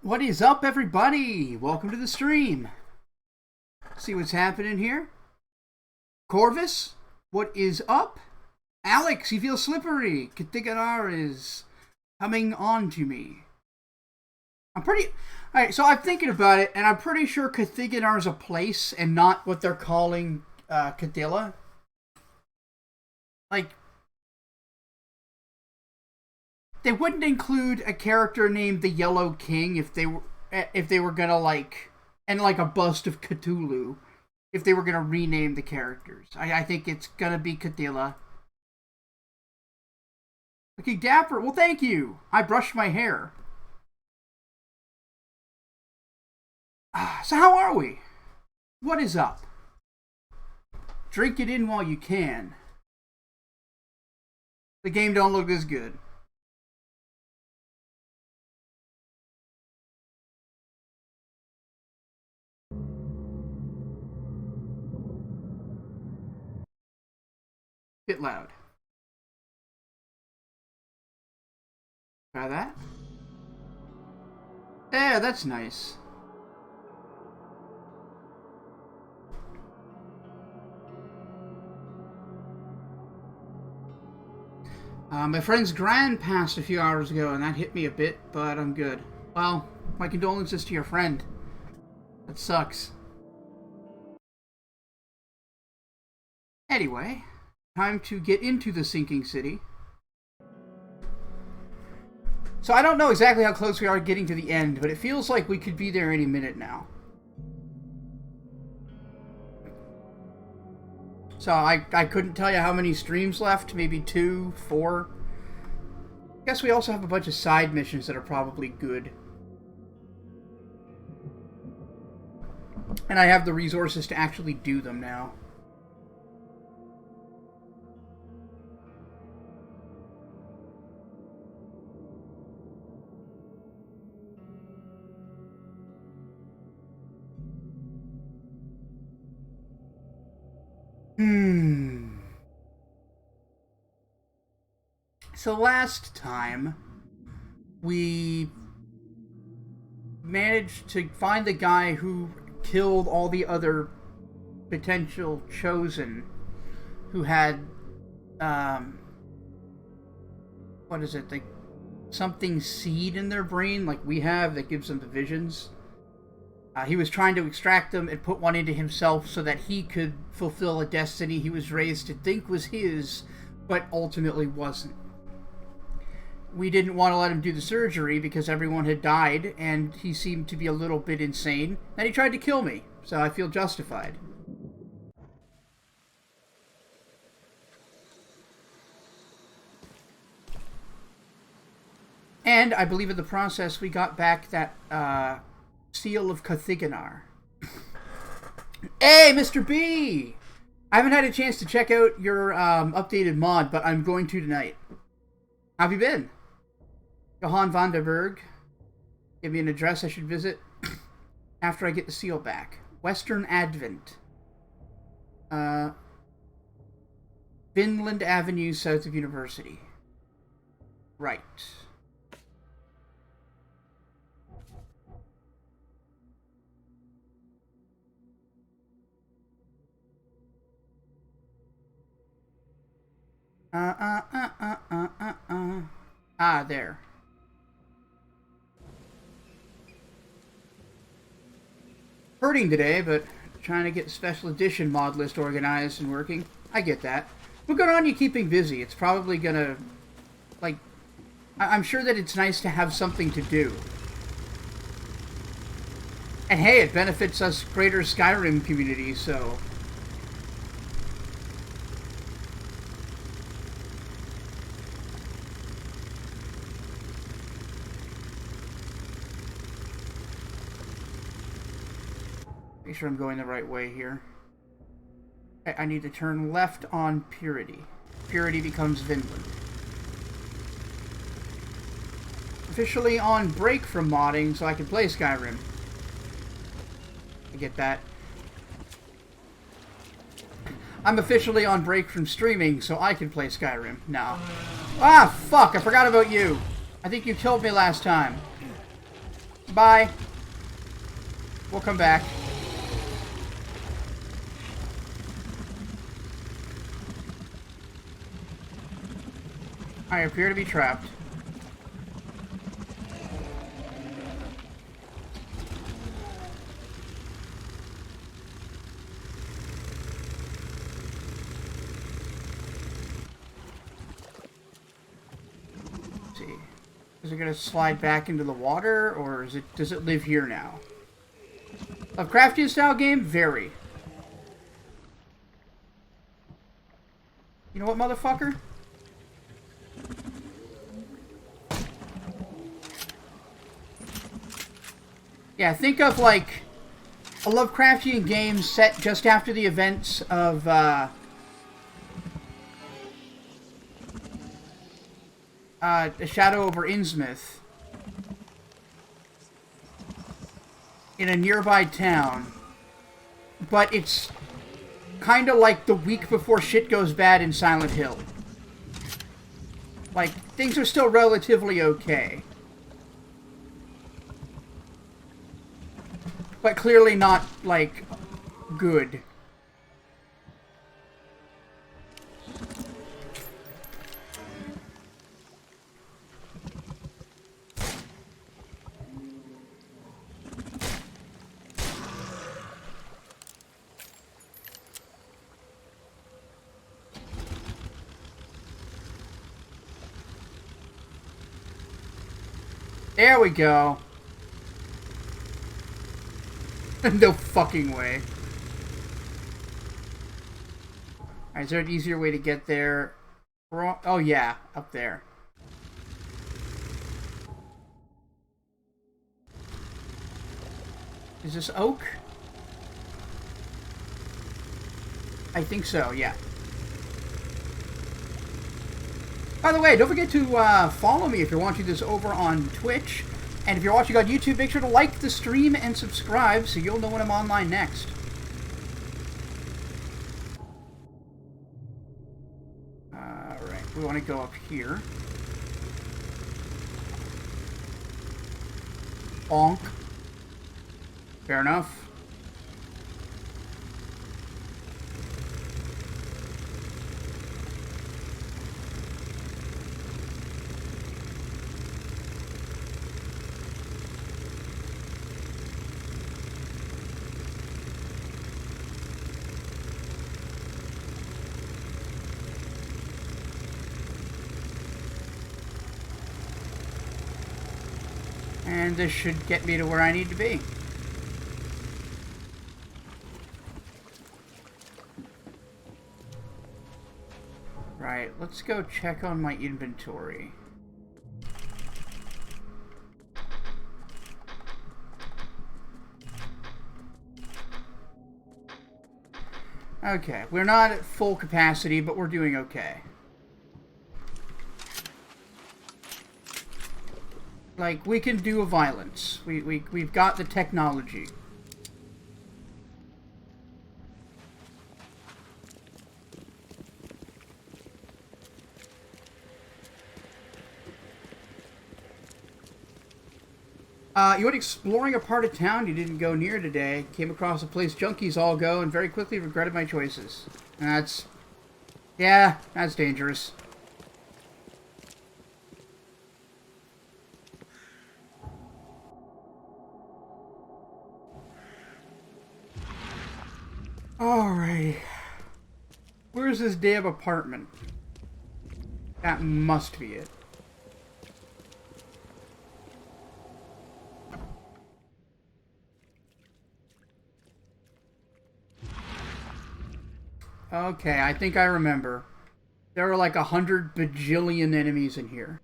What is up, everybody? Welcome to the stream. See what's happening here? Corvus, what is up? Alex, you feel slippery. Cthygonnaar is coming on to me. Alright, so I'm thinking about it, and I'm pretty sure Cthygonnaar is a place and not what they're calling Cadilla. Like, they wouldn't include a character named the Yellow King if they were gonna and a bust of Cthulhu if they were gonna rename the characters. I think it's gonna be Cadilla. Okay, Dapper. Well, thank you. I brushed my hair. So how are we? What is up? Drink it in while you can. The game don't look as good. Bit loud. Try that. Yeah, that's nice. My friend's grand passed a few hours ago, and that hit me a bit, but I'm good. Well, my condolences to your friend. That sucks. Anyway, time to get into the sinking city. So I don't know exactly how close we are getting to the end, but it feels like we could be there any minute now. So I couldn't tell you how many streams left, maybe 2, 4. I guess we also have a bunch of side missions that are probably good. And I have the resources to actually do them now. So last time, we managed to find the guy who killed all the other potential chosen who had, what is it, like something seed in their brain like we have that gives them the visions. He was trying to extract them and put one into himself so that he could fulfill a destiny he was raised to think was his, but ultimately wasn't. We didn't want to let him do the surgery because everyone had died, and he seemed to be a little bit insane, and he tried to kill me, so I feel justified. And I believe in the process we got back that, Seal of Cthygonnaar. Hey, Mr. B! I haven't had a chance to check out your updated mod, but I'm going to tonight. How have you been? Johan van der Berg. Give me an address I should visit after I get the seal back. Western Advent. Vinland Avenue, south of University. Right. Ah, there. Hurting today, but trying to get the special edition mod list organized and working. I get that. But good on you keeping busy. It's probably gonna, like, I'm sure that it's nice to have something to do. And hey, it benefits us greater Skyrim community, so... Make sure I'm going the right way here. I need to turn left on Purity. Purity becomes Vinland. Officially on break from modding so I can play Skyrim. I get that. I'm officially on break from streaming so I can play Skyrim now. Ah, fuck! I forgot about you. I think you killed me last time. Bye. We'll come back. I appear to be trapped. Let's see. Is it going to slide back into the water, or does it live here now? Lovecraftian style game? Very. You know what, motherfucker? Yeah, think of, like, a Lovecraftian game set just after the events of, A Shadow over Innsmouth. In a nearby town. But it's kind of like the week before shit goes bad in Silent Hill. Like, things are still relatively okay. But clearly not, like, good. There we go. No fucking way. Alright, is there an easier way to get there? Oh yeah, up there. Is this oak? I think so, yeah. By the way, don't forget to follow me if you're watching this over on Twitch. And if you're watching on YouTube, make sure to like the stream and subscribe so you'll know when I'm online next. Alright, we want to go up here. Bonk. Fair enough. And this should get me to where I need to be. Right, let's go check on my inventory. Okay, we're not at full capacity, but we're doing okay. Like, we can do a violence. We've got the technology. You went exploring a part of town you didn't go near today. Came across a place junkies all go and very quickly regretted my choices. That's... yeah, that's dangerous. Alright. Where's this damn apartment? That must be it. Okay, I think I remember. There are like 100 bajillion enemies in here.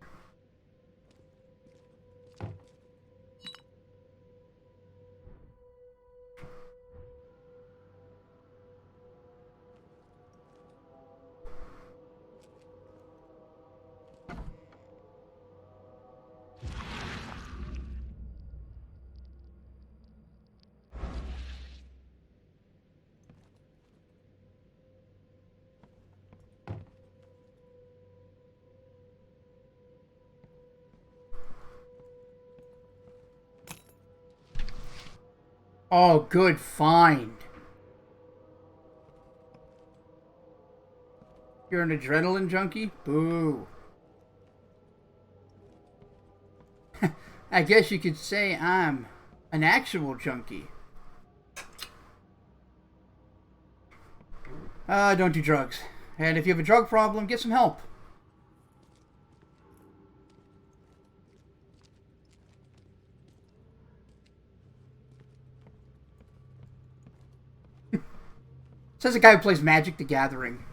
Oh, good find. You're an adrenaline junkie? Boo. I guess you could say I'm an actual junkie. Don't do drugs. And if you have a drug problem, get some help. Says a guy who plays Magic the Gathering.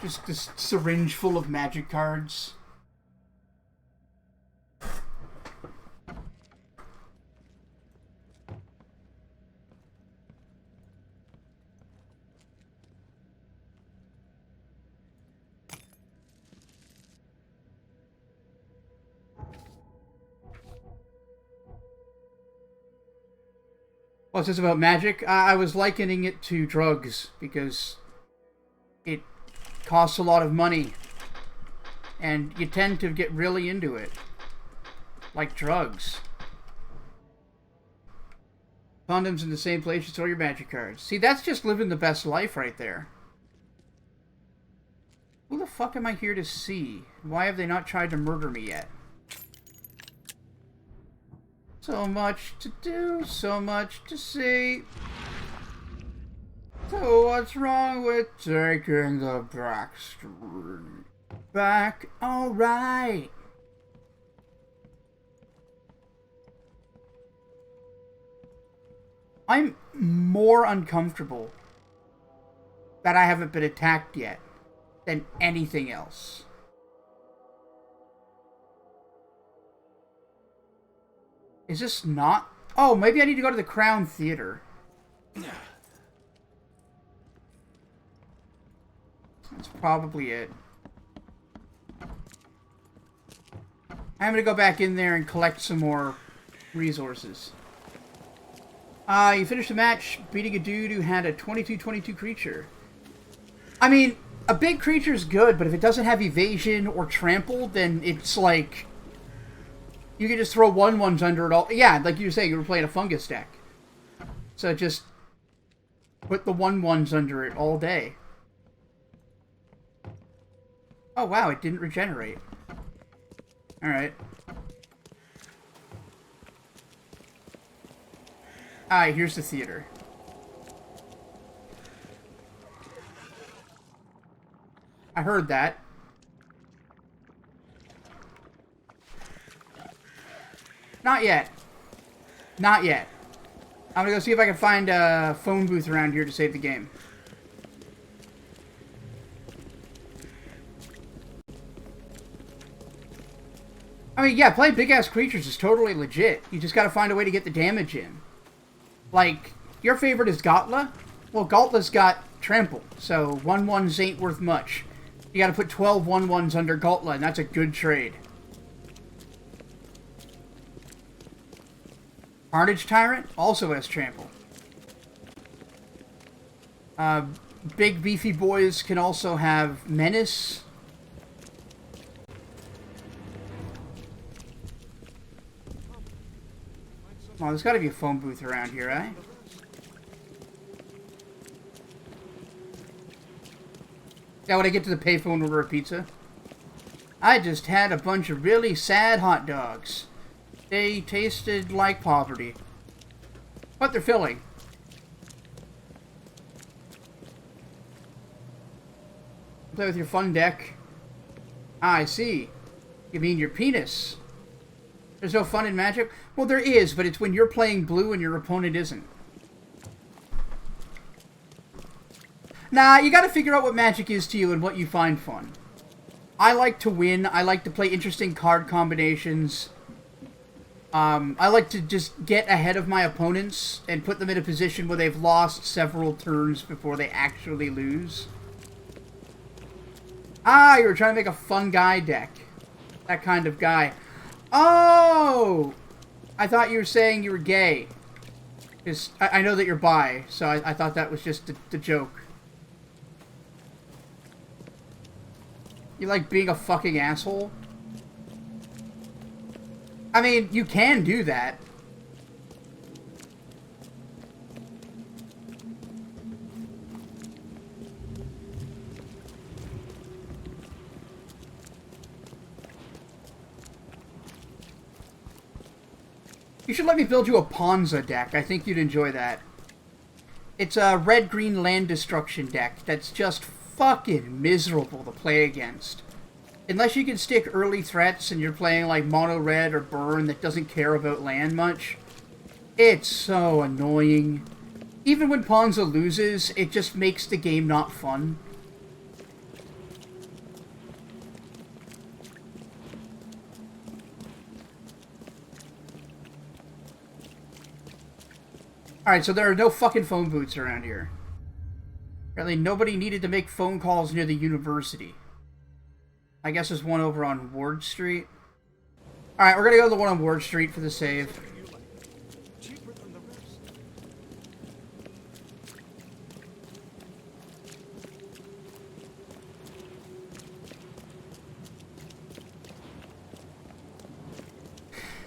Just this syringe full of Magic cards. What's this about Magic? I was likening it to drugs because it costs a lot of money and you tend to get really into it. Like drugs. Condoms in the same place you store your Magic cards. See, that's just living the best life right there. Who the fuck am I here to see? Why have they not tried to murder me yet? So much to do, so much to see. So what's wrong with taking the back street? Back, alright. I'm more uncomfortable that I haven't been attacked yet than anything else. Is this not? Oh, maybe I need to go to the Crown Theater. That's probably it. I'm gonna go back in there and collect some more resources. You finished the match beating a dude who had a 22/22 creature. I mean, a big creature is good, but if it doesn't have evasion or trample, then it's like... You can just throw 1/1s under it all. Yeah, like you were saying, you were playing a fungus deck. So just put the 1/1s under it all day. Oh wow, it didn't regenerate. Alright. Alright, here's the theater. I heard that. Not yet. Not yet. I'm gonna go see if I can find a phone booth around here to save the game. I mean, yeah, playing big-ass creatures is totally legit. You just gotta find a way to get the damage in. Like, your favorite is Gotla? Well, Gotla's got trample, so 1/1s ain't worth much. You gotta put 12 1/1s under Gotla, and that's a good trade. Carnage Tyrant also has trample. Big beefy boys can also have Menace. Oh, there's got to be a phone booth around here, eh? Yeah, when I get to the payphone and order a pizza. I just had a bunch of really sad hot dogs. They tasted like poverty. But they're filling. Play with your fun deck. Ah, I see. You mean your penis. There's no fun in Magic? Well, there is, but it's when you're playing blue and your opponent isn't. Nah, you gotta figure out what Magic is to you and what you find fun. I like to win. I like to play interesting card combinations. I like to just get ahead of my opponents and put them in a position where they've lost several turns before they actually lose. Ah, you were trying to make a fun guy deck. That kind of guy. Oh! I thought you were saying you were gay. Because I know that you're bi, so I thought that was just the joke. You like being a fucking asshole? I mean, you can do that. You should let me build you a Ponza deck. I think you'd enjoy that. It's a red-green land destruction deck that's just fucking miserable to play against. Unless you can stick early threats and you're playing like mono red or burn that doesn't care about land much, it's so annoying. Even when Ponza loses, it just makes the game not fun. Alright, so there are no fucking phone booths around here. Apparently nobody needed to make phone calls near the university. I guess there's one over on Ward Street. Alright, we're gonna go to the one on Ward Street for the save.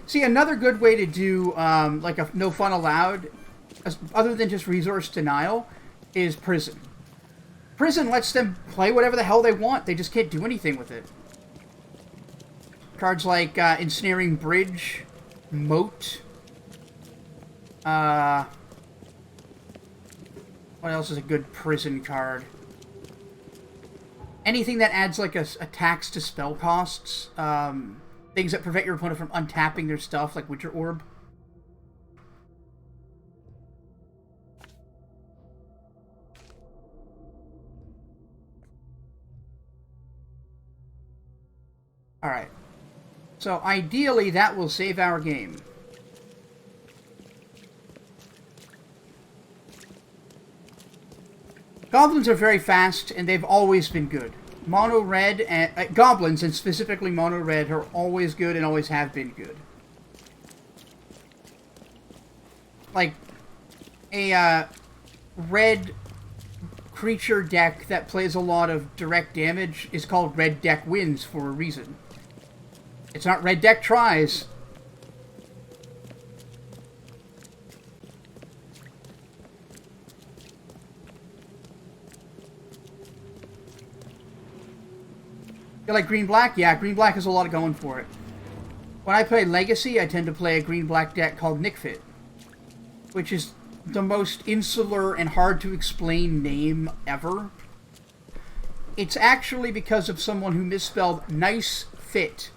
See, another good way to do, like, a no fun allowed, other than just resource denial, is prison. Prison lets them play whatever the hell they want. They just can't do anything with it. Cards like Ensnaring Bridge, Moat. What else is a good prison card? Anything that adds like a tax to spell costs. Things that prevent your opponent from untapping their stuff, like Witcher Orb. Alright. So, ideally, that will save our game. Goblins are very fast, and they've always been good. Mono red and goblins, and specifically mono red, are always good and always have been good. Like a red creature deck that plays a lot of direct damage is called red deck wins for a reason. It's not red deck tries. You like green-black? Yeah, green-black has a lot going for it. When I play Legacy, I tend to play a green-black deck called Nickfit, which is the most insular and hard-to-explain name ever. It's actually because of someone who misspelled nice fit.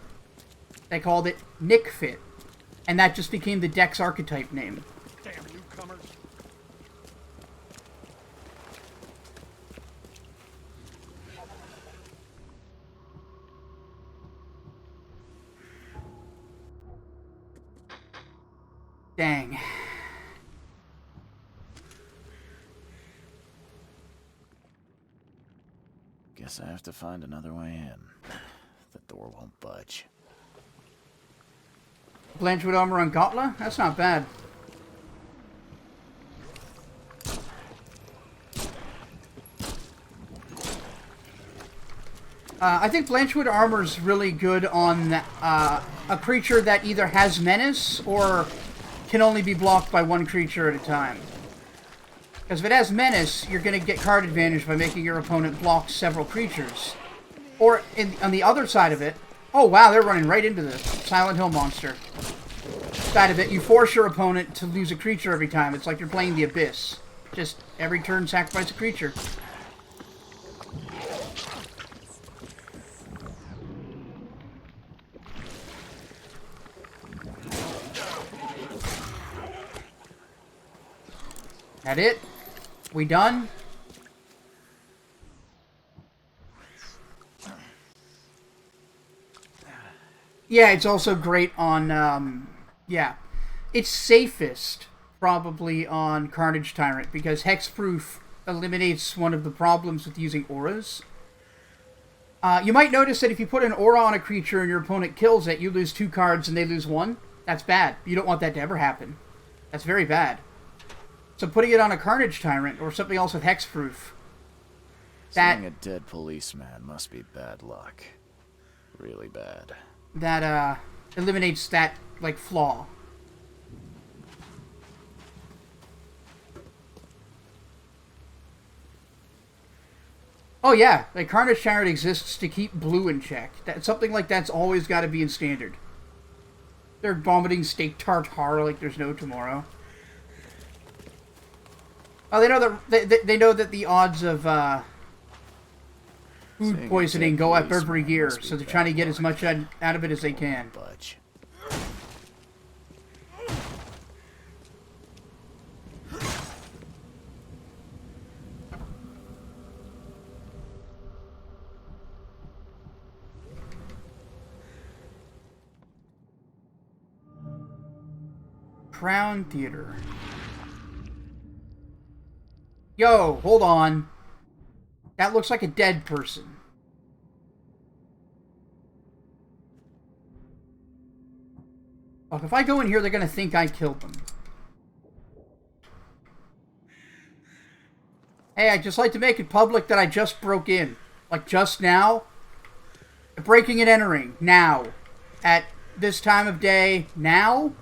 They called it Nickfit, and that just became the deck's archetype name. Damn newcomers. Dang. Guess I have to find another way in. The door won't budge. Blanchwood armor on Gotla? That's not bad. I think Blanchwood armor is really good on a creature that either has menace or can only be blocked by one creature at a time. Because if it has menace, you're going to get card advantage by making your opponent block several creatures. Or, on the other side of it... Oh, wow, they're running right into the Silent Hill monster. Side of it, you force your opponent to lose a creature every time. It's like you're playing the Abyss. Just, every turn, sacrifice a creature. That it? We done? Yeah, it's also great on, yeah. It's safest, probably, on Carnage Tyrant, because Hexproof eliminates one of the problems with using auras. You might notice that if you put an aura on a creature and your opponent kills it, you lose 2 cards and they lose 1. That's bad. You don't want that to ever happen. That's very bad. So putting it on a Carnage Tyrant or something else with Hexproof. Seeing a dead policeman must be bad luck. Really bad. That, eliminates that, like, flaw. Oh yeah, like, Carnage Tyrant exists to keep blue in check. Something like that's always got to be in standard. They're vomiting steak tartare like there's no tomorrow. Oh, they know that they know that the odds of food poisoning go up every year, so they're trying to get as much out of it as they can. Budge. Crown Theater. Yo, hold on. That looks like a dead person. Look, if I go in here, they're gonna think I killed them. Hey, I'd just like to make it public that I just broke in. Like, just now. Breaking and entering. Now. At this time of day. Now.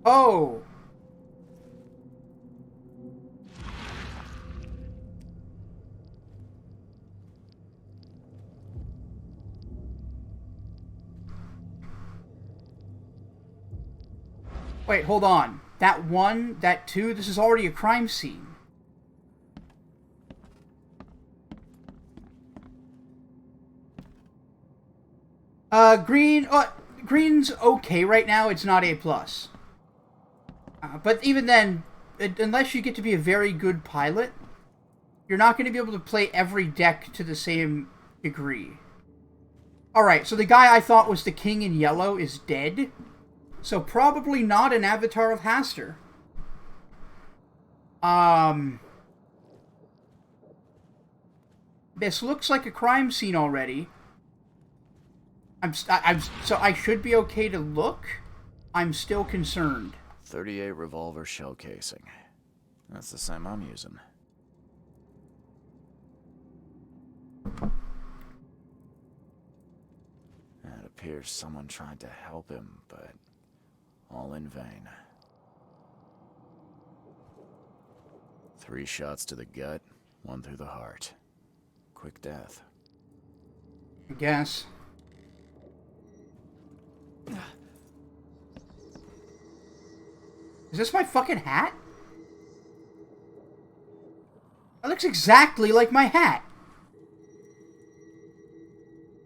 Oh! Wait, hold on. That one, that two, this is already a crime scene. Green's okay right now. It's not A+. But even then, unless you get to be a very good pilot, you're not going to be able to play every deck to the same degree. Alright, so the guy I thought was the king in yellow is dead. So probably not an avatar of Haster. This looks like a crime scene already. So I should be okay to look. I'm still concerned. 38 revolver shell casing. That's the same I'm using. It appears someone tried to help him, but all in vain. 3 shots to the gut, 1 through the heart. Quick death. I guess. Is this my fucking hat? That looks exactly like my hat.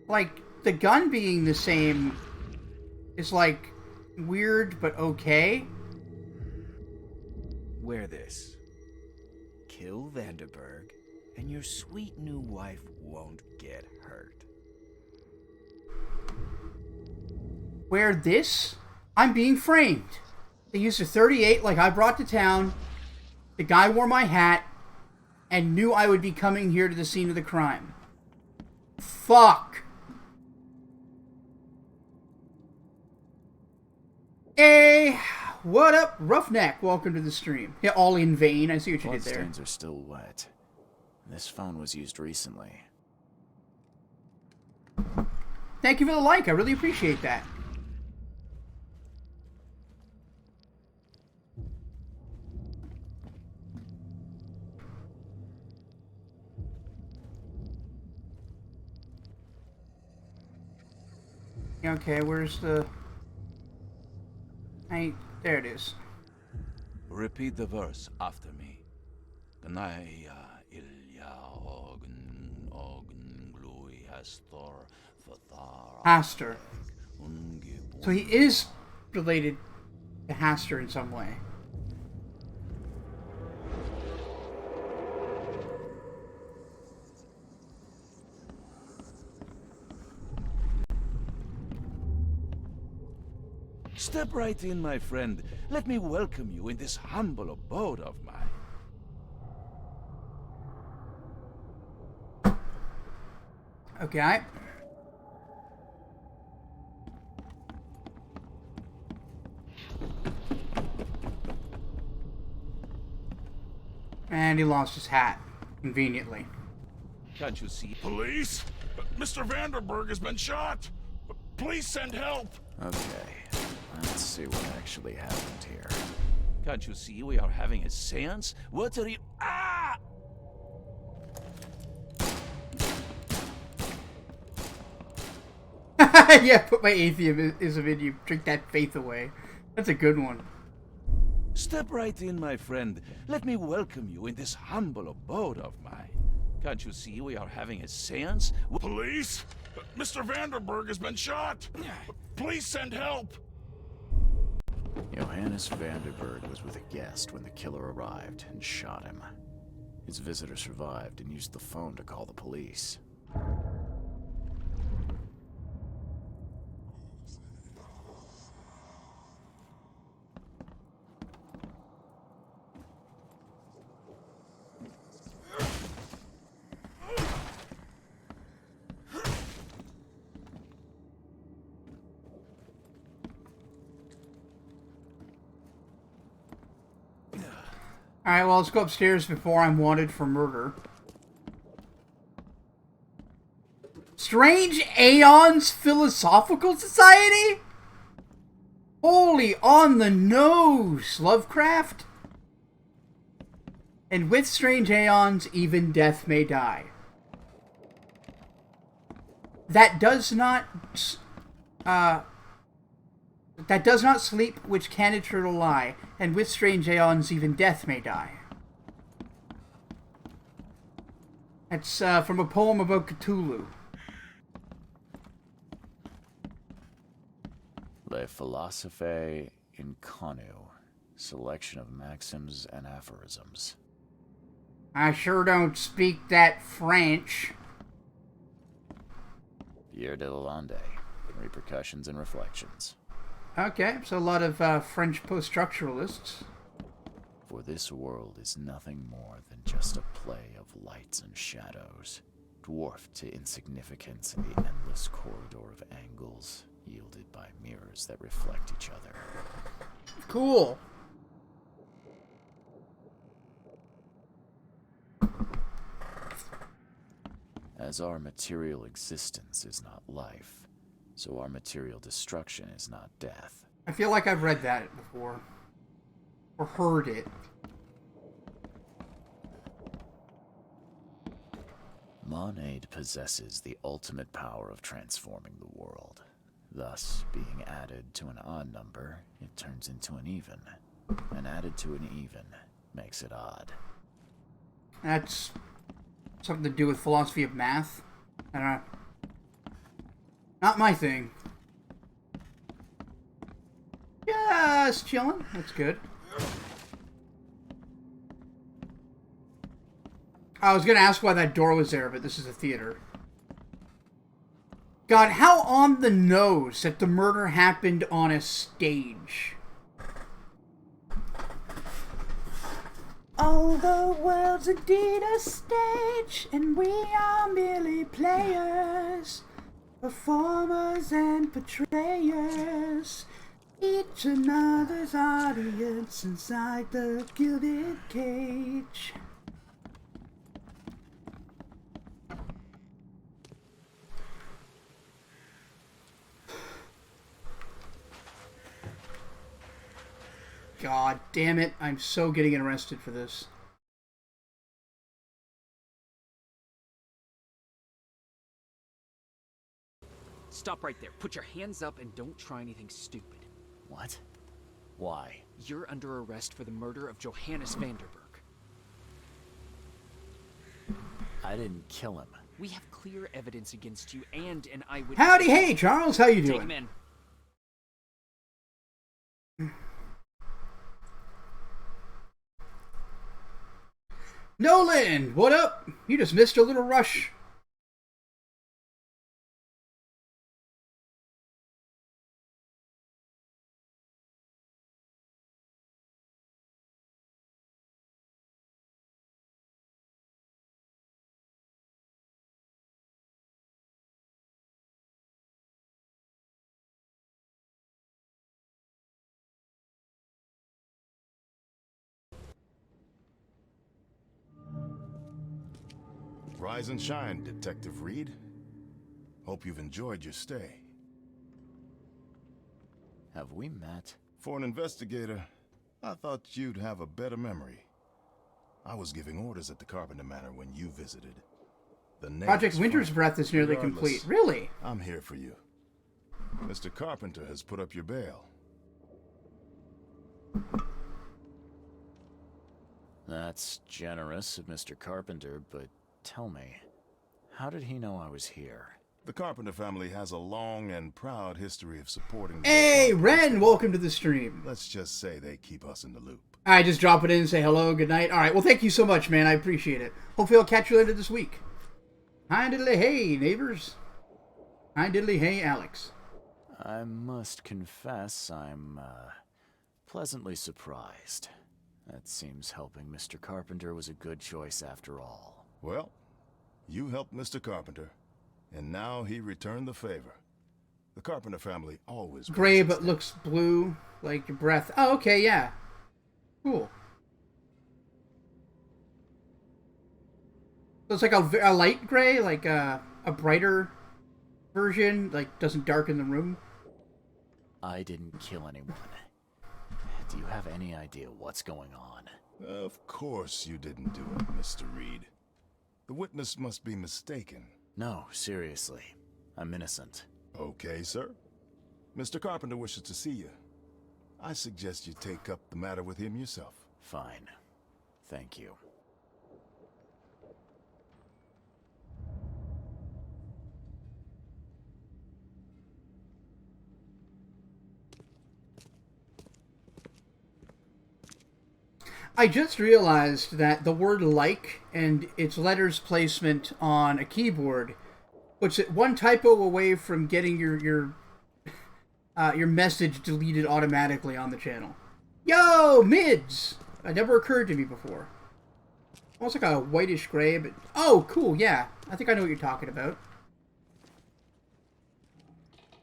Like, the gun being the same is, like, weird but okay. Wear this. Kill Vanderberg, and your sweet new wife won't get hurt. Wear this? I'm being framed. They used a 38 like I brought to town. The guy wore my hat and knew I would be coming here to the scene of the crime. Fuck. Hey, what up, Roughneck? Welcome to the stream. Yeah, all in vain. I see what you did there. Bloodstains are still wet. This phone was used recently. Thank you for the like. I really appreciate that. Okay, where's the... there it is. Repeat the verse after me. Gnaya ilya ogn glui hastor fathar. Haster. So he is related to Haster in some way. Step right in, my friend. Let me welcome you in this humble abode of mine. Okay. And he lost his hat, conveniently. Can't you see? Police? Mr. Vanderberg has been shot. Please send help. Okay. Let's see what actually happened here. Can't you see we are having a seance? What are you... Ah! Yeah, put my atheism in you. Drink that faith away. That's a good one. Step right in, my friend. Let me welcome you in this humble abode of mine. Can't you see we are having a seance? Police? Mr. Vanderberg has been shot! Please send help! Johannes Vanderberg was with a guest when the killer arrived and shot him. His visitor survived and used the phone to call the police. Alright, well, let's go upstairs before I'm wanted for murder. Strange Aeons Philosophical Society? Holy on the nose, Lovecraft. And with strange aeons, even death may die. That does not sleep, which can eternal lie, and with strange aeons even death may die. That's from a poem about Cthulhu. Le Philosophe Inconnu, selection of maxims and aphorisms. I sure don't speak that French. Pierre de Lalande, repercussions and reflections. Okay, so a lot of French post-structuralists. For this world is nothing more than just a play of lights and shadows, dwarfed to insignificance in the endless corridor of angles, yielded by mirrors that reflect each other. Cool. As our material existence is not life, so our material destruction is not death. I feel like I've read that before. Or heard it. Monade possesses the ultimate power of transforming the world. Thus, being added to an odd number, it turns into an even. And added to an even makes it odd. That's something to do with philosophy of math. I don't know. Not my thing. Just chilling. That's good. I was going to ask why that door was there, but this is a theater. God, how on the nose that the murder happened on a stage. All the world's indeed a stage, and we are merely players, performers and portrayers, each another's audience inside the gilded cage. God damn it, I'm so getting arrested for this. Stop right there. Put your hands up and don't try anything stupid. What? Why? You're under arrest for the murder of Johannes Vanderberg. I didn't kill him. We have clear evidence against you and an eyewitness. Howdy, hey, Charles, how you Take him doing? in. Nolan, what up? You just missed a little rush. Rise and shine, Detective Reed. Hope you've enjoyed your stay. Have we met? For an investigator, I thought you'd have a better memory. I was giving orders at the Carpenter Manor when you visited. The name Project is Winter's fine. Breath is nearly Regardless, complete. Really? I'm here for you. Mr. Carpenter has put up your bail. That's generous of Mr. Carpenter, but tell me, how did he know I was here? The Carpenter family has a long and proud history of supporting... Hey, Ren, welcome to the stream. Let's just say they keep us in the loop. I just drop it in and say hello, good night. All right, well, thank you so much, man. I appreciate it. Hopefully I'll catch you later this week. Hi, diddly hey, neighbors. Hi, diddly hey, Alex. I must confess I'm, pleasantly surprised. That seems helping Mr. Carpenter was a good choice after all. Well, you helped Mr. Carpenter, and now he returned the favor. The Carpenter family always... Gray but looks blue, like your breath. Oh, okay, yeah. Cool. So it's like a light gray, like a brighter version, like doesn't darken the room. I didn't kill anyone. Do you have any idea what's going on? Of course you didn't do it, Mr. Reed. The witness must be mistaken. No, seriously. I'm innocent. Okay, sir. Mr. Carpenter wishes to see you. I suggest you take up the matter with him yourself. Fine. Thank you. I just realized that the word like and its letters placement on a keyboard puts it one typo away from getting your message deleted automatically on the channel. Yo, mids! That never occurred to me before. Almost like a whitish gray, but... Oh, cool, yeah. I think I know what you're talking about.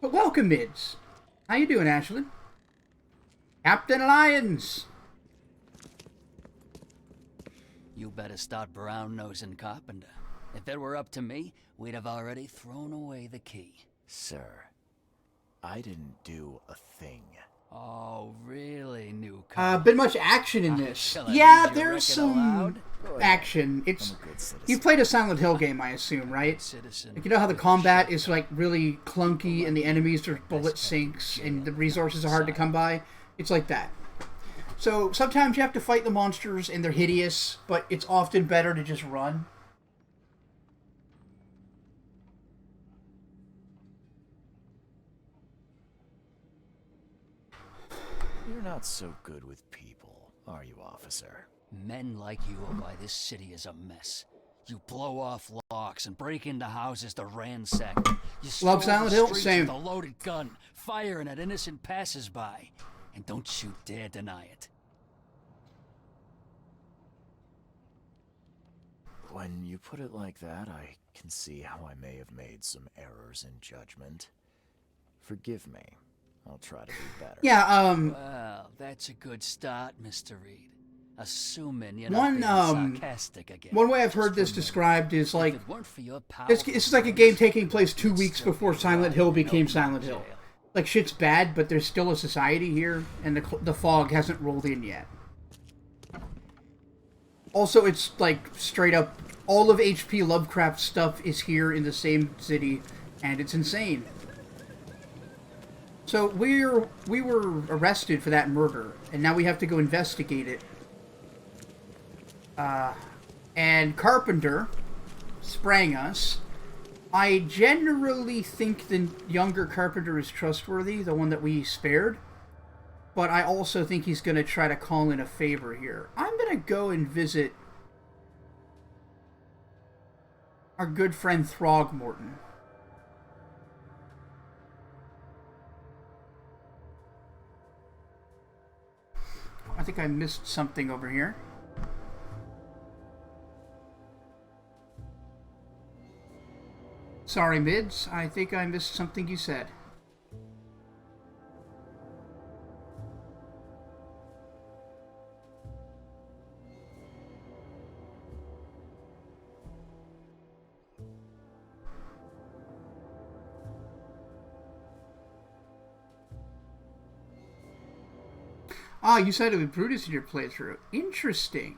But welcome, mids. How you doing, Ashlyn? Captain Lyons! You better start brown-nosing Carpenter. If it were up to me, we'd have already thrown away the key. Sir, I didn't do a thing. Oh, really, newcomer? Been much action in this. Shall I Yeah, read your there's record some aloud? action. It's I'm a good citizen. you played a Silent Hill game, I assume, right? Citizen. Like, you know how the combat is like really clunky and the enemies are bullet sinks and the resources are hard to come by? It's like that. So sometimes you have to fight the monsters and they're hideous, but it's often better to just run. You're not so good with people, are you, officer? Men like you are why this city is a mess. You blow off locks and break into houses to ransack them. You stroll Silent the Hill? streets Same. with a loaded gun, firing at innocent passersby. And don't you dare deny it. When you put it like that, I can see how I may have made some errors in judgment. Forgive me. I'll try to be better. Yeah, Well, that's a good start, Mr. Reed. Assuming you're not being sarcastic again. one way I've heard Just this remember, described is like if it weren't for your this is like a game taking place 2 you'd weeks still before be Silent Hill rotting in became open Silent Hill. jail. Like shit's bad, but there's still a society here, and the fog hasn't rolled in yet. Also, it's like straight up all of H.P. Lovecraft's stuff is here in the same city, and it's insane. So we were arrested for that murder, and now we have to go investigate it. And Carpenter sprang us. I generally think the younger Carpenter is trustworthy, the one that we spared. But I also think he's going to try to call in a favor here. I'm going to go and visit our good friend Throgmorton. I think I missed something over here. Sorry, Mids. I think I missed something you said. Ah, you sided with Brutus in your playthrough. Interesting.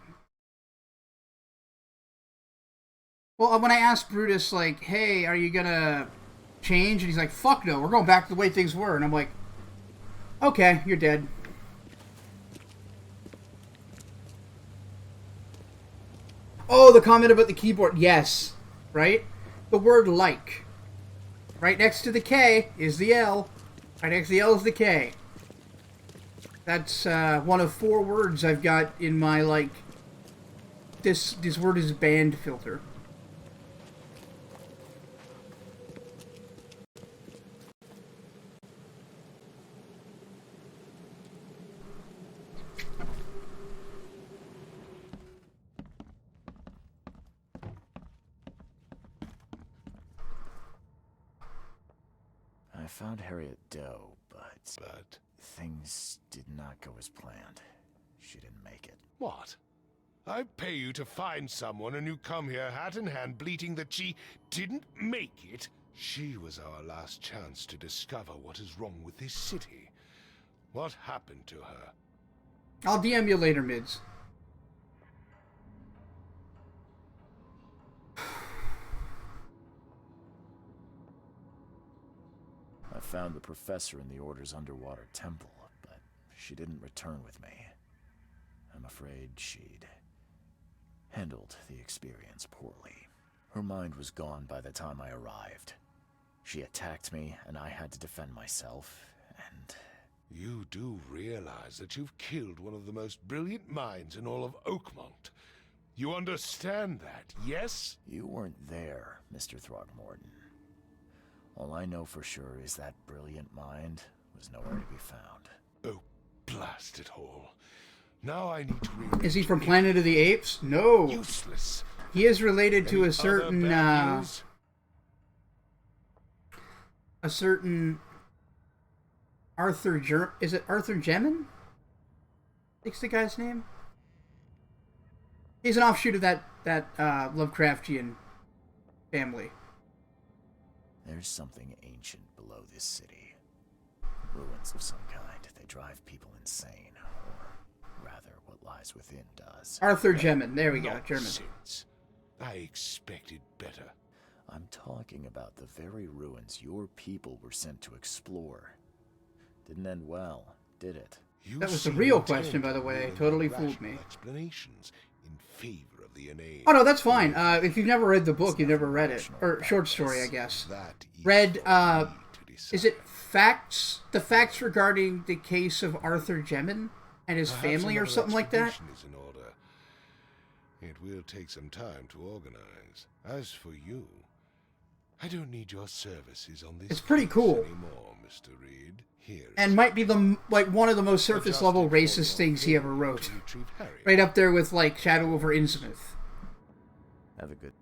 Well, when I asked Brutus, like, hey, are you gonna change? And he's like, fuck no, we're going back to the way things were. And I'm like, okay, you're dead. Oh, the comment about the keyboard. Yes. Right? The word like. Right next to the K is the L. Right next to the L is the K. That's one of 4 words I've got in my, like, this word is banned filter. I found Harriet Doe, but things did not go as planned. She didn't make it. What? I pay you to find someone and you come here hat in hand bleating that she didn't make it? She was our last chance to discover what is wrong with this city. What happened to her? I'll DM you later, Mids. I found the professor in the Order's underwater temple, but she didn't return with me. I'm afraid she'd handled the experience poorly. Her mind was gone by the time I arrived. She attacked me, and I had to defend myself, and... You do realize that you've killed one of the most brilliant minds in all of Oakmont. You understand that, yes? You weren't there, Mr. Throgmorton. All I know for sure is that brilliant mind was nowhere to be found. Oh, blast it all. Now I need to read. Is he from Planet of the Apes? No. Useless. He is related to Any a certain, other bad news? a certain Arthur is it Arthur Gemin? What's the guy's name? He's an offshoot of that Lovecraftian family. There's something ancient below this city. Ruins of some kind. They drive people insane, or rather, what lies within does. Arthur Gemin. There we go, German. Nonsense. I expected better. I'm talking about the very ruins your people were sent to explore. Didn't end well, did it? You That was the seem real intent question, by the on way. ruling Totally rational fooled me. Explanations in favor of the inane. Oh no, that's fine. If you've never read the book, you've never read it. Or short story, I guess. That is Read, for me to decide. is it facts? The facts regarding the case of Arthur Gemin and his Perhaps family or another something like that? expedition is in order. It will take some time to organize. As for you, I don't need your services on this It's pretty case cool. anymore, Mr. Reed. Here And is might be the one of the most surface level adjusted for racist your things he ever failure wrote. to retrieve Harry. Right up there with like Shadow over Innsmouth. Have a good...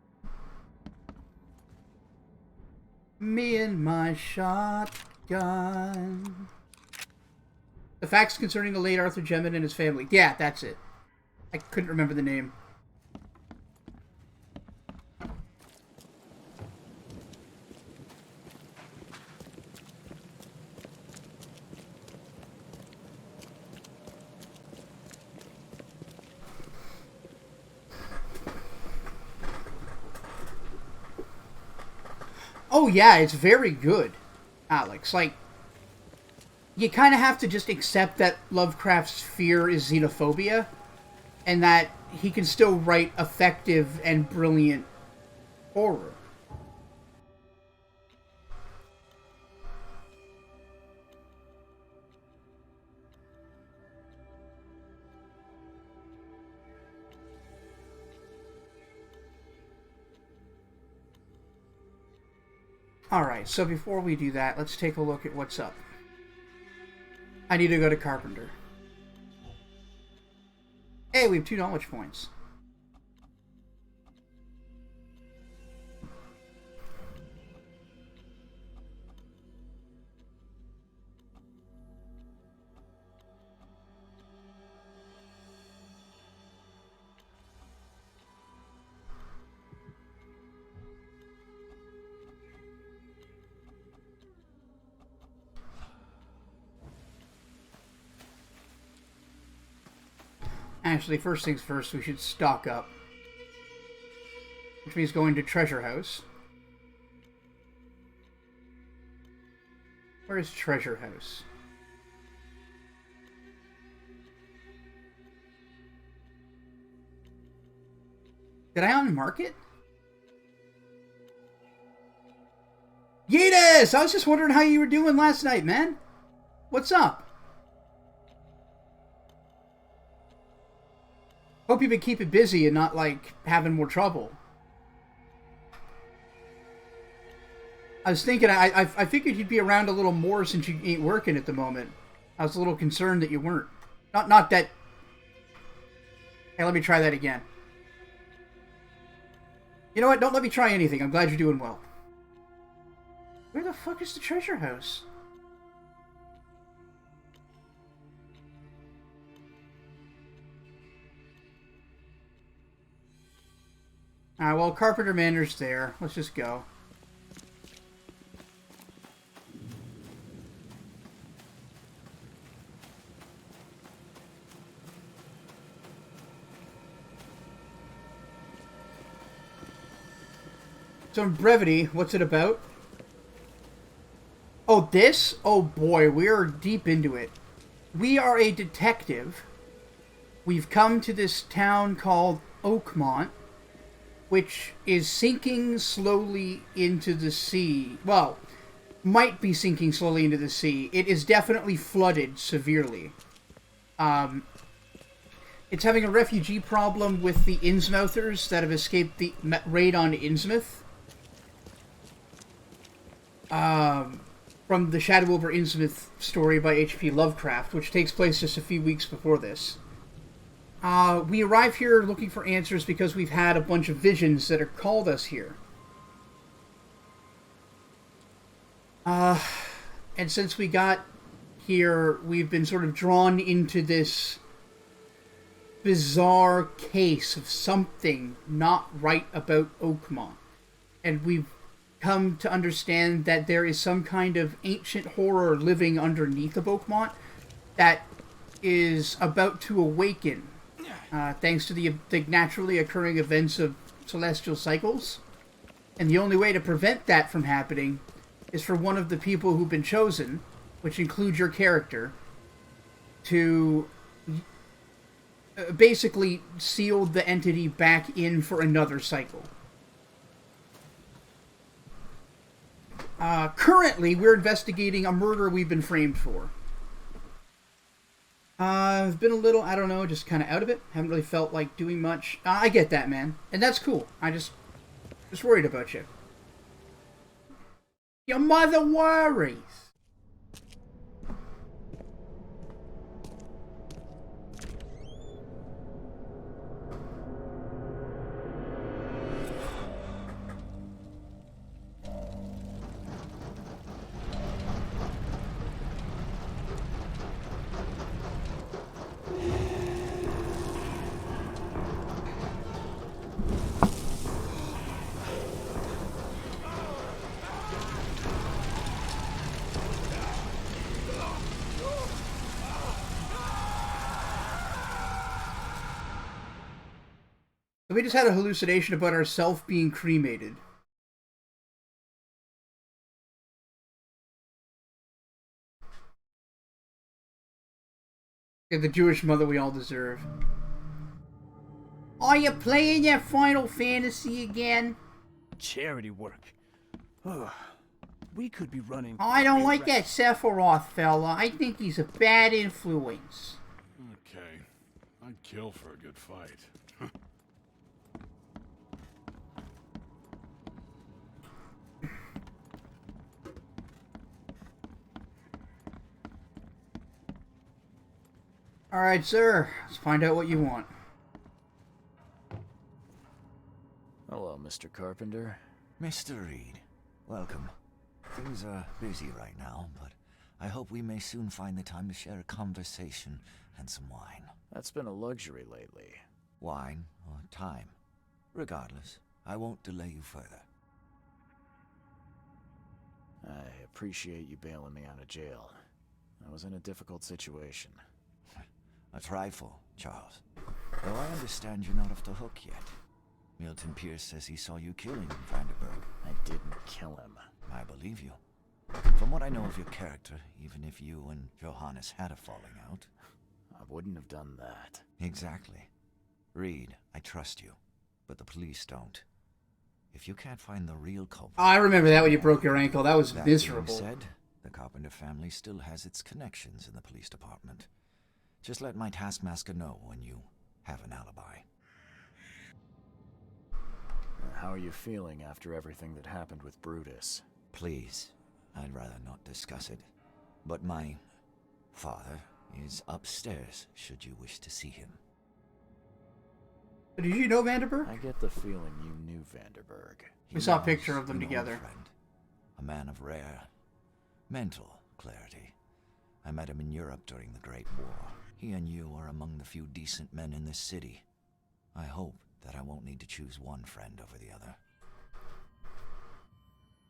Me and my shotgun. The facts concerning the late Arthur Gemin and his family. Yeah, that's it. I couldn't remember the name. Oh yeah, it's very good, Alex. Like, you kind of have to just accept that Lovecraft's fear is xenophobia, and that he can still write effective and brilliant horror. Alright, so before we do that, let's take a look at what's up. I need to go to Carpenter. Hey, we have 2 knowledge points. Actually, first things first, we should stock up. Which means going to Treasure House. Where is Treasure House? Did I unmark it? Yeetus! I was just wondering how you were doing last night, man. What's up? Hope you've been keeping busy and not, like, having more trouble. I was thinking, I figured you'd be around a little more since you ain't working at the moment. I was a little concerned that you weren't. Not that... Hey, let me try that again. You know what? Don't let me try anything. I'm glad you're doing well. Where the fuck is the treasure house? Alright, well, Carpenter Manor's there. Let's just go. So in brevity, what's it about? Oh, this? Oh boy, we are deep into it. We are a detective. We've come to this town called Oakmont, which is sinking slowly into the sea. Well, might be sinking slowly into the sea. It is definitely flooded severely. It's having a refugee problem with the Innsmouthers that have escaped the raid on Innsmouth. From the Shadow over Innsmouth story by H.P. Lovecraft, which takes place just a few weeks before this. We arrive here looking for answers because we've had a bunch of visions that have called us here. And since we got here, we've been sort of drawn into this bizarre case of something not right about Oakmont. And we've come to understand that there is some kind of ancient horror living underneath of Oakmont that is about to awaken thanks to the naturally occurring events of celestial cycles. And the only way to prevent that from happening is for one of the people who've been chosen, which includes your character, to basically seal the entity back in for another cycle. Currently, we're investigating a murder we've been framed for. I've been a little, I don't know, just kind of out of it. Haven't really felt like doing much. I get that, man. And that's cool. I just worried about you. Your mother worries. We just had a hallucination about ourselves being cremated. Yeah, the Jewish mother we all deserve. Are you playing your Final Fantasy again? Charity work. We could be running... I don't like that Sephiroth fella. I think he's a bad influence. Okay. I'd kill for a good fight. Alright, sir. Let's find out what you want. Hello, Mr. Carpenter. Mr. Reed, welcome. Things are busy right now, but I hope we may soon find the time to share a conversation and some wine. That's been a luxury lately. Wine or time. Regardless, I won't delay you further. I appreciate you bailing me out of jail. I was in a difficult situation. A trifle, Charles. Though I understand you're not off the hook yet. Milton Pierce says he saw you killing Vanderberg. I didn't kill him. I believe you. From what I know of your character, even if you and Johannes had a falling out... I wouldn't have done that. Exactly. Reed, I trust you, but the police don't. If you can't find the real culprit... I remember that when you broke your ankle. That was miserable. Being said, the Carpenter family still has its connections in the police department. Just let my taskmaster know when you have an alibi. How are you feeling after everything that happened with Brutus? Please, I'd rather not discuss it. But my father is upstairs, should you wish to see him. Did you know Vanderberg? I get the feeling you knew Vanderberg. We saw a picture of them together. Friend, a man of rare mental clarity. I met him in Europe during the Great War. He and you are among the few decent men in this city. I hope that I won't need to choose one friend over the other.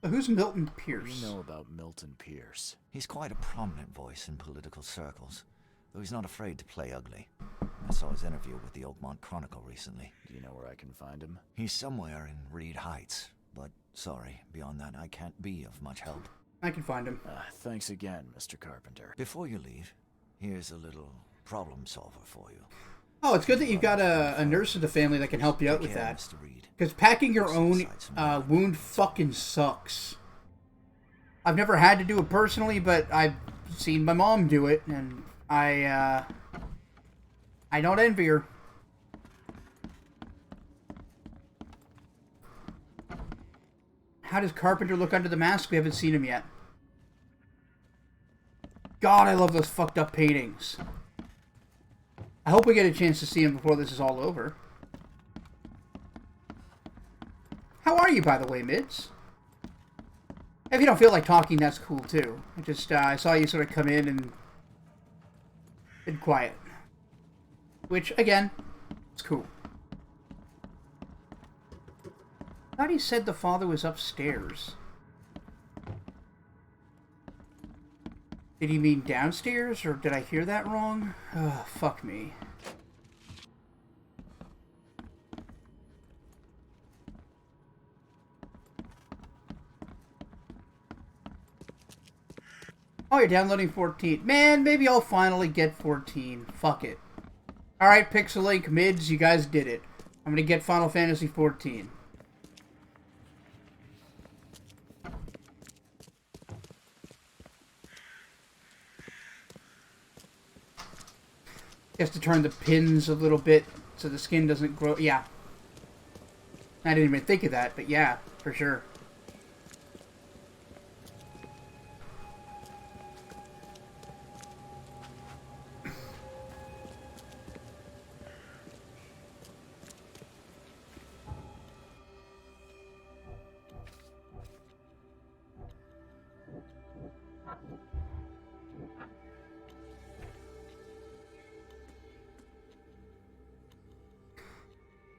Who's Milton Pierce? What do you know about Milton Pierce? He's quite a prominent voice in political circles, though he's not afraid to play ugly. I saw his interview with the Oakmont Chronicle recently. Do you know where I can find him? He's somewhere in Reed Heights, but sorry, beyond that I can't be of much help. I can find him. Thanks again, Mr. Carpenter. Before you leave, here's a little problem solver for you. Oh, it's good that you've got a nurse in the family that can help you out with that. Because packing your own wound fucking sucks. I've never had to do it personally, but I've seen my mom do it, and I don't envy her. How does Carpenter look under the mask? We haven't seen him yet. God, I love those fucked up paintings. I hope we get a chance to see him before this is all over. How are you, by the way, Mids? If you don't feel like talking, that's cool, too. I saw you sort of come in and been quiet. Which, again, it's cool. I thought he said the father was upstairs. Did he mean downstairs, or did I hear that wrong? Ugh, fuck me. Oh, you're downloading 14. Man, maybe I'll finally get 14. Fuck it. Alright, Pixel Link Mids, you guys did it. I'm gonna get Final Fantasy 14. He has to turn the pins a little bit so the skin doesn't grow. Yeah. I didn't even think of that, but yeah, for sure.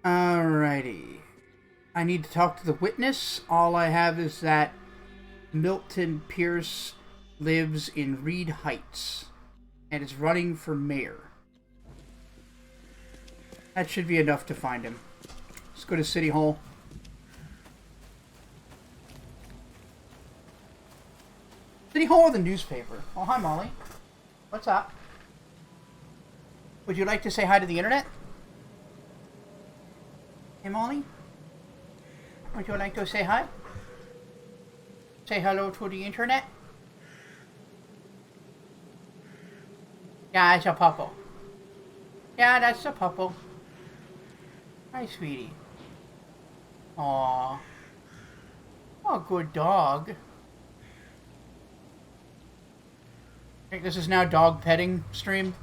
Alrighty. I need to talk to the witness. All I have is that Milton Pierce lives in Reed Heights and is running for mayor. That should be enough to find him. Let's go to City Hall. City Hall or the newspaper? Oh, hi, Molly. What's up? Would you like to say hi to the internet? Hey, Molly? Would you like to say hi? Say hello to the internet? Yeah, it's a puppo. Yeah, that's a puppo. Hi, sweetie. Aww. Oh, good dog. I think this is now dog petting stream.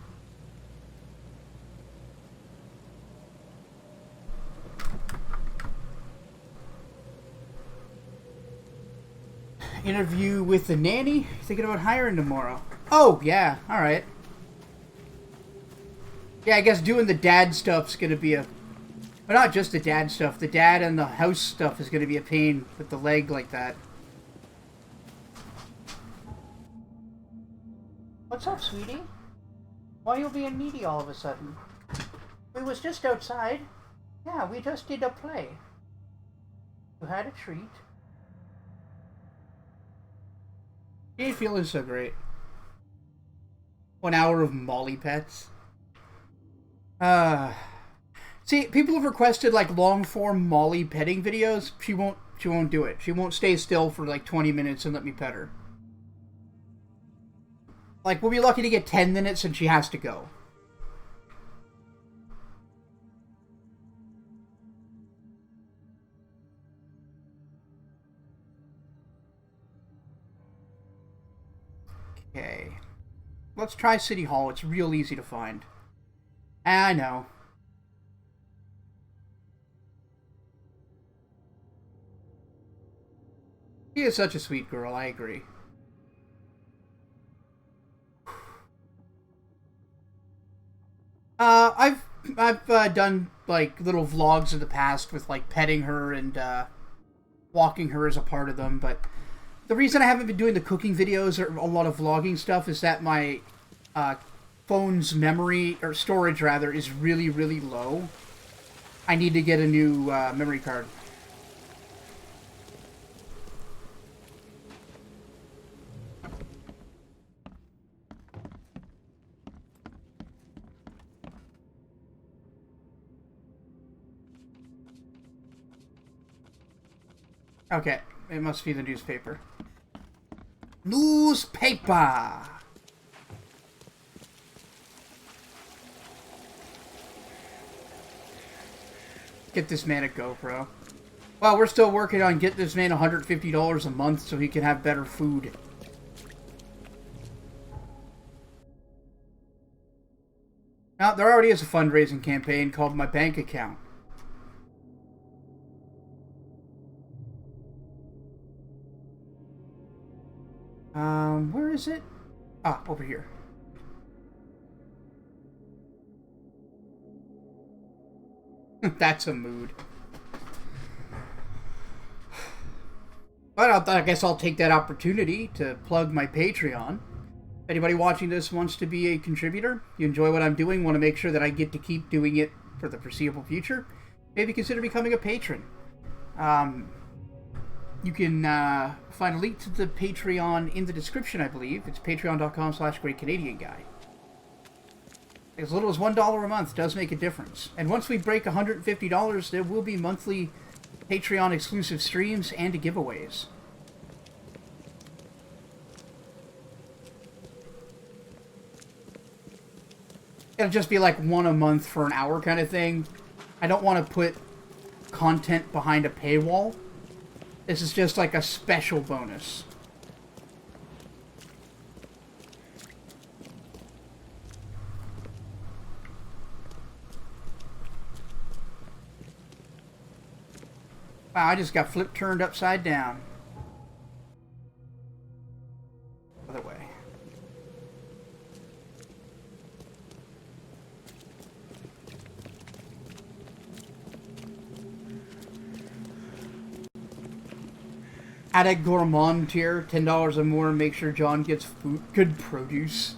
Interview with the nanny. Thinking about hiring tomorrow. Oh, yeah. Alright. Yeah, I guess doing the dad stuff's gonna be a... But not just the dad stuff. The dad and the house stuff is gonna be a pain with the leg like that. What's up, sweetie? Why are you being needy all of a sudden? We was just outside. Yeah, we just did a play. You had a treat. You ain't feeling so great. 1 hour of Molly pets. See, people have requested like long form Molly petting videos. She won't do it. She won't stay still for like 20 minutes and let me pet her. Like, we'll be lucky to get 10 minutes and she has to go. Okay. Let's try City Hall. It's real easy to find. I know. She is such a sweet girl, I agree. I've done like little vlogs in the past with like petting her and walking her as a part of them, but the reason I haven't been doing the cooking videos or a lot of vlogging stuff is that my phone's memory, or storage rather, is really, really low. I need to get a new memory card. Okay, it must be the newspaper. Newspaper! Get this man a GoPro. Well, we're still working on getting this man $150 a month so he can have better food. Now, there already is a fundraising campaign called My Bank Account. Where is it? Ah, over here. That's a mood. But I guess I'll take that opportunity to plug my Patreon. If anybody watching this wants to be a contributor, you enjoy what I'm doing, want to make sure that I get to keep doing it for the foreseeable future, maybe consider becoming a patron. You can find a link to the Patreon in the description, I believe. It's patreon.com/GreatCanadianGuy. As little as $1 a month does make a difference. And once we break $150, there will be monthly Patreon exclusive streams and giveaways. It'll just be like one a month for an hour kind of thing. I don't want to put content behind a paywall. This is just like a special bonus. Wow, I just got flipped turned upside down. Other way. Add a gourmand tier, $10 or more, and make sure John gets food, good produce.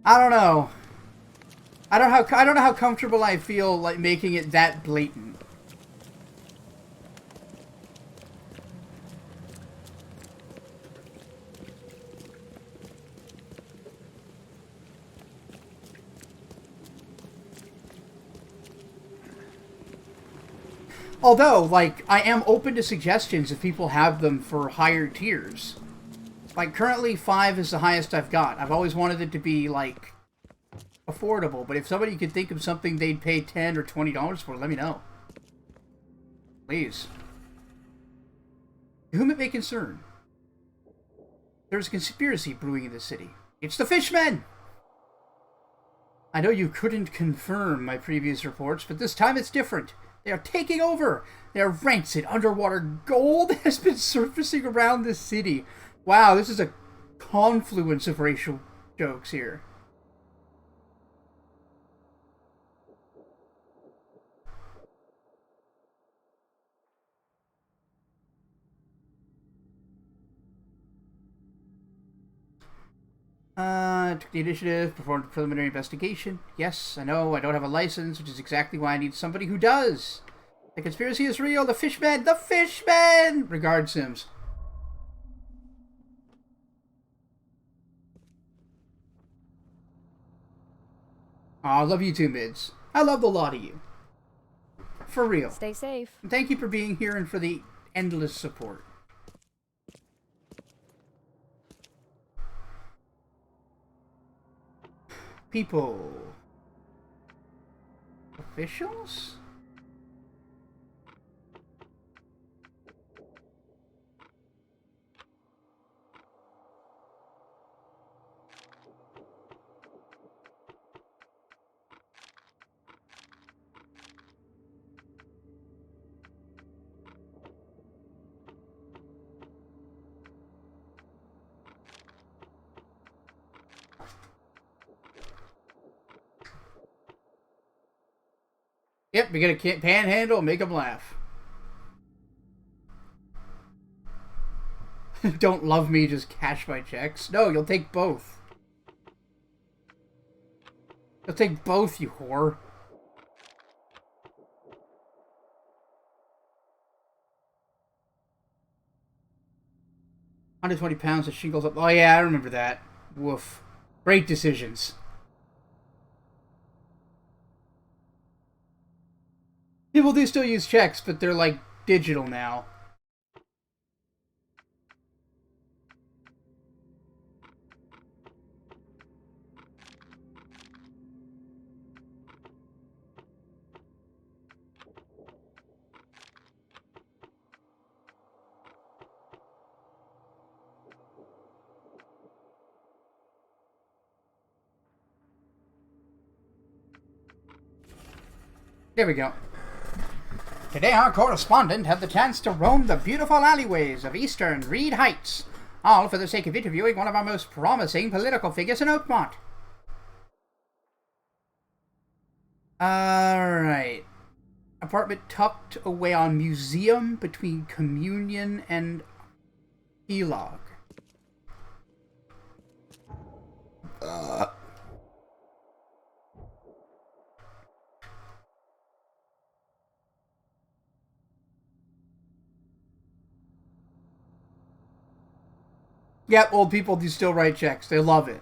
I don't know. I don't know how comfortable I feel like making it that blatant. Although, like, I am open to suggestions if people have them for higher tiers. Like, currently 5 is the highest I've got. I've always wanted it to be, like, affordable. But if somebody could think of something they'd pay $10 or $20 for, let me know. Please. To whom it may concern, there's a conspiracy brewing in the city. It's the Fishmen! I know you couldn't confirm my previous reports, but this time it's different. They are taking over. Their rancid underwater gold has been surfacing around the city. Wow, this is a confluence of racial jokes here. Took the initiative, performed a preliminary investigation. Yes, I know, I don't have a license, which is exactly why I need somebody who does. The conspiracy is real, the fishman! The fishman! Regards, Sims. Aw, I love you too, Mids. I love the lot of you. For real. Stay safe. And thank you for being here and for the endless support. People. Officials? Yep, we get a panhandle, make them laugh. Don't love me, just cash my checks. No, you'll take both. You'll take both, you whore. £120 of shingles up. Oh yeah, I remember that. Woof. Great decisions. People do still use checks, but they're like digital now. There we go. Today our correspondent had the chance to roam the beautiful alleyways of eastern Reed Heights, all for the sake of interviewing one of our most promising political figures in Oakmont. Alright. Apartment tucked away on Museum between Communion and Elog. Yep, old people do still write checks. They love it.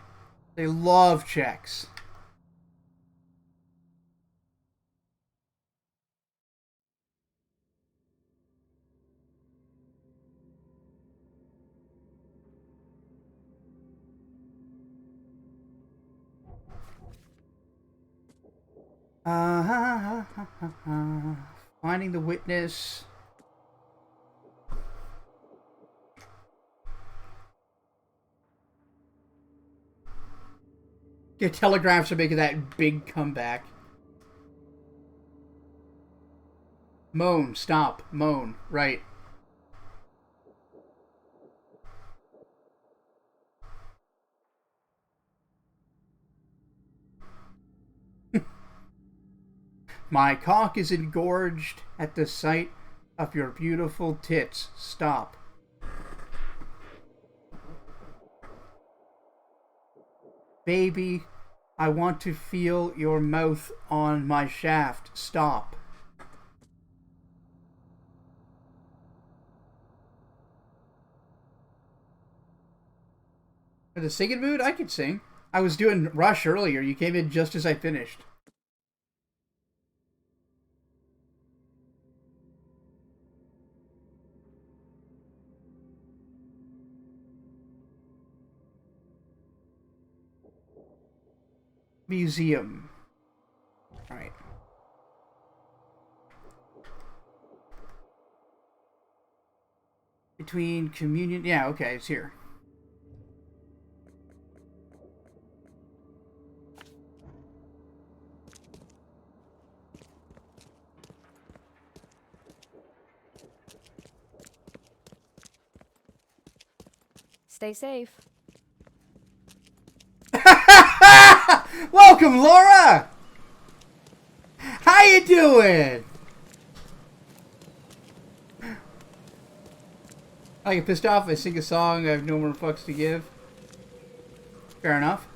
They love checks. Finding the witness. Your telegraphs are making that big comeback. Moan, stop, moan, right. My cock is engorged at the sight of your beautiful tits. Stop. Baby, I want to feel your mouth on my shaft. Stop. For the singing mood, I could sing. I was doing Rush earlier. You came in just as I finished. Museum. Alright. Between Communion... Yeah, okay, it's here. Stay safe. Welcome, Laura! How you doing? I get pissed off, I sing a song, I have no more fucks to give. Fair enough.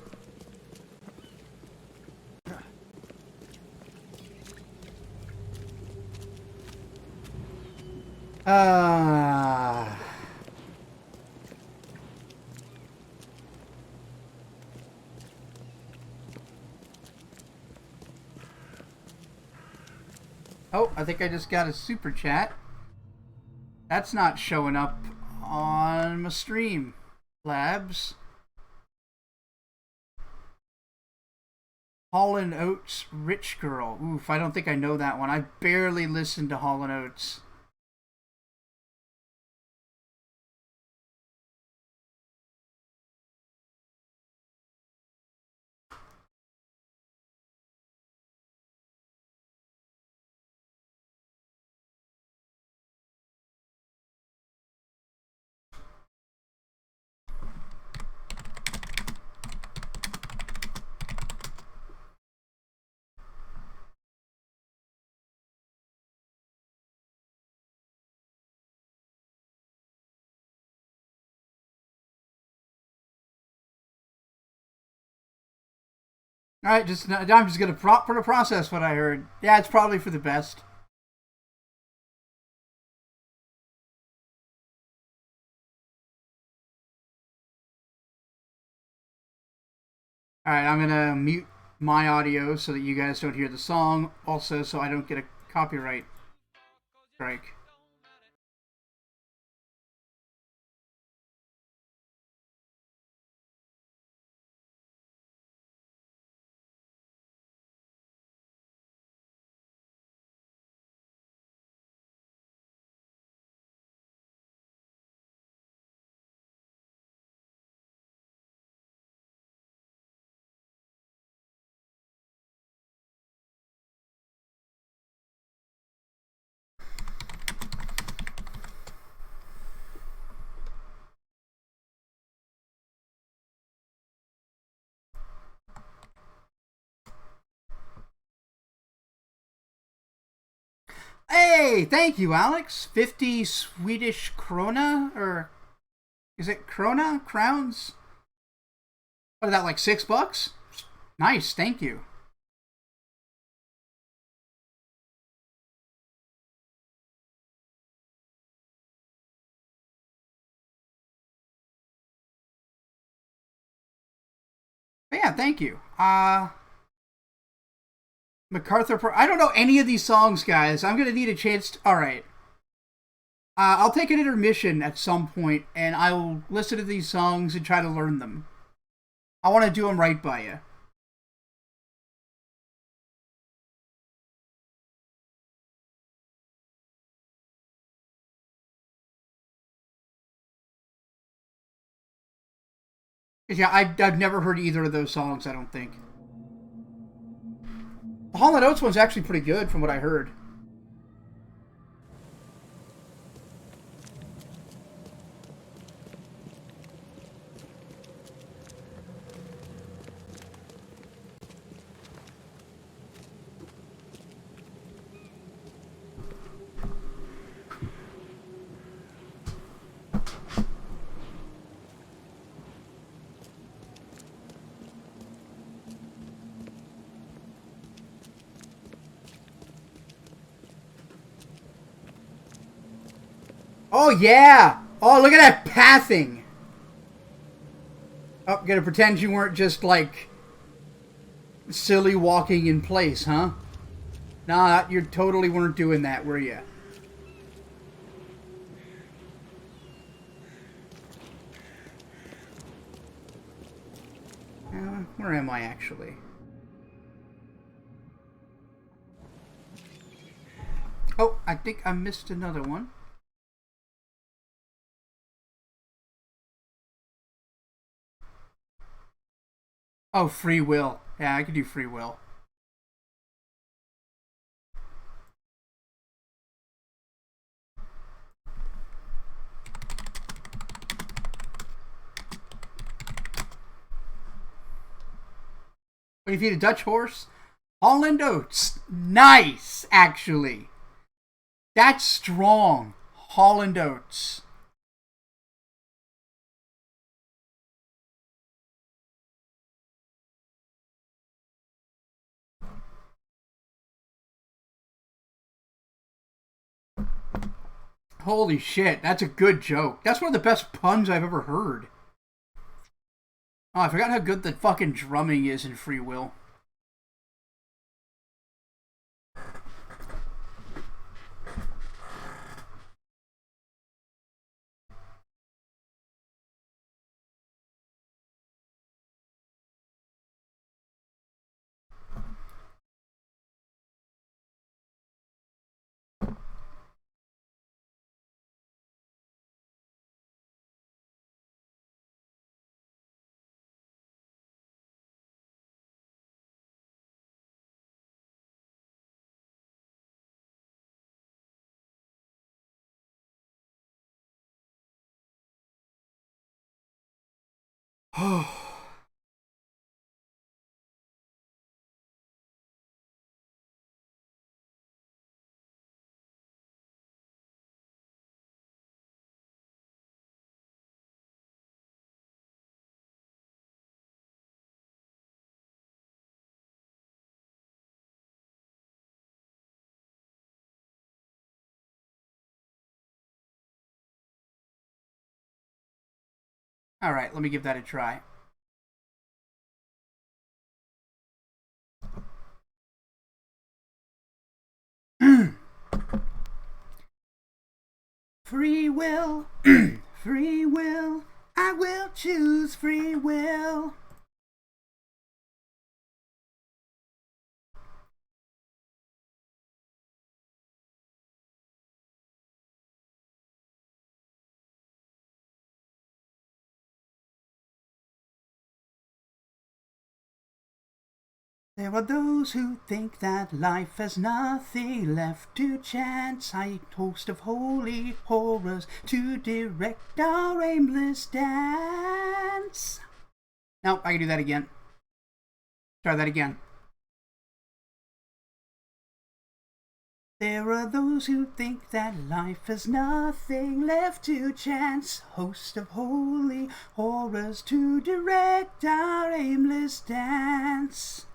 Oh, I think I just got a super chat. That's not showing up on my stream. Labs. Hall & Oates Rich Girl. Oof, I don't think I know that one. I barely listened to Hall & Oates. All right, I'm just gonna process what I heard. Yeah, it's probably for the best. All right, I'm gonna mute my audio so that you guys don't hear the song. Also, so I don't get a copyright strike. Hey, thank you, Alex. 50 Swedish krona, or is it krona? Crowns? What is that, like $6? Nice, thank you. But yeah, thank you. MacArthur. I don't know any of these songs, guys. I'm gonna need a chance. All right. I'll take an intermission at some point, and I will listen to these songs and try to learn them. I want to do them right by you. Yeah, I've never heard either of those songs, I don't think. The Hall & Oates one's actually pretty good from what I heard. Oh, yeah! Oh, look at that pathing! Oh, gonna pretend you weren't just, like, silly walking in place, huh? Nah, you totally weren't doing that, were you? Where am I, actually? Oh, I think I missed another one. Oh, free will. Yeah, I could do free will. What do you feed a Dutch horse? Hall & Oates. Nice, actually. That's strong. Hall & Oates. Holy shit, that's a good joke. That's one of the best puns I've ever heard. Oh, I forgot how good the fucking drumming is in Free Will. Alright, let me give that a try. Free will, free will, I will choose free will. There are those who think that life has nothing left to chance. I host of holy horrors to direct our aimless dance. No, I can do that again. Try that again. There are those who think that life has nothing left to chance. Host of holy horrors to direct our aimless dance.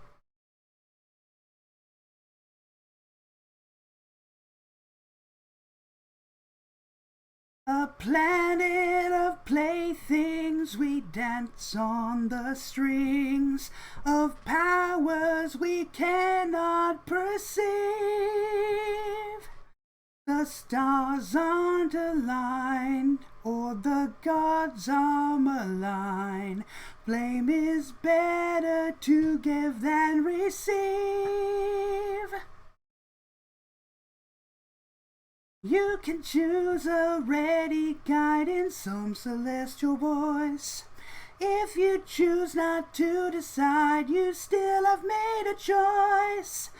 A planet of playthings, we dance on the strings of powers we cannot perceive. The stars aren't aligned, or the gods are malign. Blame is better to give than receive. You can choose a ready guide in some celestial voice. If you choose not to decide, you still have made a choice.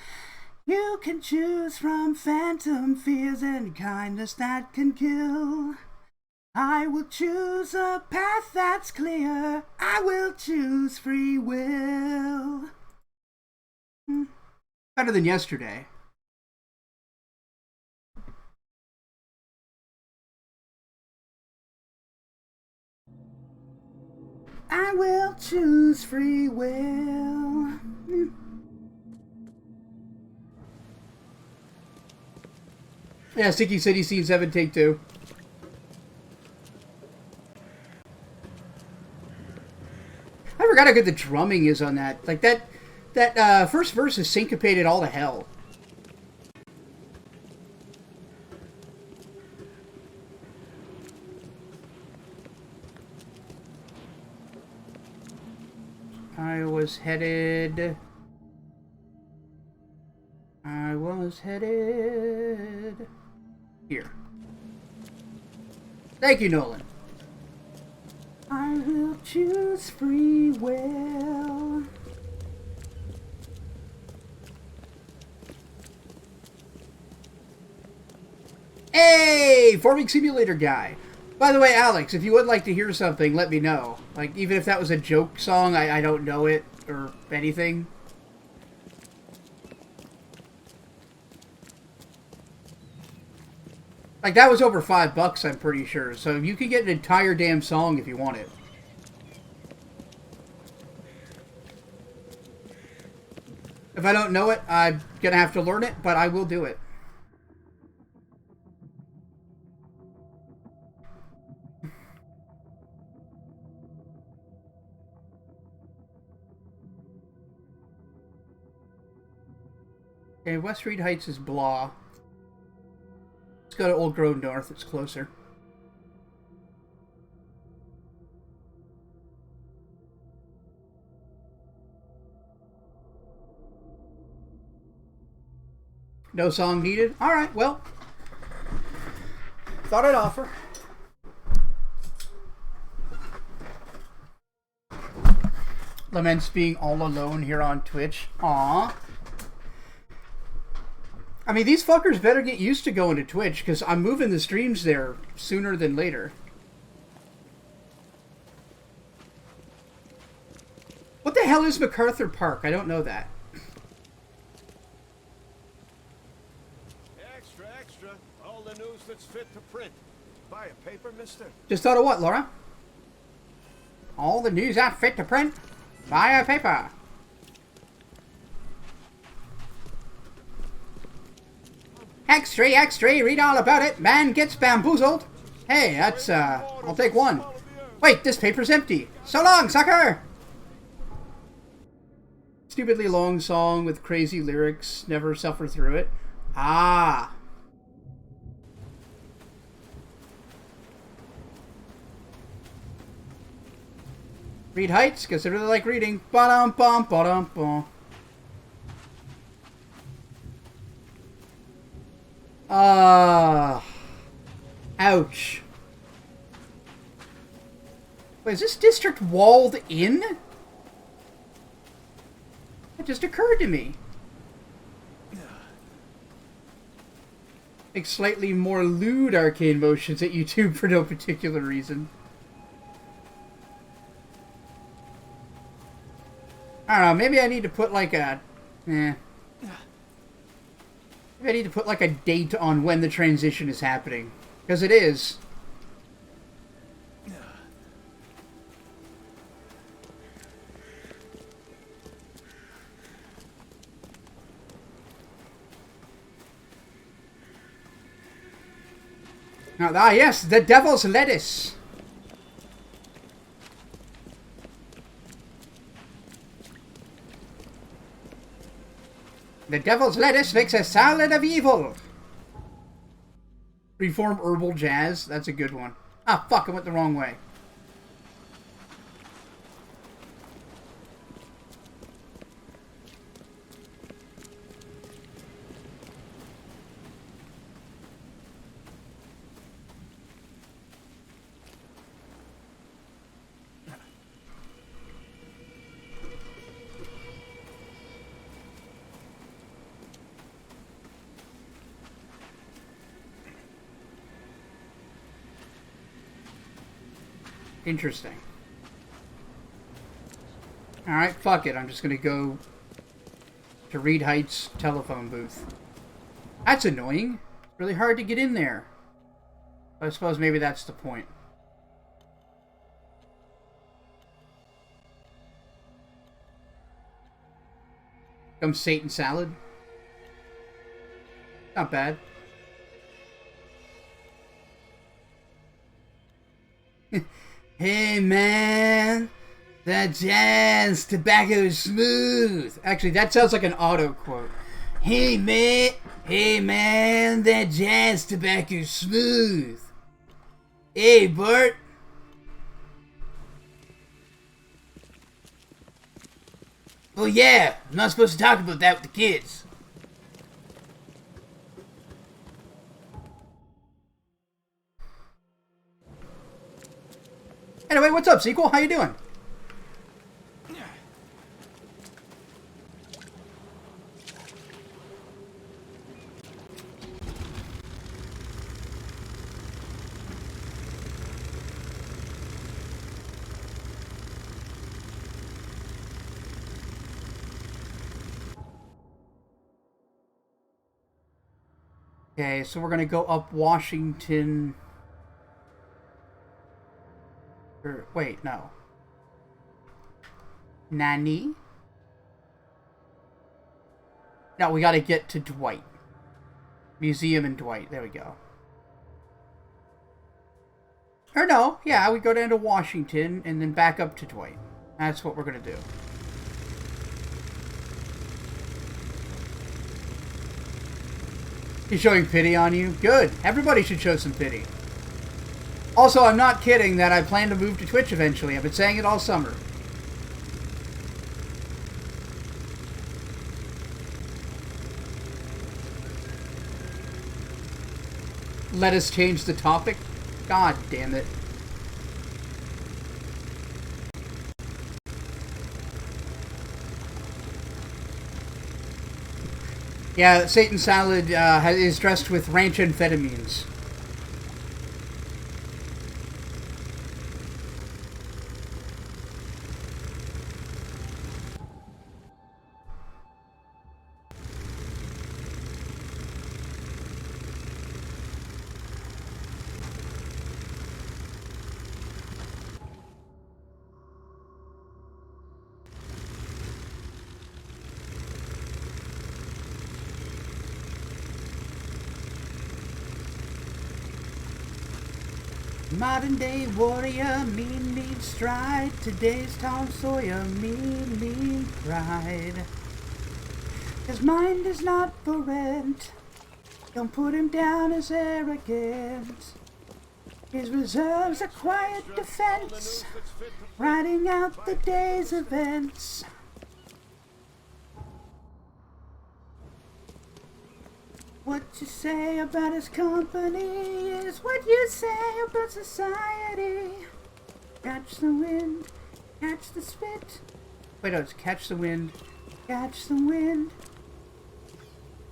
You can choose from phantom fears and kindness that can kill. I will choose a path that's clear. I will choose free will. Better than yesterday. I will choose free will. Yeah, Sticky City Scene 7, take 2. I forgot how good the drumming is on that. Like, that first verse is syncopated all to hell. I was headed here. Thank you, Nolan. I will choose free will. Hey, Farming Simulator guy. By the way, Alex, if you would like to hear something, let me know. Like, even if that was a joke song, I don't know it, or anything. Like, that was over $5, I'm pretty sure. So you can get an entire damn song if you want it. If I don't know it, I'm gonna have to learn it, but I will do it. Okay, West Reed Heights is blah. Let's go to Old Grove North. It's closer. No song needed? Alright, well. Thought I'd offer. Laments being all alone here on Twitch. Aww. I mean, these fuckers better get used to going to Twitch, because I'm moving the streams there sooner than later. What the hell is MacArthur Park? I don't know that. Extra, extra. All the news that's fit to print. Buy a paper, mister? Just thought of what, Laura? All the news that's fit to print? Buy a paper. X3, X3, read all about it. Man gets bamboozled. Hey, that's, I'll take one. Wait, this paper's empty. So long, sucker! Stupidly long song with crazy lyrics. Never suffer through it. Ah. Read Heights, because I really like reading. Ba-dum-bum, ba-dum-bum. Ouch. Wait, is this district walled in? It just occurred to me. Like slightly more lewd arcane motions at YouTube for no particular reason. I don't know, maybe I need to put like a... Maybe I need to put like a date on when the transition is happening. Because it is. Now, yes, the devil's lettuce. The devil's lettuce makes a salad of evil. Reform herbal jazz. That's a good one. Ah, fuck, I went the wrong way. Interesting. Alright, fuck it. I'm just gonna go to Reed Heights telephone booth. That's annoying. It's really hard to get in there. I suppose maybe that's the point. Come Satan salad. Not bad. Hey man, that jazz tobacco is smooth. Actually, that sounds like an auto quote. Hey man, that jazz tobacco is smooth. Hey Bart. Oh yeah, I'm not supposed to talk about that with the kids. Anyway, what's up, Sequel? How you doing? Okay, so we're gonna go up Washington... Wait, no. Nani? No, we gotta get to Dwight. Museum and Dwight. There we go. Or no, yeah, we go down to Washington and then back up to Dwight. That's what we're gonna do. He's showing pity on you? Good. Everybody should show some pity. Also, I'm not kidding that I plan to move to Twitch eventually. I've been saying it all summer. Let us change the topic? God damn it. Yeah, Satan Salad is dressed with ranch amphetamines. Modern day warrior, mean stride. Today's Tom Sawyer, mean pride. His mind is not for rent. Don't put him down as arrogant. His reserves a quiet defense, riding out the day's events. What you say about his company is what you say about society. Catch the wind, catch the spit. Wait, no, it's catch the wind, catch the wind.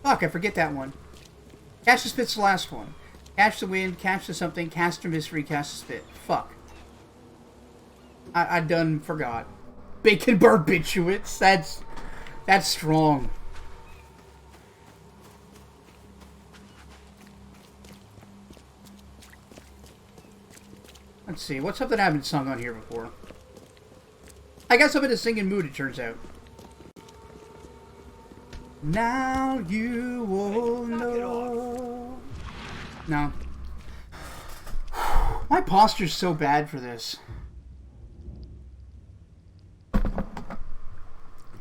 Fuck, I forget that one. Catch the spit's the last one. Catch the wind, catch the something, cast the mystery, cast the spit. Fuck. I done forgot. Bacon barbiturates, that's strong. Let's see, what's something I haven't sung on here before? I guess I'm in a singing mood, it turns out. Now you will know. No. My posture's so bad for this.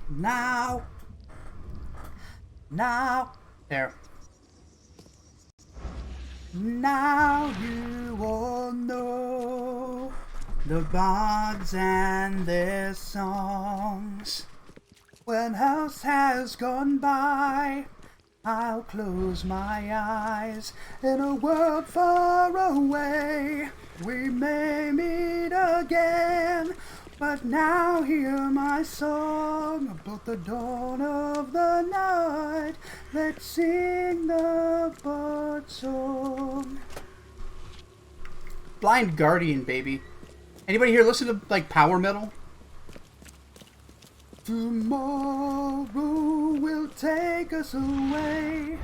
Now. There. Now you all know the bards and their songs. When house has gone by, I'll close my eyes. In a world far away, we may meet again. But now hear my song about the dawn of the night. Let's sing the bird song. Blind Guardian, baby. Anybody here listen to, like, power metal? Tomorrow will take us away,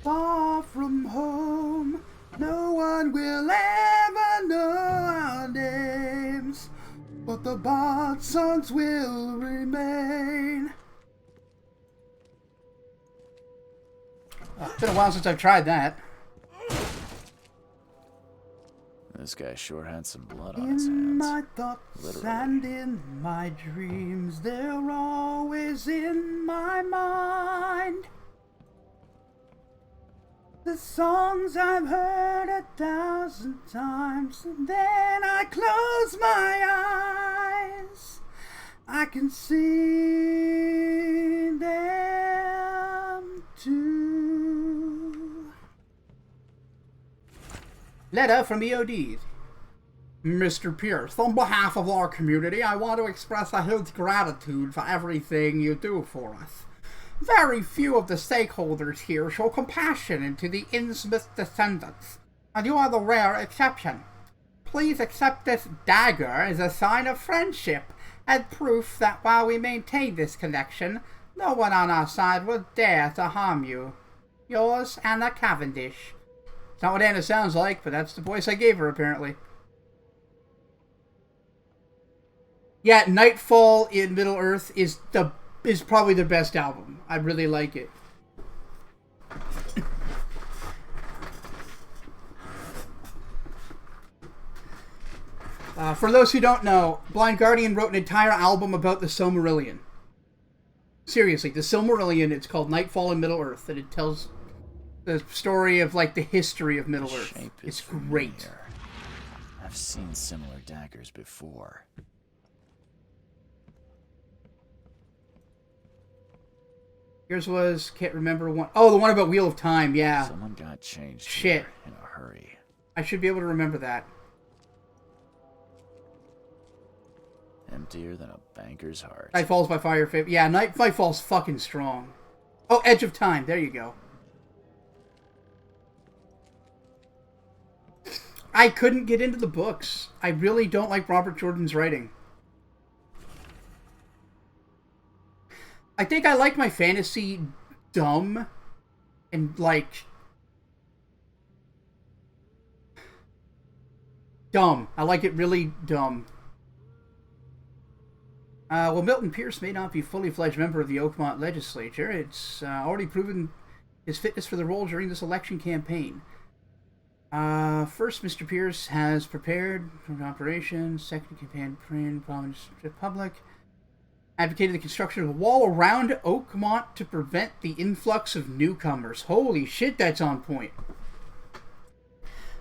far from home. No one will ever know our names, but the bard songs will remain. It's been a while since I've tried that. This guy sure had some blood on his hands. In my thoughts Literally. and in my dreams, they're always in my mind. The songs I've heard 1,000 times, and then I close my eyes. I can see them too. Letter from EOD. Mr. Pierce, on behalf of our community, I want to express a huge gratitude for everything you do for us. Very few of the stakeholders here show compassion to the Innsmouth descendants, and you are the rare exception. Please accept this dagger as a sign of friendship and proof that while we maintain this connection, no one on our side will dare to harm you. Yours, Anna Cavendish. It's not what Anna sounds like, but that's the voice I gave her, apparently. Yeah, Nightfall in Middle-earth is probably their best album. I really like it. For those who don't know, Blind Guardian wrote an entire album about the Silmarillion. Seriously, the Silmarillion, it's called Nightfall in Middle-earth, and it tells the story of like the history of Middle Earth. Shape It's is great. familiar. I've seen similar daggers before. Yours was, can't remember one. Oh, the one about Wheel of Time, yeah. Someone got changed Shit. here in a hurry. I should be able to remember that. Emptier than a banker's heart. Night Falls by Fire. Yeah, Night Fall's fucking strong. Oh, Edge of Time. There you go. I couldn't get into the books. I really don't like Robert Jordan's writing. I think I like my fantasy dumb and like dumb. I like it really dumb. Well, Milton Pierce may not be a fully fledged member of the Oakmont legislature. It's already proven his fitness for the role during this election campaign. First, Mr. Pierce has prepared for operations. Second, campaign promise to the public. Advocated the construction of a wall around Oakmont to prevent the influx of newcomers. Holy shit, that's on point.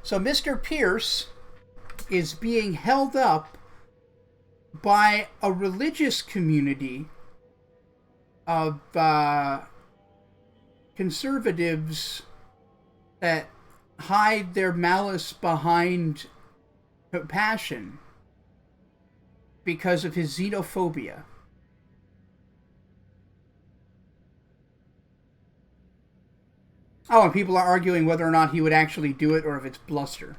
So Mr. Pierce is being held up by a religious community of conservatives that hide their malice behind compassion because of his xenophobia. Oh, and people are arguing whether or not he would actually do it or if it's bluster.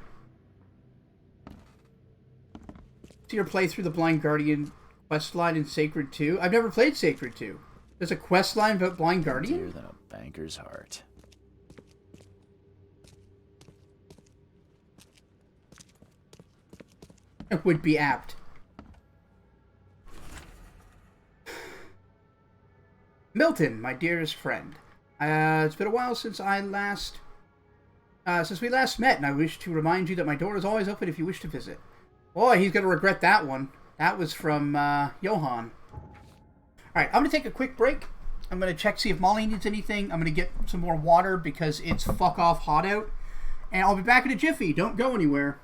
So your play through the Blind Guardian questline in Sacred 2? I've never played Sacred 2. There's a questline about Blind Guardian? Emptier than a banker's heart. It would be apt. Milton, my dearest friend. It's been a while since we last met, and I wish to remind you that my door is always open if you wish to visit. Boy, he's going to regret that one. That was from Johan. Alright, I'm going to take a quick break. I'm going to check, see if Molly needs anything. I'm going to get some more water because it's fuck off hot out. And I'll be back in a jiffy. Don't go anywhere.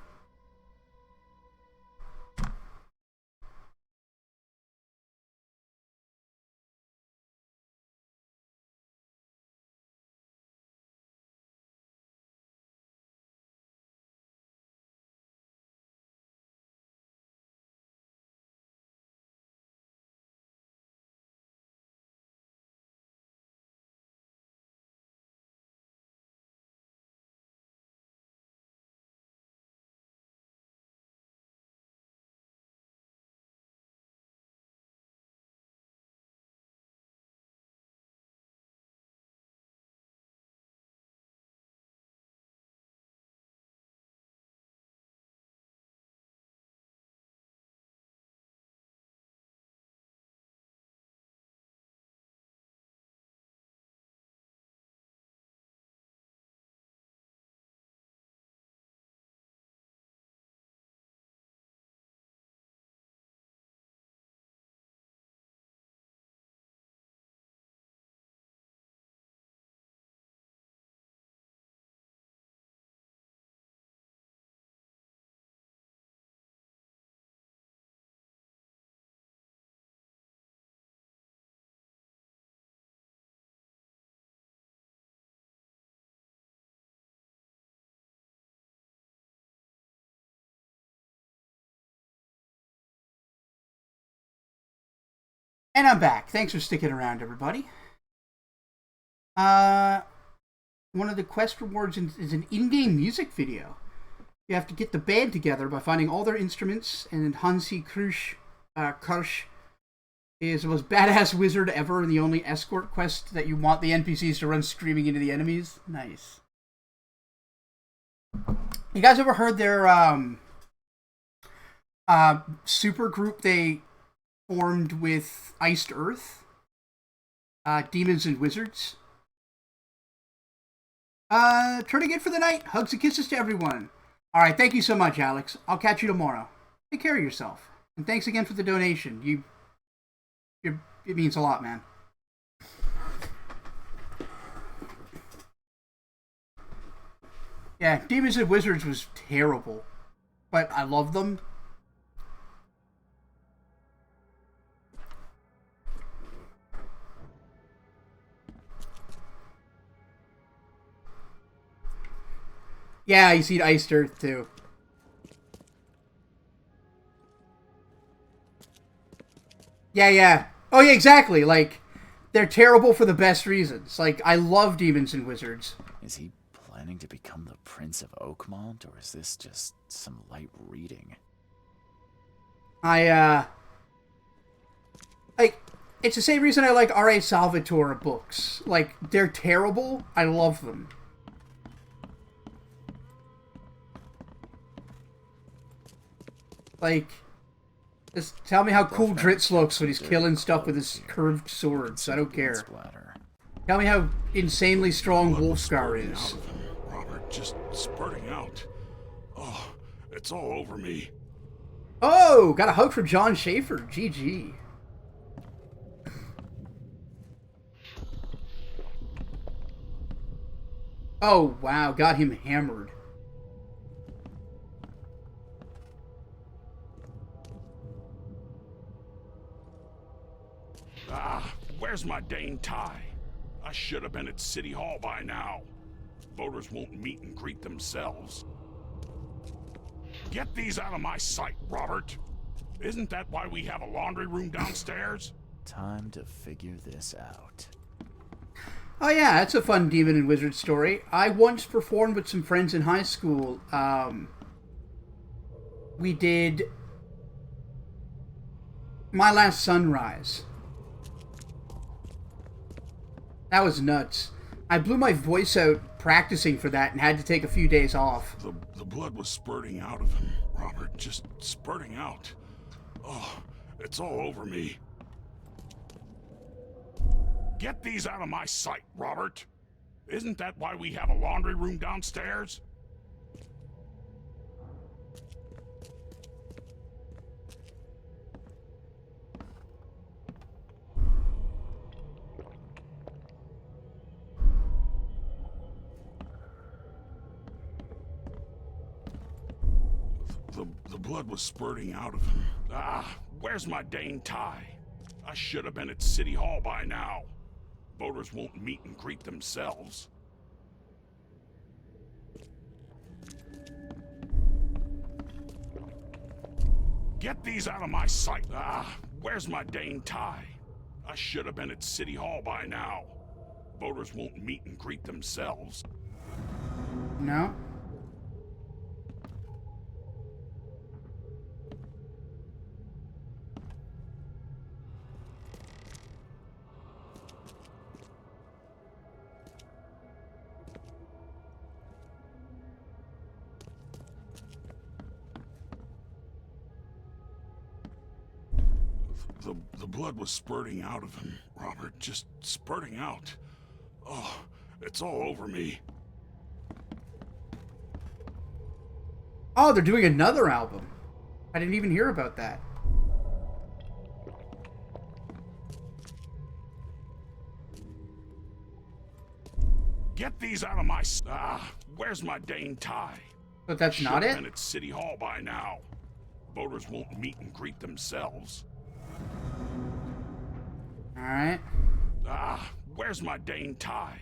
And I'm back. Thanks for sticking around, everybody. One of the quest rewards is an in-game music video. You have to get the band together by finding all their instruments, and Hansi Kirsch is the most badass wizard ever and the only escort quest that you want the NPCs to run screaming into the enemies. Nice. You guys ever heard their super group they formed with Iced Earth? Demons and Wizards. Turning in for the night. Hugs and kisses to everyone. Alright, thank you so much, Alex. I'll catch you tomorrow. Take care of yourself. And thanks again for the donation. It means a lot, man. Yeah, Demons and Wizards was terrible, but I love them. Yeah, you see Iced Earth too. Yeah, yeah. Oh, yeah, exactly. Like, they're terrible for the best reasons. Like, I love Demons and Wizards. Is he planning to become the Prince of Oakmont, or is this just some light reading? Like, it's the same reason I like R.A. Salvatore books. Like, they're terrible. I love them. Like, just tell me how cool Dritz looks when he's killing stuff with his curved swords. I don't care. Tell me how insanely strong Wolfscar is. Robert, just spurting out. Oh, it's all over me. Oh, got a hug from John Schaefer. GG. Oh, wow. Got him hammered. Ah, where's my Dane tie? I should have been at City Hall by now. Voters won't meet and greet themselves. Get these out of my sight, Robert. Isn't that why we have a laundry room downstairs? Time to figure this out. Oh yeah, that's a fun Demon and Wizard story. I once performed with some friends in high school. We did My Last Sunrise. That was nuts. I blew my voice out practicing for that and had to take a few days off. The blood was spurting out of him, Robert. Just spurting out. Oh, it's all over me. Get these out of my sight, Robert. Isn't that why we have a laundry room downstairs? The blood was spurting out of him. Ah, where's my Dane tie? I should have been at City Hall by now. Voters won't meet and greet themselves. Get these out of my sight. Ah, where's my Dane tie? I should have been at City Hall by now. Voters won't meet and greet themselves. No. The blood was spurting out of him, Robert. Just spurting out. Oh, it's all over me. Oh, they're doing another album. I didn't even hear about that. Get these out of my... Ah, where's my Dane tie? But that's not it? Should have been at City Hall by now. Voters won't meet and greet themselves. Alright. Ah, where's my Dane tie?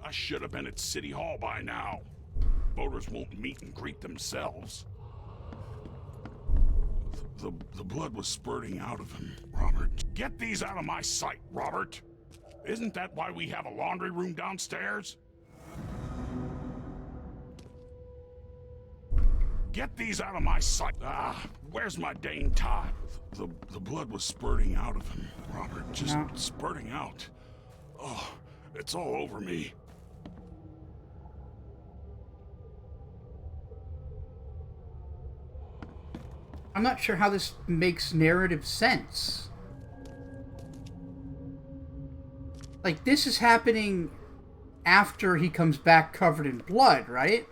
I should have been at City Hall by now. Voters won't meet and greet themselves. The blood was spurting out of him, Robert. Get these out of my sight, Robert. Isn't that why we have a laundry room downstairs? Get these out of my sight. Ah, where's my Dane tie? The blood was spurting out of him, Robert. Just spurting out. Oh, it's all over me. I'm not sure how this makes narrative sense. Like, this is happening after he comes back covered in blood, right?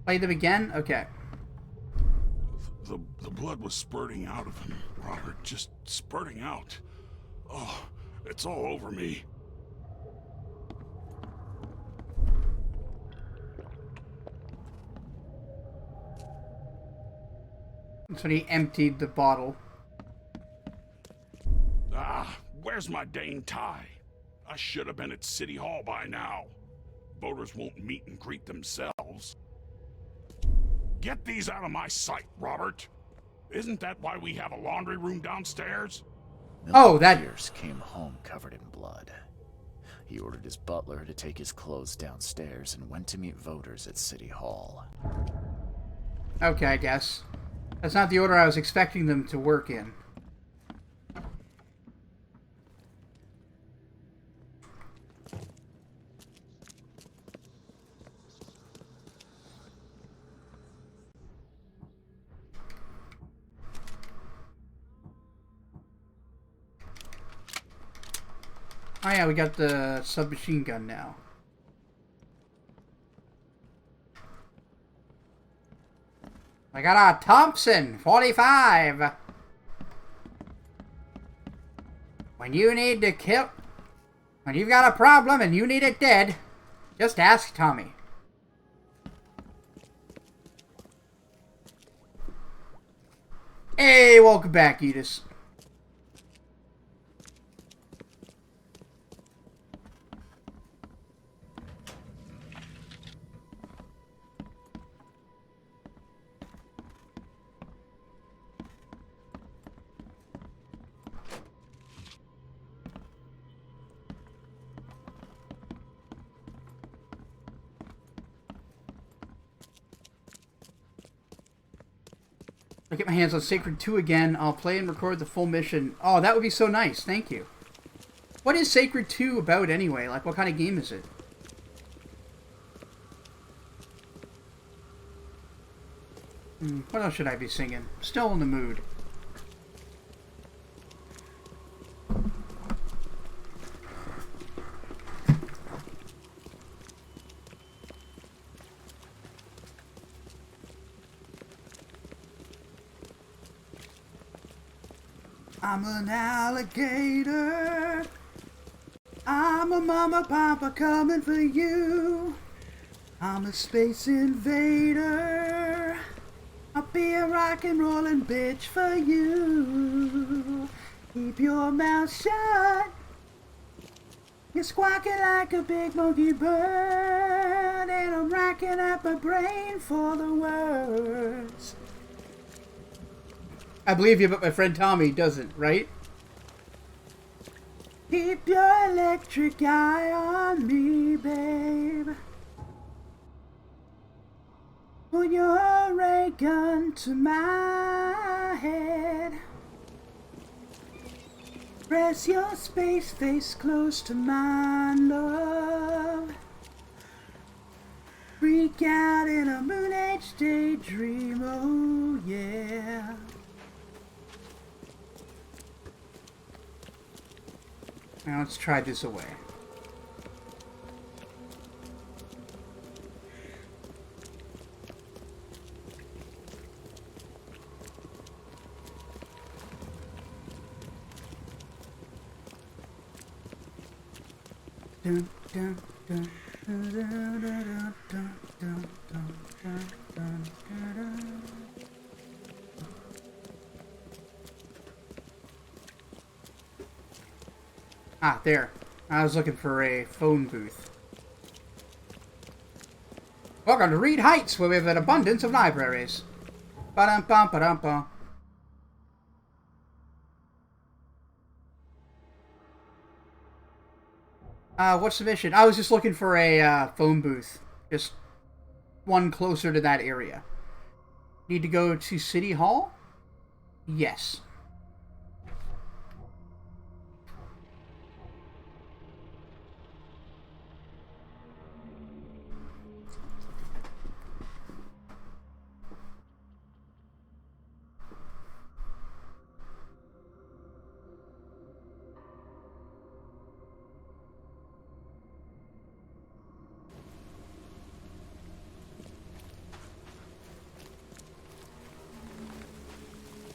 Play them again? Okay. The blood was spurting out of him, Robert. Just spurting out. Oh, It's all over me. That's when he emptied the bottle. Ah, where's my dang tie? I should have been at City Hall by now. Voters won't meet and greet themselves. Get these out of my sight, Robert. Isn't that why we have a laundry room downstairs? Oh, that... Pierce came home covered in blood. He ordered his butler to take his clothes downstairs and went to meet voters at City Hall. Okay, I guess. That's not the order I was expecting them to work in. Oh yeah, we got the submachine gun now. I got a Thompson 45. When you need to kill... When you've got a problem and you need it dead, just ask Tommy. Hey, welcome back, Edis. I get my hands on Sacred 2 again. I'll play and record the full mission. Oh, that would be so nice. Thank you. What is Sacred 2 about anyway? Like, what kind of game is it? What else should I be singing? Still in the mood. I'm an alligator. I'm a mama papa coming for you. I'm a space invader. I'll be a rock and rollin' bitch for you. Keep your mouth shut. You're squawking like a big monkey bird, and I'm racking up my brain for the words. I believe you, but my friend Tommy doesn't, right? Keep your electric eye on me, babe. Put your ray gun to my head. Press your space face close to mine, love. Freak out in a moon age daydream, oh yeah. Now let's try this away. Dun, dun, dun, dun, dun, dun, dun, dun, dun, dun, dun, dun. Ah, there. I was looking for a phone booth. Welcome to Reed Heights, where we have an abundance of libraries. Ba-dum-bum, ba-dum-bum. What's the mission? I was just looking for a phone booth. Just one closer to that area. Need to go to City Hall? Yes.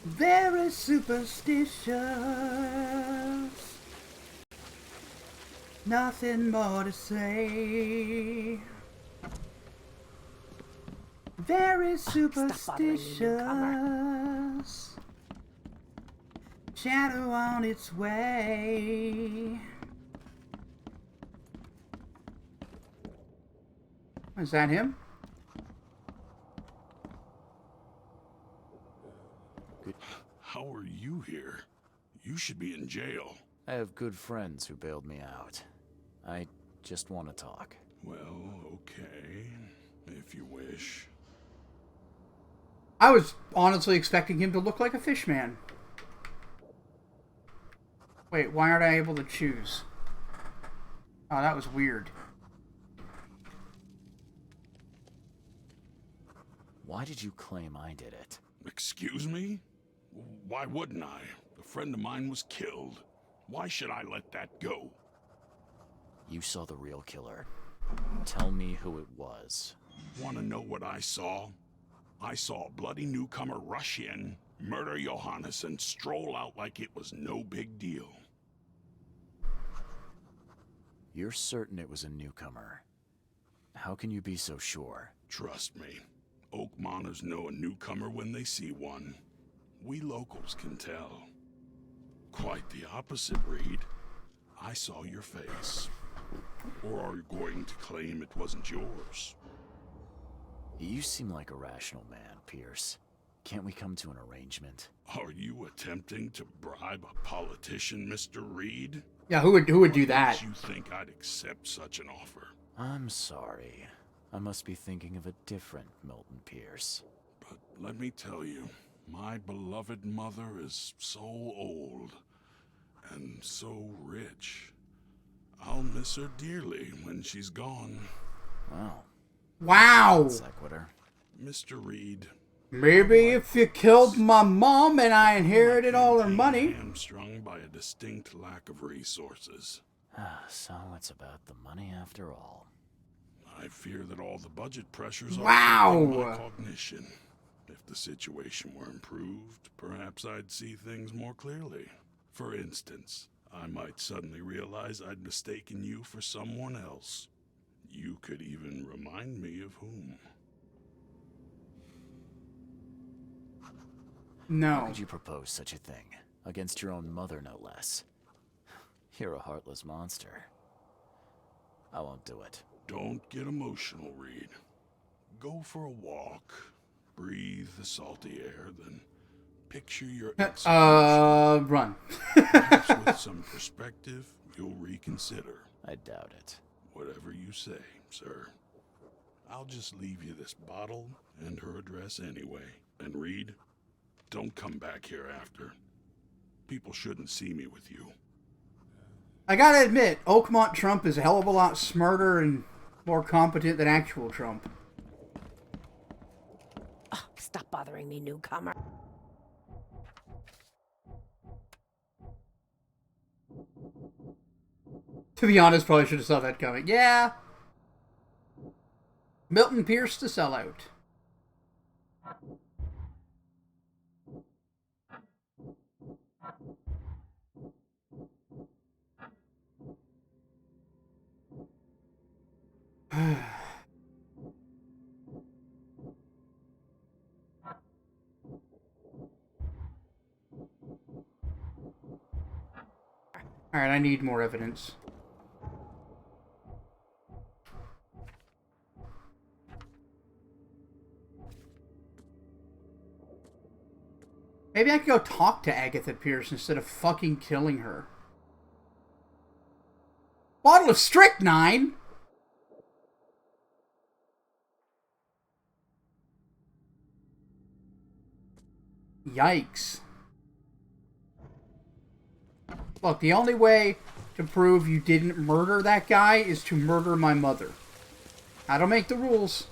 Very superstitious. Nothing more to say. Very superstitious. Shadow on its way. Is that him? How are you here? You should be in jail. I have good friends who bailed me out. I just want to talk. Well, okay. If you wish. I was honestly expecting him to look like a fish man. Wait, why aren't I able to choose? Oh, that was weird. Why did you claim I did it? Excuse me? Why wouldn't I? A friend of mine was killed. Why should I let that go? You saw the real killer. Tell me who it was. Want to know what I saw? I saw a bloody newcomer rush in, murder Johannes, and stroll out like it was no big deal. You're certain it was a newcomer. How can you be so sure? Trust me. Oakmoners know a newcomer when they see one. We locals can tell. Quite the opposite, Reed. I saw your face. Or are you going to claim it wasn't yours? You seem like a rational man, Pierce. Can't we come to an arrangement? Are you attempting to bribe a politician, Mr. Reed? Yeah, who would do that? What makes you think I'd accept such an offer? I'm sorry. I must be thinking of a different Milton Pierce. But let me tell you, my beloved mother is so old and so rich. I'll miss her dearly when she's gone. Wow. Wow. Sequitur. Mr. Reed. Maybe if you killed my mom and I inherited all her money. Hamstrung by a distinct lack of resources. So it's about the money after all. I fear that all the budget pressures are Wow. my cognition. If the situation were improved, perhaps I'd see things more clearly. For instance, I might suddenly realize I'd mistaken you for someone else. You could even remind me of whom. No. How could you propose such a thing? Against your own mother, no less. You're a heartless monster. I won't do it. Don't get emotional, Reed. Go for a walk. Breathe the salty air, then picture your execution. Run. Perhaps with some perspective, you'll reconsider. I doubt it. Whatever you say, sir. I'll just leave you this bottle and her address anyway. And Reed, don't come back here after. People shouldn't see me with you. I gotta admit, Oakmont Trump is a hell of a lot smarter and more competent than actual Trump. Oh, stop bothering me, newcomer. To be honest, probably should have saw that coming. Yeah. Milton Pierce to sell out. Alright, I need more evidence. Maybe I could go talk to Agatha Pierce instead of fucking killing her. Bottle of strychnine? Yikes. Look, the only way to prove you didn't murder that guy is to murder my mother. I don't make the rules.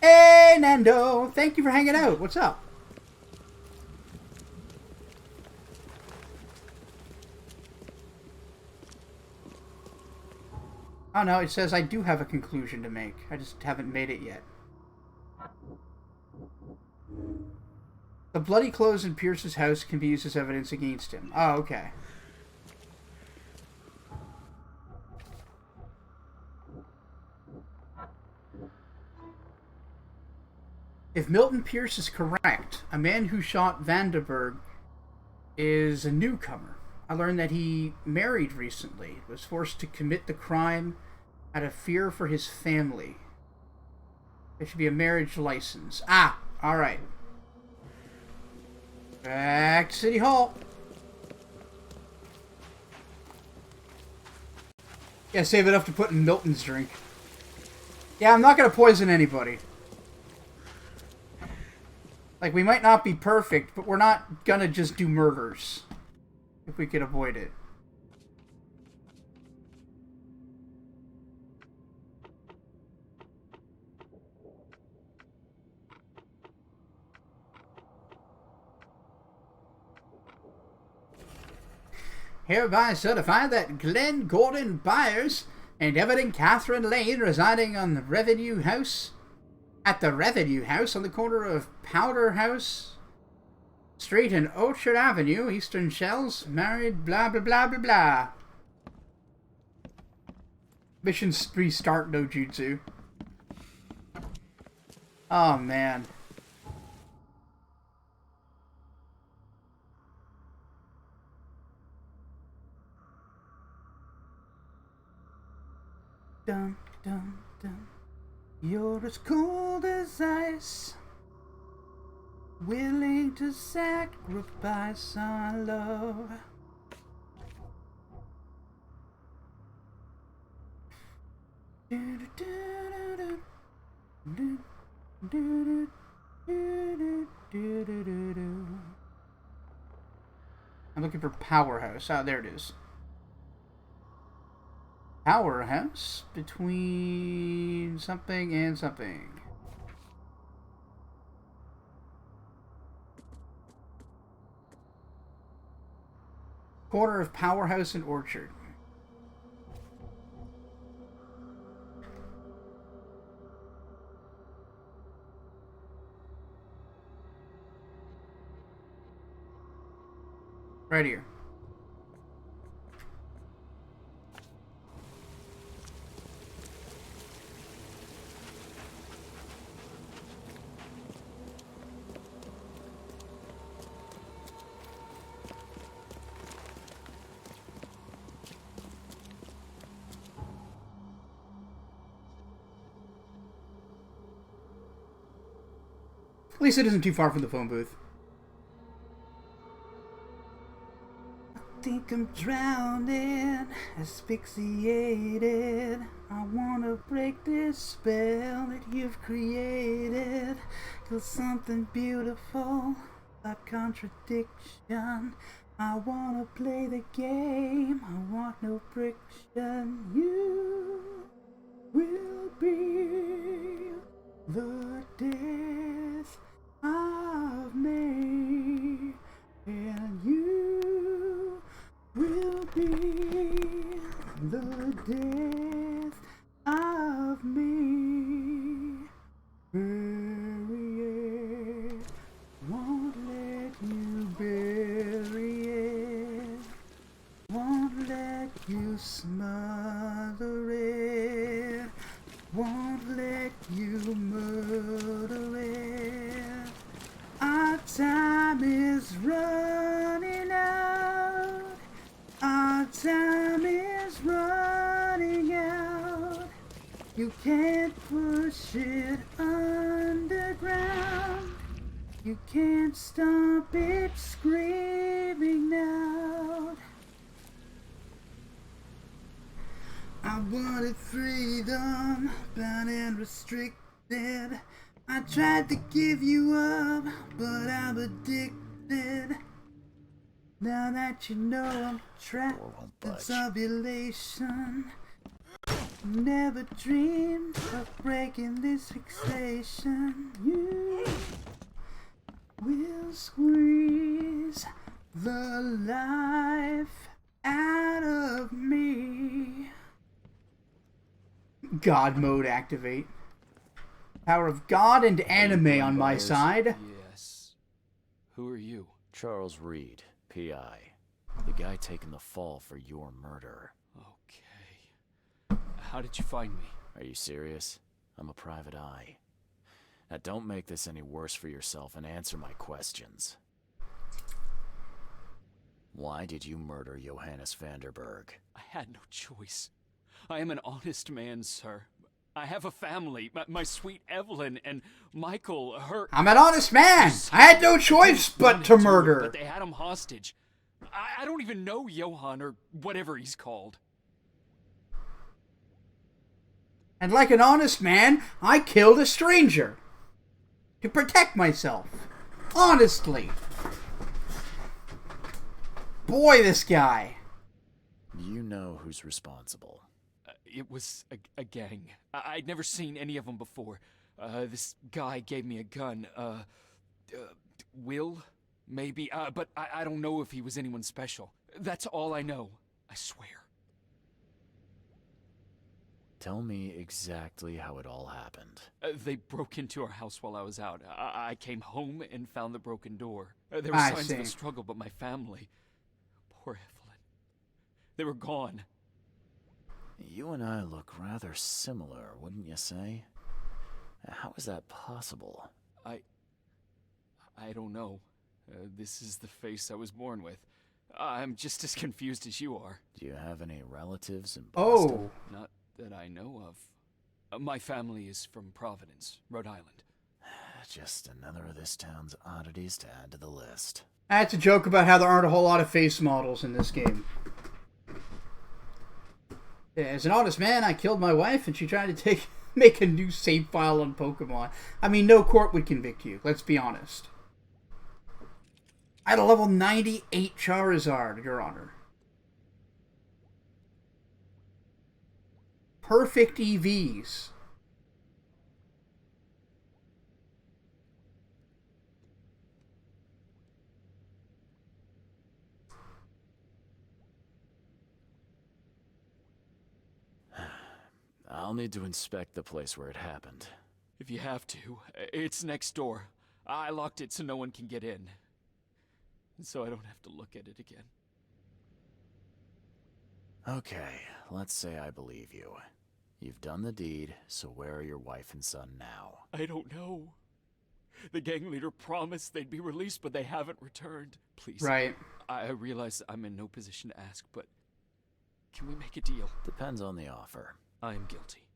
Hey, Nando! Thank you for hanging out. What's up? Oh no, it says I do have a conclusion to make. I just haven't made it yet. The bloody clothes in Pierce's house can be used as evidence against him. Oh, okay. If Milton Pierce is correct, a man who shot Vandenberg is a newcomer. I learned that he married recently, was forced to commit the crime out of fear for his family. There should be a marriage license. Ah, alright. Back to City Hall. Yeah, save it up to put in Milton's drink. Yeah, I'm not going to poison anybody. Like, we might not be perfect, but we're not going to just do murders. If we could avoid it. Hereby certify that Glenn Gordon Byers and Evelyn Catherine Lane residing on the Revenue House, at the Revenue House on the corner of Powder House Street and Orchard Avenue, Eastern Shells, married, blah blah blah blah blah. Mission restart no jutsu. Oh man. Dun, dun, dun. You're as cold as ice, willing to sacrifice our love. I'm looking for Powerhouse. Oh, there it is. Powerhouse between something and something. Corner of Powerhouse and Orchard. Right here. At least it isn't too far from the phone booth. I think I'm drowning, asphyxiated. I wanna break this spell that you've created. 'Cause something beautiful, a contradiction. I wanna play the game, I want no friction. You will be the death of me, and you will be the death of me. Bury it, won't let you bury it, won't let you smother it, won't let you murder it. Our time is running out. Our time is running out. You can't push it underground. You can't stop it screaming out. I wanted freedom, bound and restricted. I tried to give you up, but I'm addicted. Now that you know I'm trapped in subulation, never dreamed of breaking this fixation. You will squeeze the life out of me. God mode activate. Power of God and anime on my side. Yes. Who are you? Charles Reed, P.I. The guy taking the fall for your murder. Okay. How did you find me? Are you serious? I'm a private eye. Now don't make this any worse for yourself and answer my questions. Why did you murder Johannes Vanderberg? I had no choice. I am an honest man, sir. I have a family. My sweet Evelyn and Michael, her... I'm an honest man. I had no choice but to murder. But they had him hostage. I don't even know Johann or whatever he's called. And like an honest man, I killed a stranger. To protect myself. Honestly. Boy, this guy. You know who's responsible. It was a gang. I'd never seen any of them before. This guy gave me a gun. Will? Maybe. But I don't know if he was anyone special. That's all I know. I swear. Tell me exactly how it all happened. They broke into our house while I was out. I came home and found the broken door. There were signs of a struggle, but my family... Poor Evelyn. They were gone. You and I look rather similar, wouldn't you say? How is that possible? I don't know. This is the face I was born with. I'm just as confused as you are. Do you have any relatives in Boston? Oh. Not that I know of. My family is from Providence, Rhode Island. Just another of this town's oddities to add to the list. That's a joke about how there aren't a whole lot of face models in this game. Yeah, as an honest man, I killed my wife and she tried to make a new save file on Pokemon. I mean, no court would convict you, let's be honest. I had a level 98 Charizard, Your Honor. Perfect EVs. I'll need to inspect the place where it happened. If you have to, it's next door. I locked it so no one can get in. So I don't have to look at it again. Okay, let's say I believe you. You've done the deed, so where are your wife and son now? I don't know. The gang leader promised they'd be released, but they haven't returned. Please. Right. I realize I'm in no position to ask, but can we make a deal? Depends on the offer. I am guilty.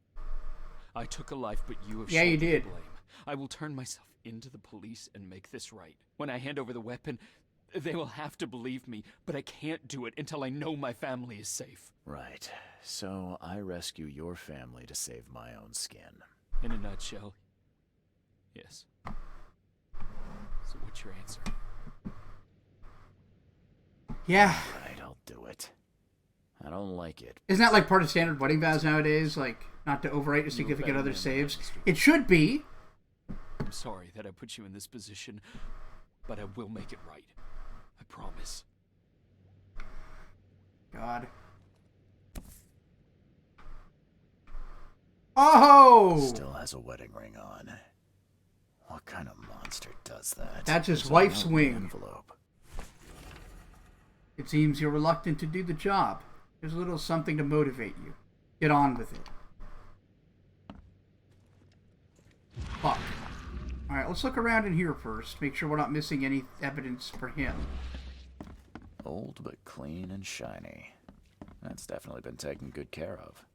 I took a life, but you have you shouldered did. the blame. I will turn myself into the police and make this right. When I hand over the weapon, they will have to believe me, but I can't do it until I know my family is safe. Right. So I rescue your family to save my own skin. In a nutshell, yes. So what's your answer? Yeah. Right, I'll do it. I don't like it. Isn't that like part of standard wedding vows nowadays? Like, not to overwrite your significant other saves? It should be. I'm sorry that I put you in this position, but I will make it right. I promise. God. Oh! Still has a wedding ring on. What kind of monster does that? That's his There's wife's a note in the wing. envelope. It seems you're reluctant to do the job. There's a little something to motivate you. Get on with it. Fuck. Alright, let's look around in here first. Make sure we're not missing any evidence for him. Old but clean and shiny. That's definitely been taken good care of.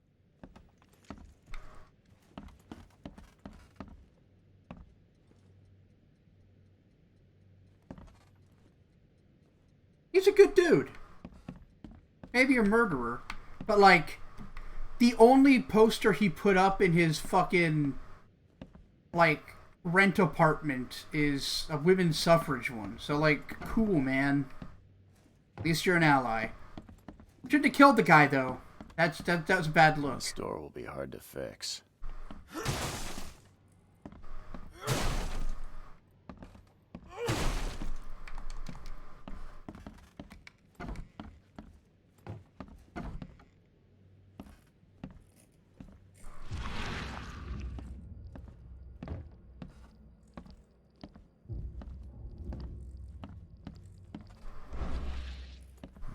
He's a good dude. Maybe a murderer. But, like, the only poster he put up in his fucking, like, rent apartment is a women's suffrage one. So, like, cool, man. At least you're an ally. Shouldn't have killed the guy, though. That was a bad look. This door will be hard to fix.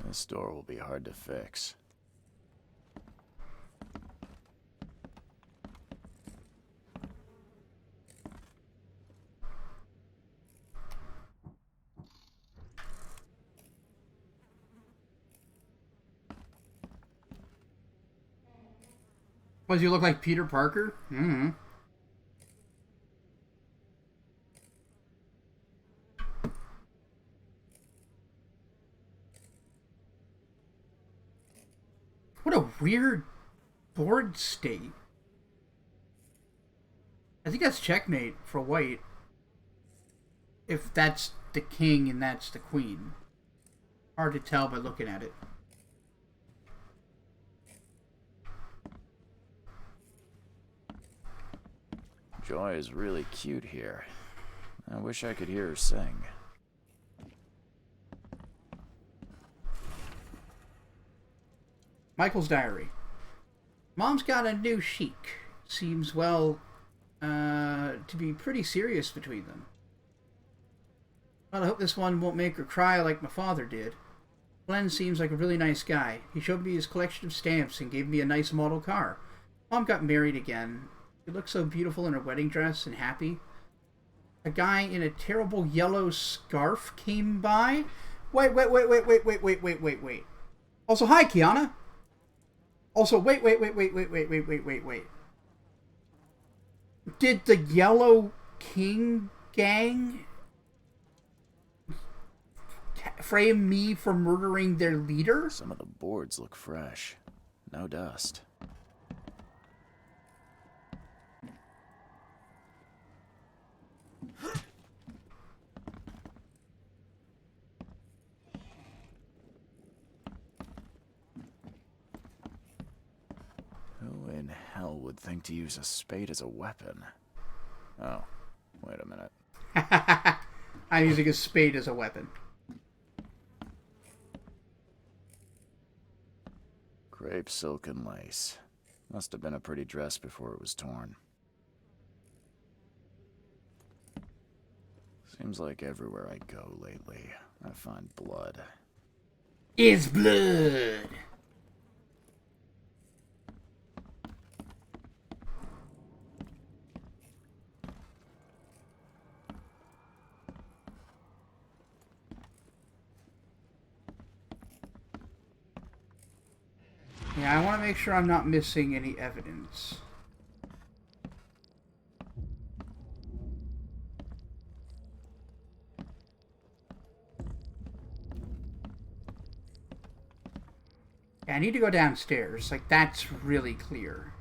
This door will be hard to fix. What, does he look like Peter Parker? Mm-hmm. What a weird board state. I think that's checkmate for white. If that's the king and that's the queen. Hard to tell by looking at it. Joy is really cute here. I wish I could hear her sing. Michael's diary. Mom's got a new chic. Seems, well, to be pretty serious between them. Well, I hope this one won't make her cry like my father did. Glenn seems like a really nice guy. He showed me his collection of stamps and gave me a nice model car. Mom got married again. She looked so beautiful in her wedding dress and happy. A guy in a terrible yellow scarf came by. Wait. Also, hi, Kiana. Also, wait. Did the Yellow King gang frame me for murdering their leader? Some of the boards look fresh. No dust. Who in hell would think to use a spade as a weapon? Oh, wait a minute. I'm using a spade as a weapon. Crepe silk and lace. Must have been a pretty dress before it was torn. Seems like everywhere I go lately, I find blood. Is blood! Yeah, I want to make sure I'm not missing any evidence. Yeah, I need to go downstairs. Like, that's really clear.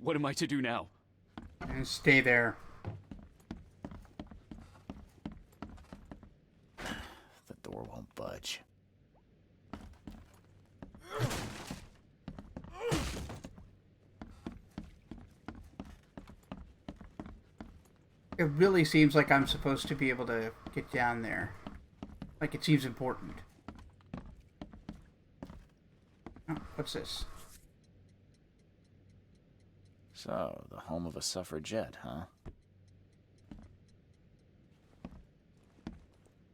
What am I to do now? And stay there. The door won't budge. It really seems like I'm supposed to be able to get down there. Like, it seems important. Oh, what's this? So, the home of a suffragette, huh?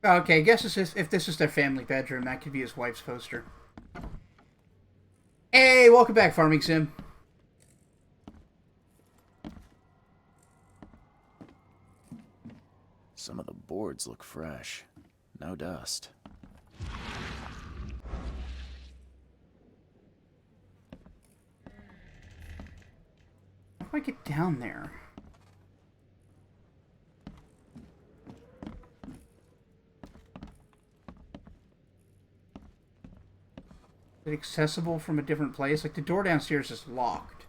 Okay, I guess if this is their family bedroom, that could be his wife's poster. Hey, welcome back, Farming Sim. Some of the boards look fresh. No dust. How do I get down there? Is it accessible from a different place? Like, the door downstairs is locked.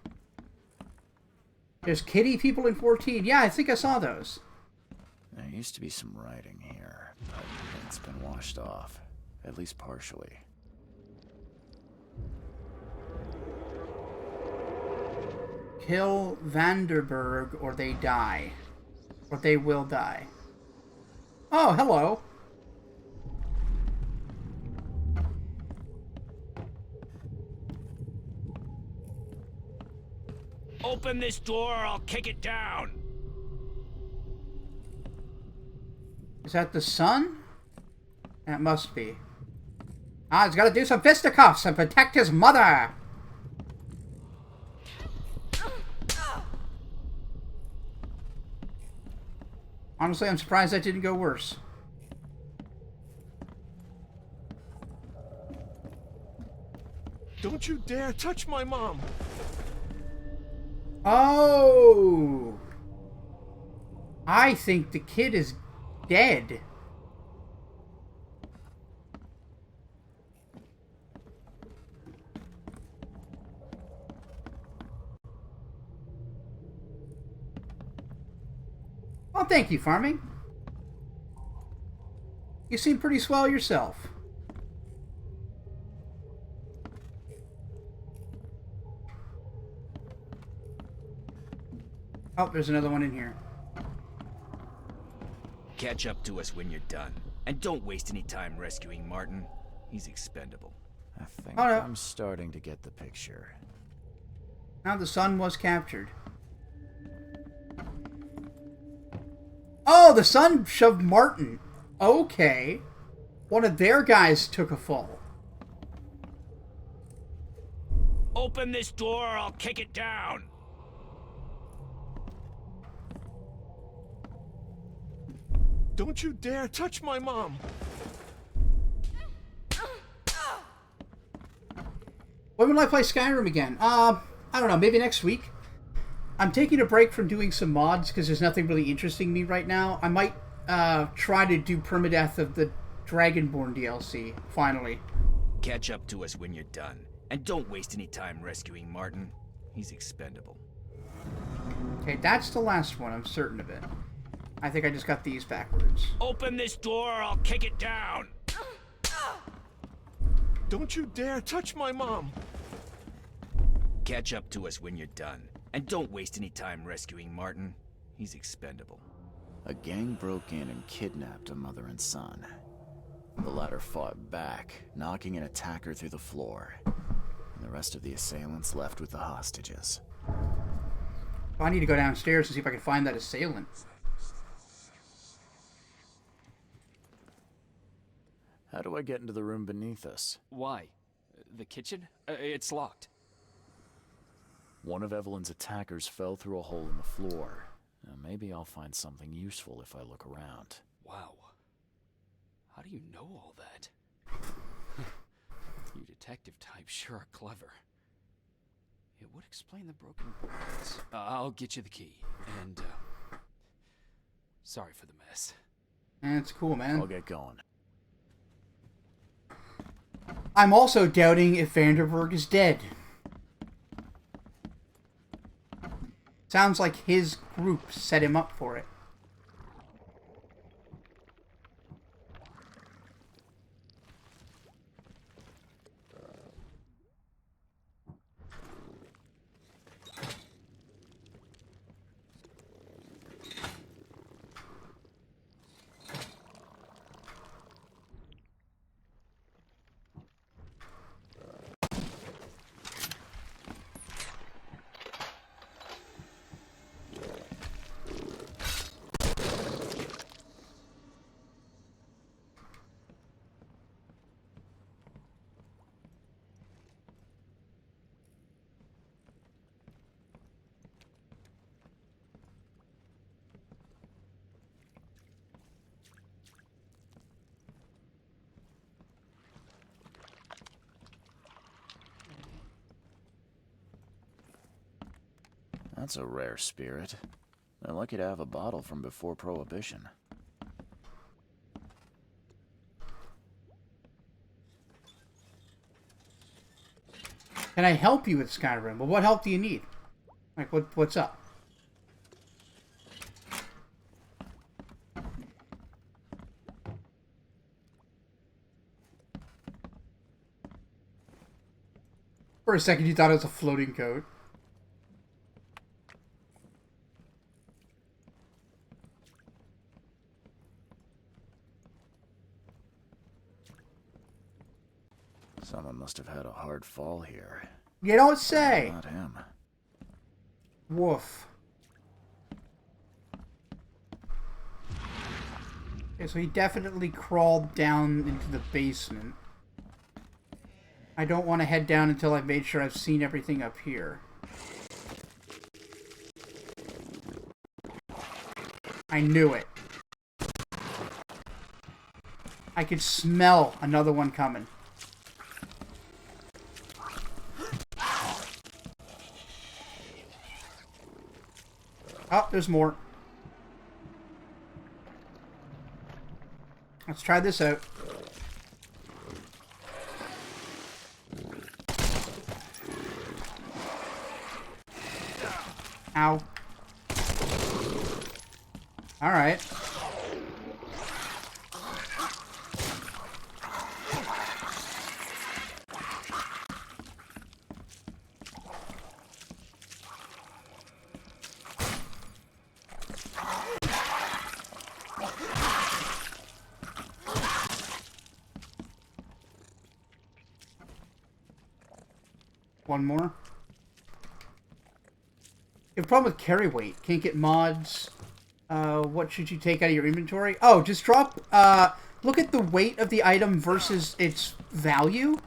There's kitty people in 14. Yeah, I think I saw those. There used to be some writing here, but it's been washed off. At least partially. Kill Vanderberg or they die. Or they will die. Oh, hello. Open this door or I'll kick it down. Is that the son? That must be. Ah, he's got to do some fisticuffs and protect his mother. Honestly, I'm surprised that didn't go worse. Don't you dare touch my mom! Oh! I think the kid is dead. Well, thank you, Farming. You seem pretty swell yourself. Oh, there's another one in here. Catch up to us when you're done. And don't waste any time rescuing Martin. He's expendable. I think Oh, no. I'm starting to get the picture. Now the son was captured. Oh, the son shoved Martin. Okay. One of their guys took a fall. Open this door or I'll kick it down. Don't you dare touch my mom! When will I play Skyrim again? I don't know, maybe next week. I'm taking a break from doing some mods because there's nothing really interesting me right now. I might try to do permadeath of the Dragonborn DLC, finally. Catch up to us when you're done. And don't waste any time rescuing Martin. He's expendable. Okay, that's the last one, I'm certain of it. I think I just got these backwards. Open this door or I'll kick it down. Don't you dare touch my mom! Catch up to us when you're done. And don't waste any time rescuing Martin. He's expendable. A gang broke in and kidnapped a mother and son. The latter fought back, knocking an attacker through the floor. And the rest of the assailants left with the hostages. I need to go downstairs and see if I can find that assailant. How do I get into the room beneath us? Why? The kitchen? It's locked. One of Evelyn's attackers fell through a hole in the floor. Now, maybe I'll find something useful if I look around. Wow. How do you know all that? You detective types sure are clever. It would explain the broken boards. I'll get you the key. And, sorry for the mess. That's cool, man. I'll get going. I'm also doubting if Vanderberg is dead. Sounds like his group set him up for it. That's a rare spirit. They're lucky to have a bottle from before Prohibition. Can I help you with Skyrim? Well, what help do you need? Like, what's up? For a second, you thought it was a floating coat. Someone must have had a hard fall here. You don't say. Not him. Woof. Okay, so he definitely crawled down into the basement. I don't want to head down until I've made sure I've seen everything up here. I knew it. I could smell another one coming. Oh, there's more. Let's try this out. Ow. Alright. One more. You have a problem with carry weight. Can't get mods. What should you take out of your inventory? Oh, just drop, look at the weight of the item versus its value.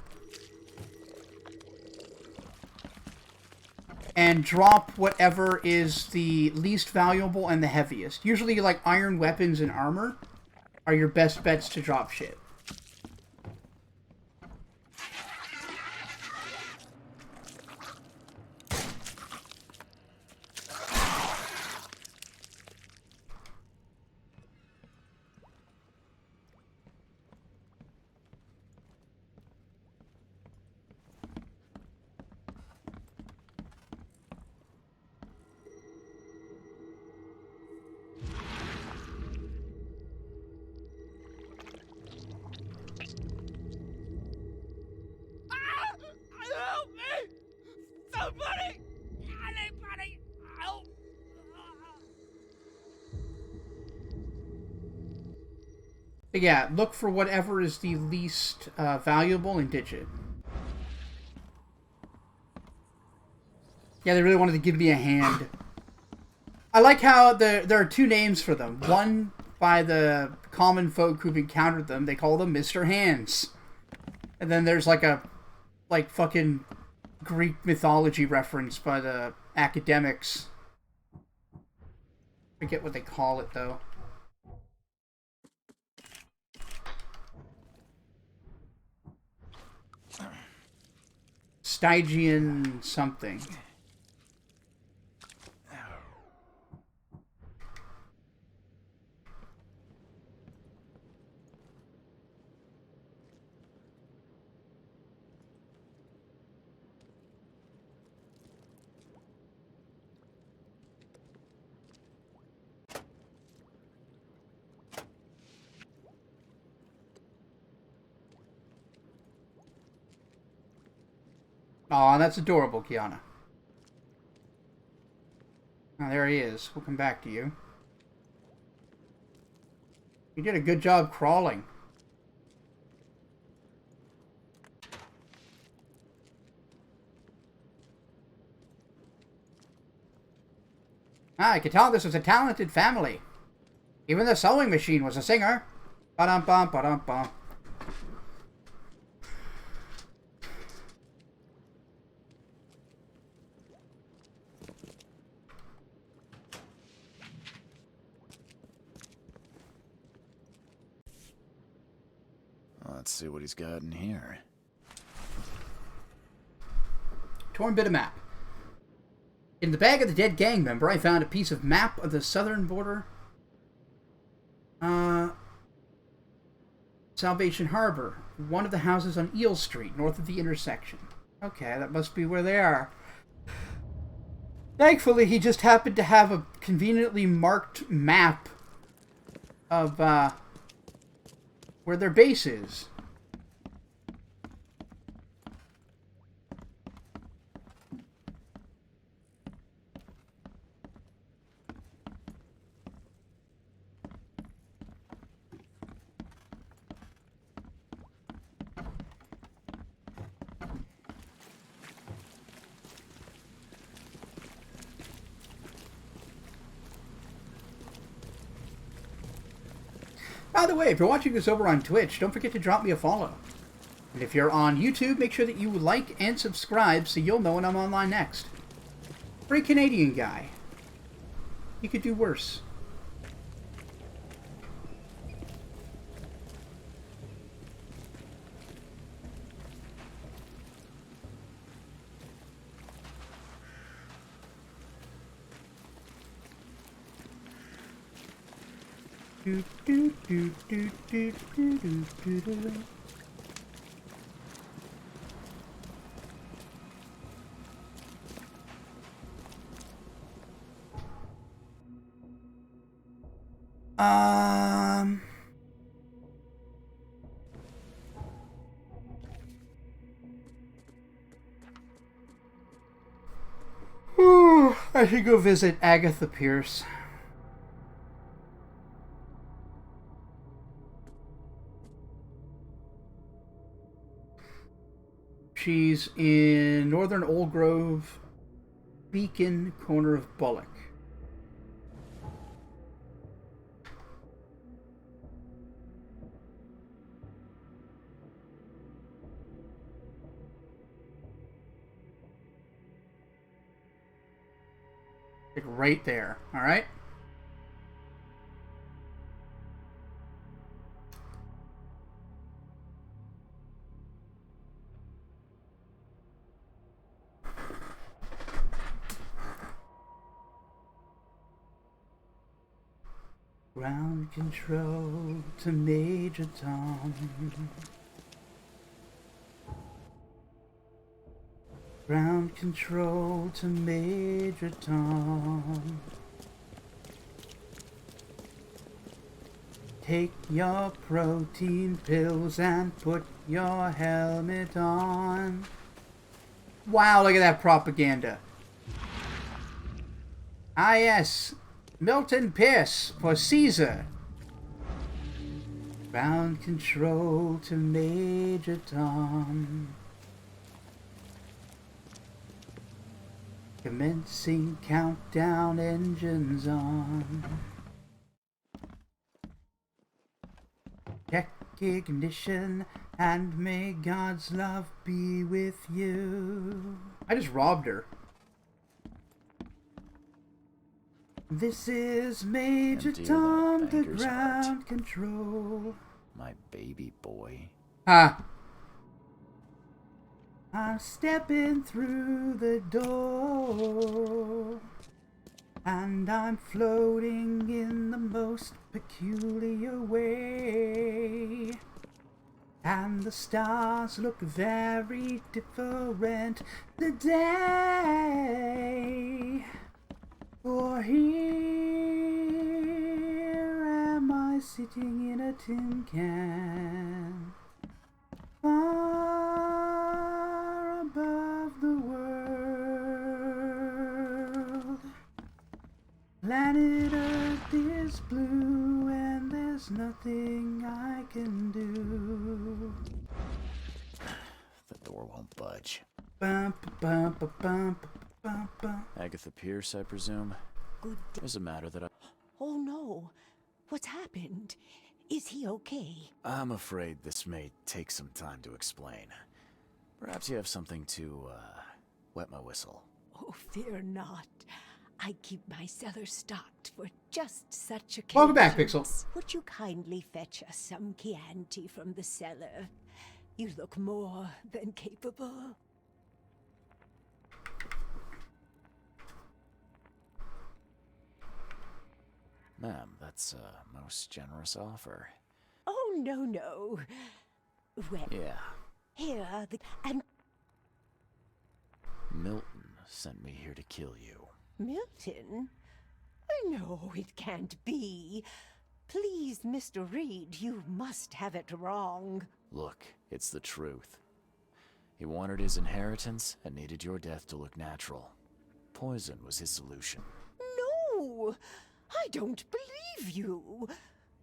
And drop whatever is the least valuable and the heaviest. Usually, like, iron weapons and armor are your best bets to drop shit. But yeah, look for whatever is the least valuable and ditch it. Yeah, they really wanted to give me a hand. I like how there are two names for them. One by the common folk who've encountered them. They call them Mr. Hands. And then there's like a fucking Greek mythology reference by the academics. Forget what they call it though. Stygian something. Aw, that's adorable, Kiana. Oh, there he is. We'll come back to you. You did a good job crawling. I could tell this was a talented family. Even the sewing machine was a singer. Ba-dum-bum, ba-dum-bum. Let's see what he's got in here. Torn bit of map. In the bag of the dead gang member, I found a piece of map of the southern border. Salvation Harbor. One of the houses on Eel Street, north of the intersection. Okay, that must be where they are. Thankfully, he just happened to have a conveniently marked map of, where their base is. By the way, if you're watching this over on Twitch, don't forget to drop me a follow. And if you're on YouTube, make sure that you like and subscribe so you'll know when I'm online next. For a Canadian guy, you could do worse. Do, do, do, do, do, do, do, do, do. I should go visit Agatha Pierce. She's in Northern Old Grove, Beacon, corner of Bullock. Like right there, all right? Ground control to Major Tom. Ground control to Major Tom. Take your protein pills and put your helmet on. Wow, look at that propaganda. Ah yes, Milton Pierce for Caesar. Ground control to Major Tom. Commencing countdown, engines on. Check ignition, and may God's love be with you. I just robbed her. This is Major Tom to ground control. My baby boy. Ah. I'm stepping through the door, and I'm floating in the most peculiar way, and the stars look very different today. For here am I sitting in a tin can, far above the world. Planet Earth is blue and there's nothing I can do. The door won't budge. Bum, bum, bum, bum, bum, bum. Agatha Pierce, I presume? Good. There's a matter that I... Oh no. What's happened? Is he okay? I'm afraid this may take some time to explain. Perhaps you have something to, wet my whistle. Oh, fear not. I keep my cellar stocked for just such occasions. Welcome back, Pixel. Would you kindly fetch us some Chianti from the cellar? You look more than capable. Ma'am, that's a most generous offer. Oh, no. Well, Yeah. here are the... And Milton sent me here to kill you. Milton? No, it can't be. Please, Mr. Reed, you must have it wrong. Look, it's the truth. He wanted his inheritance and needed your death to look natural. Poison was his solution. No! I don't believe you.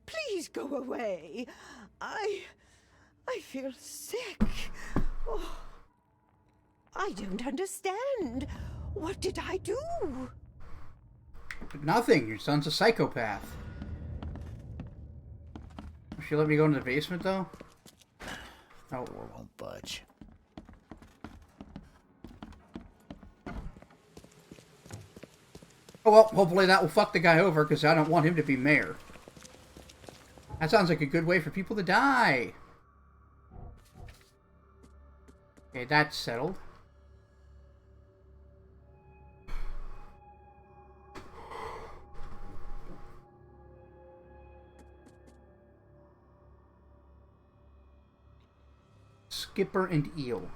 Please go away. I feel sick. Oh, I don't understand. What did I do? Nothing. Your son's a psychopath. Will she let me go into the basement, though? No. The door won't budge. Oh, well, hopefully that will fuck the guy over, because I don't want him to be mayor. That sounds like a good way for people to die. Okay, that's settled. Skipper and eel.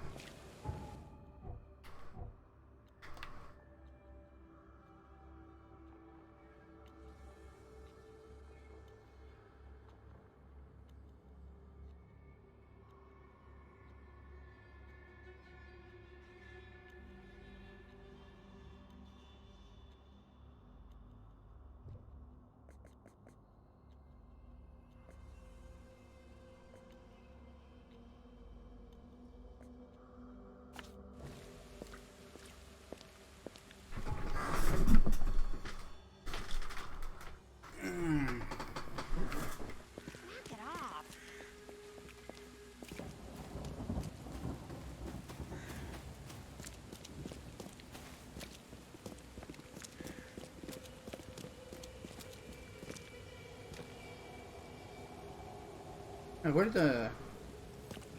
Where did the...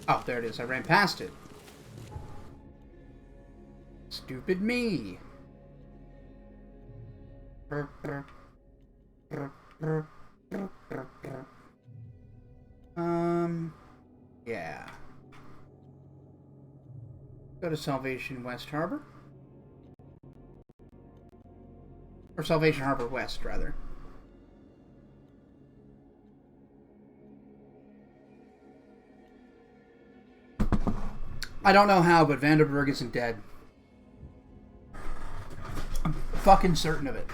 Oh, there it is. I ran past it. Stupid me. Yeah. Go to Salvation West Harbor. Or Salvation Harbor West, rather. I don't know how, but Vanderberg isn't dead. I'm fucking certain of it.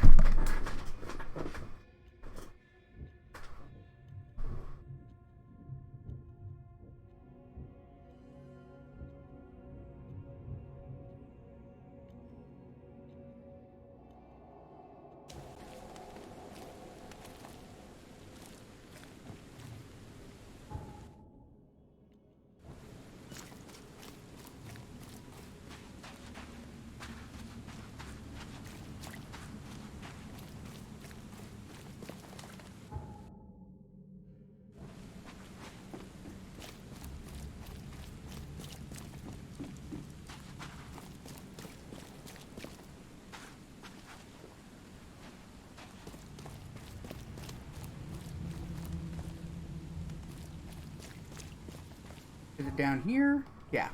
Is it down here? Yeah.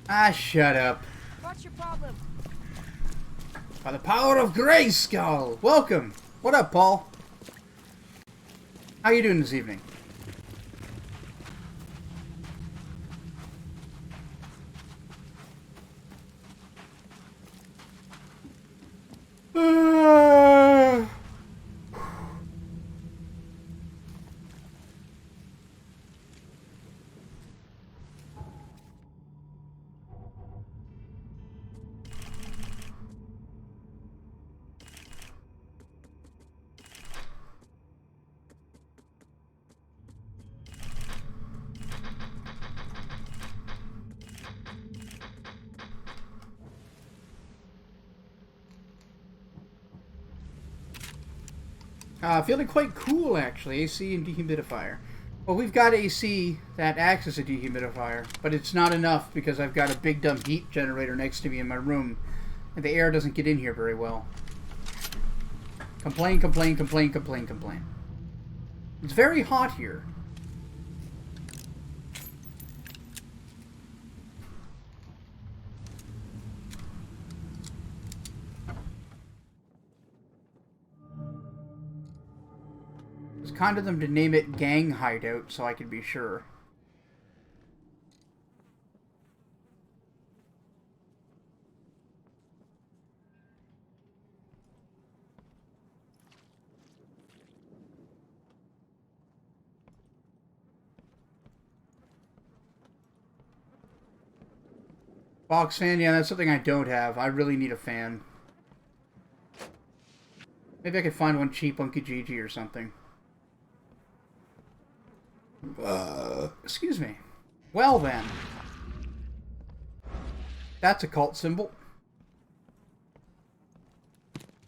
Ah, shut up. What's your problem? By the power of Grayskull! Welcome! What up, Paul? How you doing this evening? Feeling quite cool, actually. AC and dehumidifier. Well, we've got AC that acts as a dehumidifier, but it's not enough because I've got a big dumb heat generator next to me in my room, and the air doesn't get in here very well. Complain, complain, complain, complain, complain. It's very hot here. It's kind of them to name it Gang Hideout so I can be sure. Box fan, yeah, that's something I don't have. I really need a fan. Maybe I could find one cheap on Kijiji or something. Excuse me. Well then. That's a cult symbol.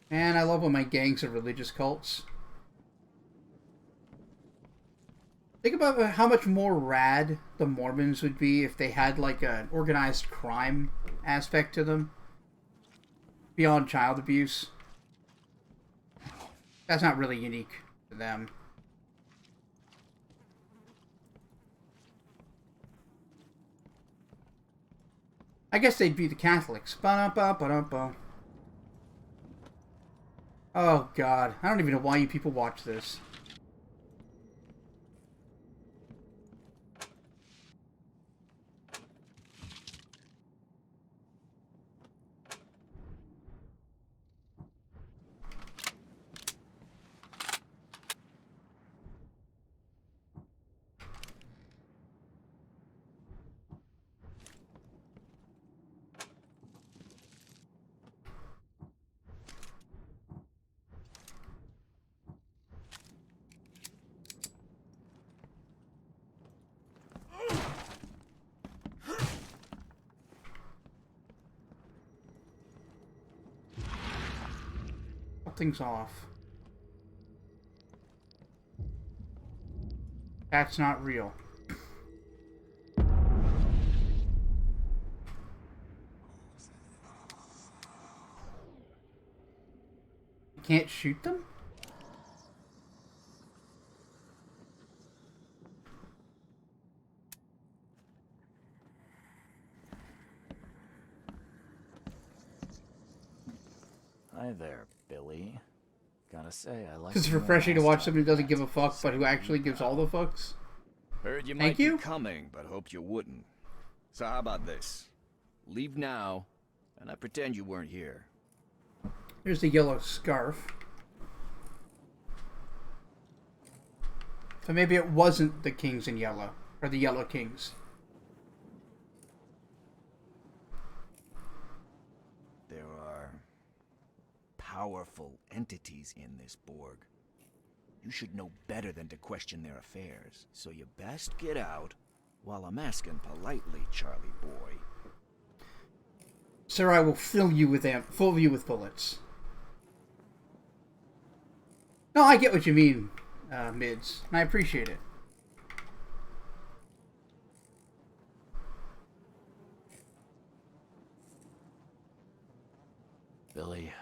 Man, I love when my gangs are religious cults. Think about how much more rad the Mormons would be if they had like an organized crime aspect to them. Beyond child abuse. That's not really unique to them. I guess they'd be the Catholics. Ba-da-ba-ba-da-ba. Oh, God. I don't even know why you people watch this. Something's off. That's not real. You can't shoot them? Hi there, Billy. Gotta say, I like. It's refreshing to watch somebody who doesn't give a fuck, but who actually gives all the fucks. Heard you Thank might you. be coming, but hoped you wouldn't. So how about this? Leave now, and I pretend you weren't here. Here's the yellow scarf. So maybe it wasn't the kings in yellow, or the yellow kings. There are powerful entities in this Borg. You should know better than to question their affairs, so you best get out while I'm asking politely, Charlie boy. Sir, I will fill you with bullets. No, I get what you mean, Mids, and I appreciate it. Billy,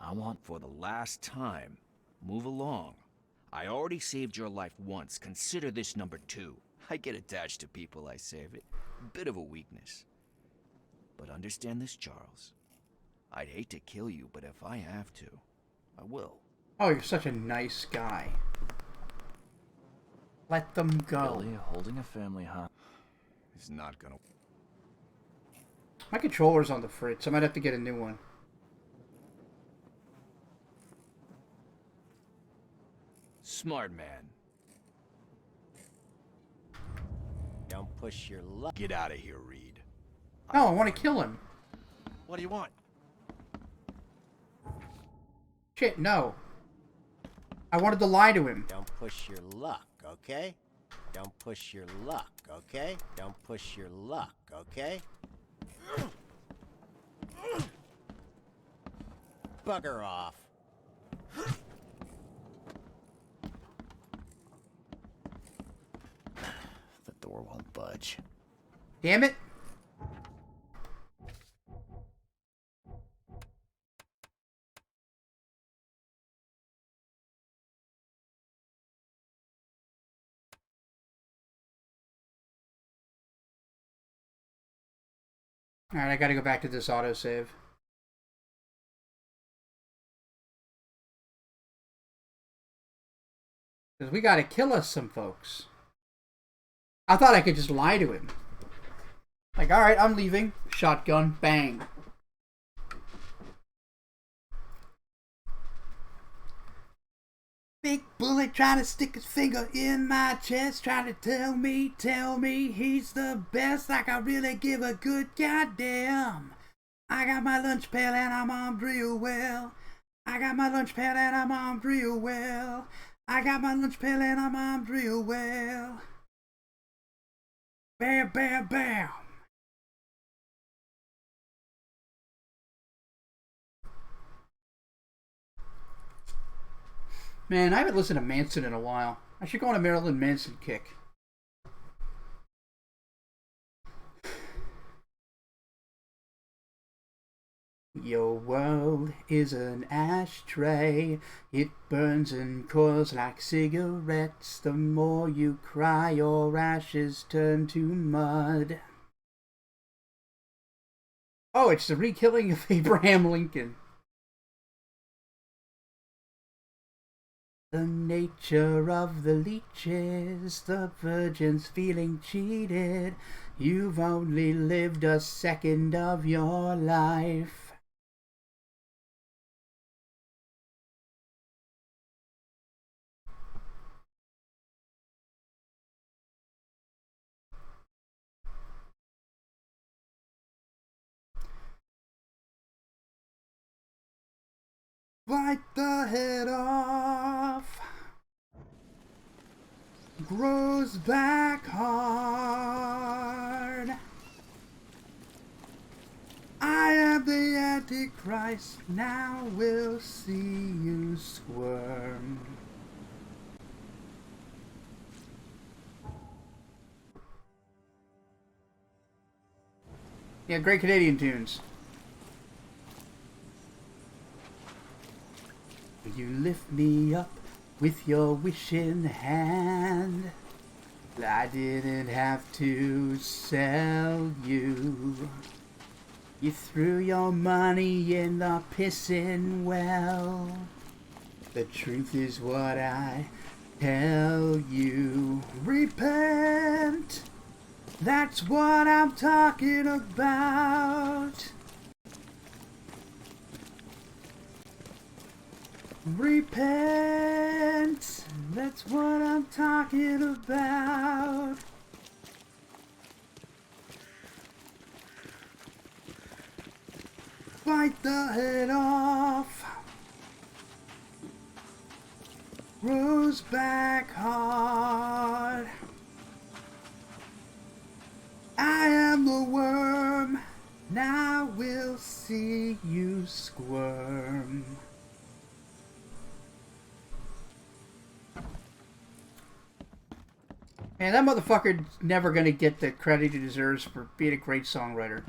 I want. For the last time, move along. I already saved your life once. Consider this number 2. I get attached to people I save. It bit of a weakness. But understand this, Charles. I'd hate to kill you, but if I have to, I will. Oh, you're such a nice guy. Let them go. Billy, holding a family hostage. It's not gonna... My controller's on the fritz. I might have to get a new one. Smart man. Don't push your luck. Get out of here, Reed. No, I want to kill him. What do you want? Shit, no. I wanted to lie to him. Don't push your luck, okay? Don't push your luck, okay? Don't push your luck, okay? Bugger off. The door won't budge. Damn it. Alright, I gotta go back to this autosave. Because we gotta kill us some folks. I thought I could just lie to him. Like, alright, I'm leaving. Shotgun, bang. Big bullet trying to stick his finger in my chest, trying to tell me he's the best, like I really give a good goddamn. I got my lunch pail and I'm armed real well. I got my lunch pail and I'm armed real well. I got my lunch pail and I'm armed real well. Bam, bam, bam. Man, I haven't listened to Manson in a while. I should go on a Marilyn Manson kick. Your world is an ashtray. It burns and coils like cigarettes. The more you cry, your ashes turn to mud. Oh, it's the re-killing of Abraham Lincoln. The nature of the leeches, the virgins feeling cheated. You've only lived a second of your life. Bite the head off, grows back hard. I am the Antichrist, now we'll see you squirm. Yeah, great Canadian tunes. You lift me up with your wishing hand. I didn't have to sell you. You threw your money in the pissing well. The truth is what I tell you. Repent. That's what I'm talking about. Repent, that's what I'm talking about. Bite the head off, grows back hard. I am the worm, now we'll see you squirm. Man, that motherfucker's never gonna get the credit he deserves for being a great songwriter.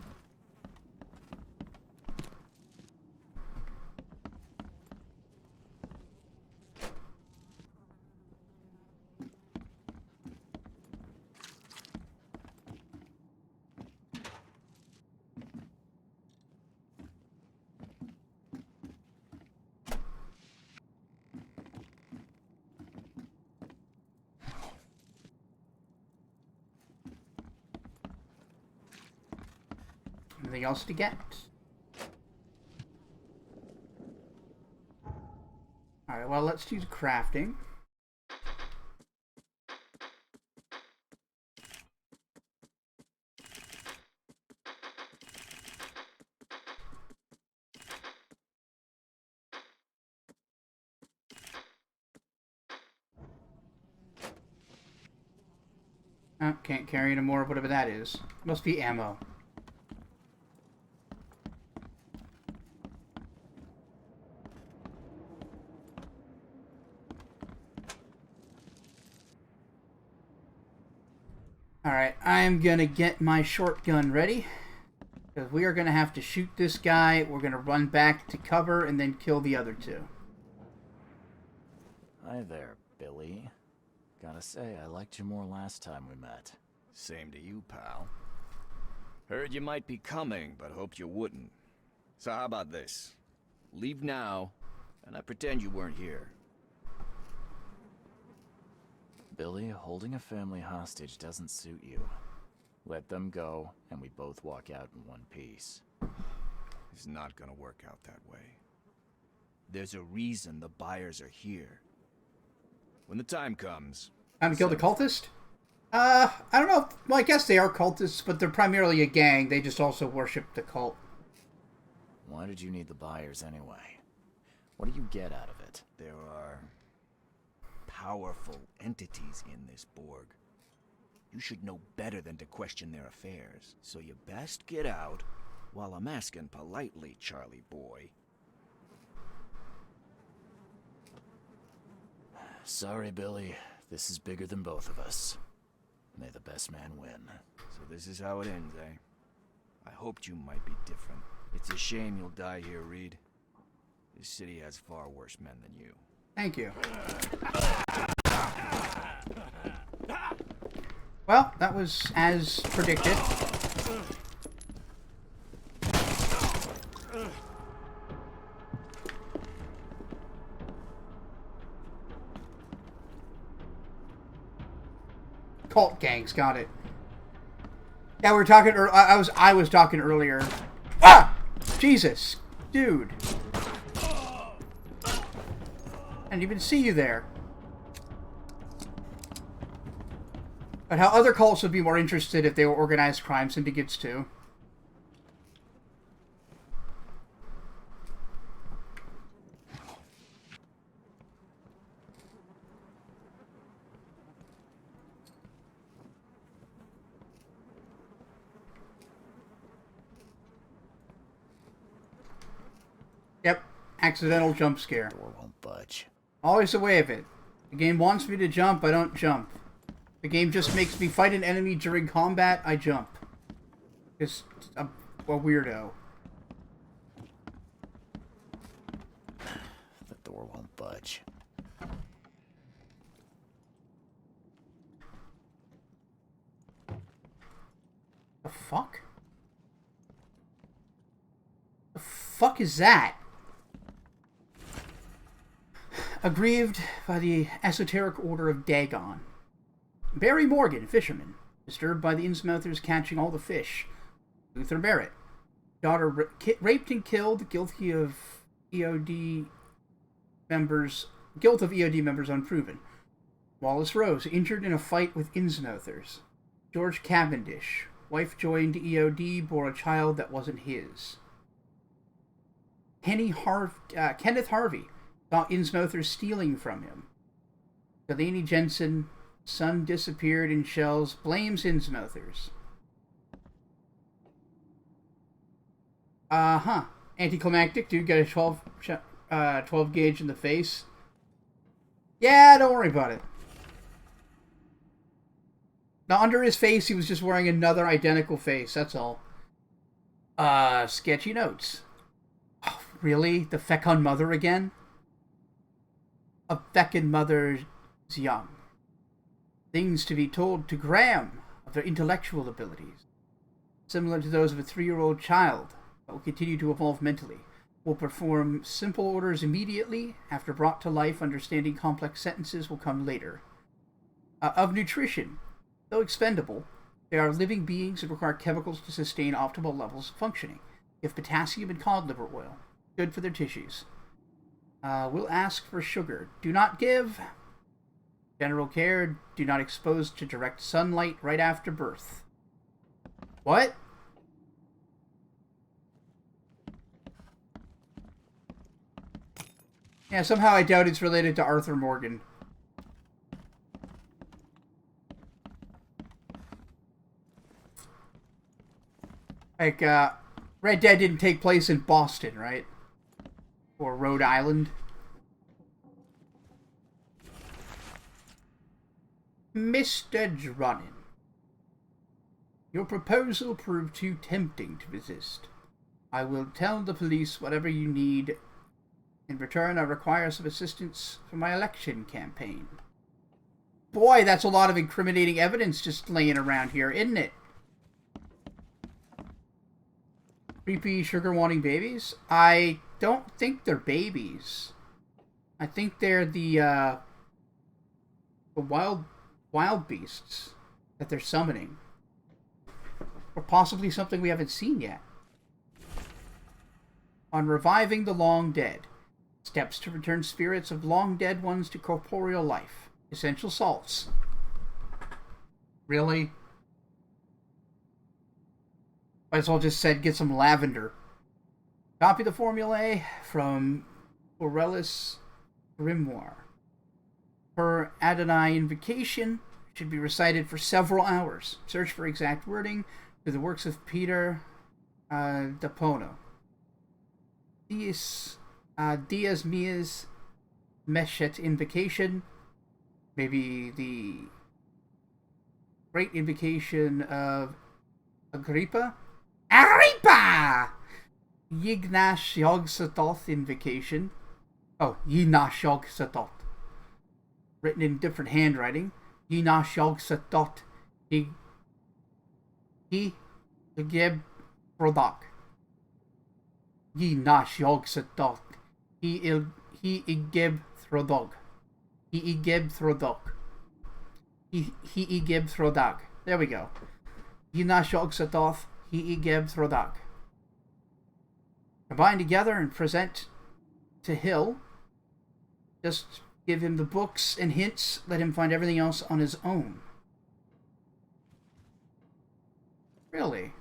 Anything else to get? Alright, well, let's do crafting. Oh, can't carry any more, whatever that is. Must be ammo. Alright, I'm gonna get my shotgun ready. Because we are gonna have to shoot this guy, we're gonna run back to cover, and then kill the other two. Hi there, Billy. Gotta say, I liked you more last time we met. Same to you, pal. Heard you might be coming, but hoped you wouldn't. So how about this? Leave now, and I pretend you weren't here. Billy, holding a family hostage doesn't suit you. Let them go, and we both walk out in one piece. It's not gonna work out that way. There's a reason the buyers are here. When the time comes... Time to kill the cultist? I don't know. Well, I guess they are cultists, but they're primarily a gang. They just also worship the cult. Why did you need the buyers anyway? What do you get out of it? There are powerful entities in this Borg. You should know better than to question their affairs. So you best get out while I'm asking politely, Charlie boy. Sorry, Billy. This is bigger than both of us. May the best man win. So this is how it ends, eh? I hoped you might be different. It's a shame you'll die here, Reed. This city has far worse men than you. Thank you. Well, that was as predicted. gangs. Got it. Yeah, we were talking. I was talking earlier. Ah, Jesus, dude. I didn't even see you there. But how other cults would be more interested if they were organized crime syndicates too. Yep, accidental jump scare. Door won't budge. Always the way of it. The game wants me to jump, I don't jump. The game just makes me fight an enemy during combat, I jump. It's a weirdo. The door won't budge. The fuck? The fuck is that? Aggrieved by the esoteric order of Dagon. Barry Morgan, fisherman, disturbed by the Innsmouthers catching all the fish. Luther Barrett, daughter raped and killed, guilt of EOD members unproven. Wallace Rose, injured in a fight with Innsmouthers. George Cavendish, wife joined EOD, bore a child that wasn't his. Kenneth Harvey, saw Innsmouthers stealing from him. Delaney Jensen, son disappeared in shells, blames Innsmouthers. Anticlimactic, dude got a 12 gauge in the face. Yeah, don't worry about it. Now, under his face, he was just wearing another identical face, that's all. Sketchy notes. Oh, really? The fecund mother again? A fecund mother's young. Things to be told to Graham of their intellectual abilities. Similar to those of a 3-year-old child, but will continue to evolve mentally. Will perform simple orders immediately. After brought to life, understanding complex sentences will come later. Of nutrition. Though expendable, they are living beings that require chemicals to sustain optimal levels of functioning. Give potassium and cod liver oil. Good for their tissues. Will ask for sugar. Do not give. General care. Do not expose to direct sunlight right after birth. What? Yeah, somehow I doubt it's related to Arthur Morgan. Like, Red Dead didn't take place in Boston, right? Or Rhode Island. Mr. Drunin, your proposal proved too tempting to resist. I will tell the police whatever you need. In return, I require some assistance for my election campaign. Boy, that's a lot of incriminating evidence just laying around here, isn't it? Creepy sugar-wanting babies? I don't think they're babies. I think they're the wild beasts that they're summoning. Or possibly something we haven't seen yet. On reviving the long dead. Steps to return spirits of long dead ones to corporeal life. Essential salts. Really? Might as well just said get some lavender. Copy the formulae from Aurelius Grimoire. Per Adonai invocation should be recited for several hours. Search for exact wording through the works of Peter Dapono. Dias Mias Meshet invocation. Maybe the great invocation of Agrippa. Agrippa! Yignash Yog Satoth invocation. Oh, Yinash Yog Satoth. Written in different handwriting. Yinash Yog Satoth. He Geb Rodak. Yinash Yog Satoth. He igeb Throdog. He igeb Throdog. He gib throdak. There we go. Yina shog satoth. He gib throdak. Combine together and present to Hill. Just give him the books and hints. Let him find everything else on his own. Really?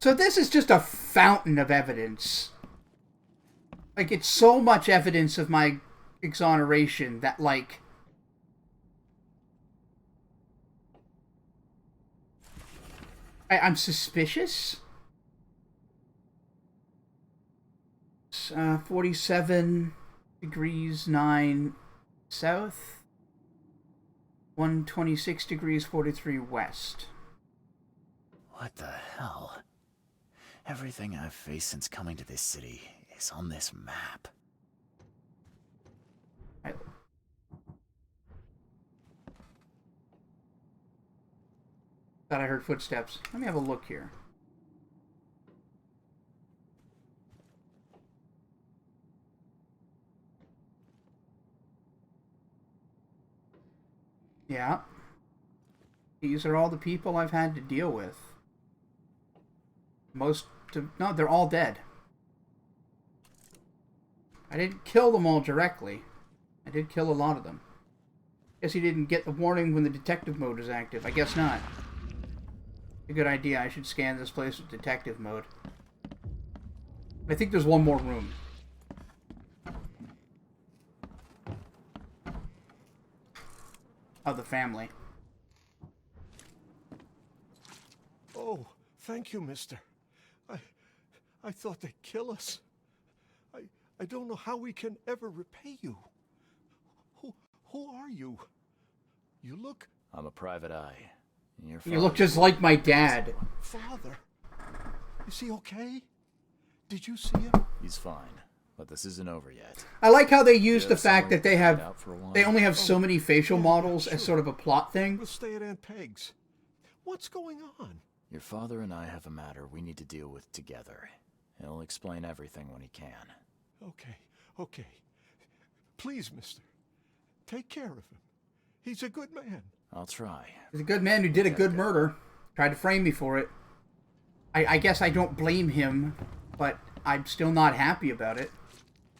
So this is just a fountain of evidence. Like, it's so much evidence of my exoneration that, like... I'm suspicious? 47 degrees 9 south. 126 degrees 43 west. What the hell? Everything I've faced since coming to this city is on this map. Thought I heard footsteps. Let me have a look here. Yeah. These are all the people I've had to deal with. No, they're all dead. I didn't kill them all directly. I did kill a lot of them. Guess he didn't get the warning when the detective mode is active. I guess not. A good idea. I should scan this place with detective mode. I think there's one more room. Of the family. Oh, thank you, mister. I thought they'd kill us. I don't know how we can ever repay you. Who are you? You look... I'm a private eye. You look just like my dad. Father? Is he okay? Did you see him? He's fine, but this isn't over yet. I like how they use the fact that they only have so many facial models as sort of a plot thing. We'll stay at Aunt Peg's. What's going on? Your father and I have a matter we need to deal with together. He'll explain everything when he can. Okay. Please, mister. Take care of him. He's a good man. I'll try. He's a good man who did a good murder. Tried to frame me for it. I guess I don't blame him, but I'm still not happy about it.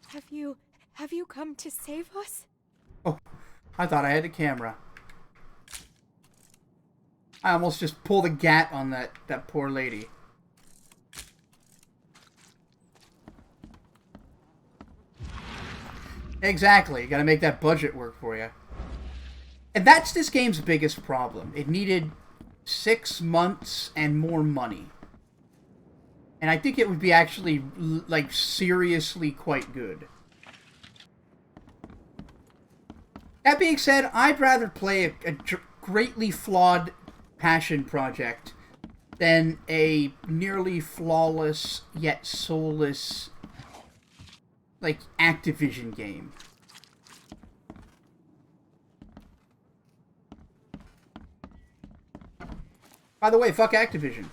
Have you come to save us? Oh, I thought I had a camera. I almost just pulled a gat on that poor lady. Exactly. You gotta make that budget work for you. And that's this game's biggest problem. It needed 6 months and more money. And I think it would be actually, like, seriously quite good. That being said, I'd rather play a greatly flawed passion project than a nearly flawless yet soulless, like, Activision game. By the way, fuck Activision.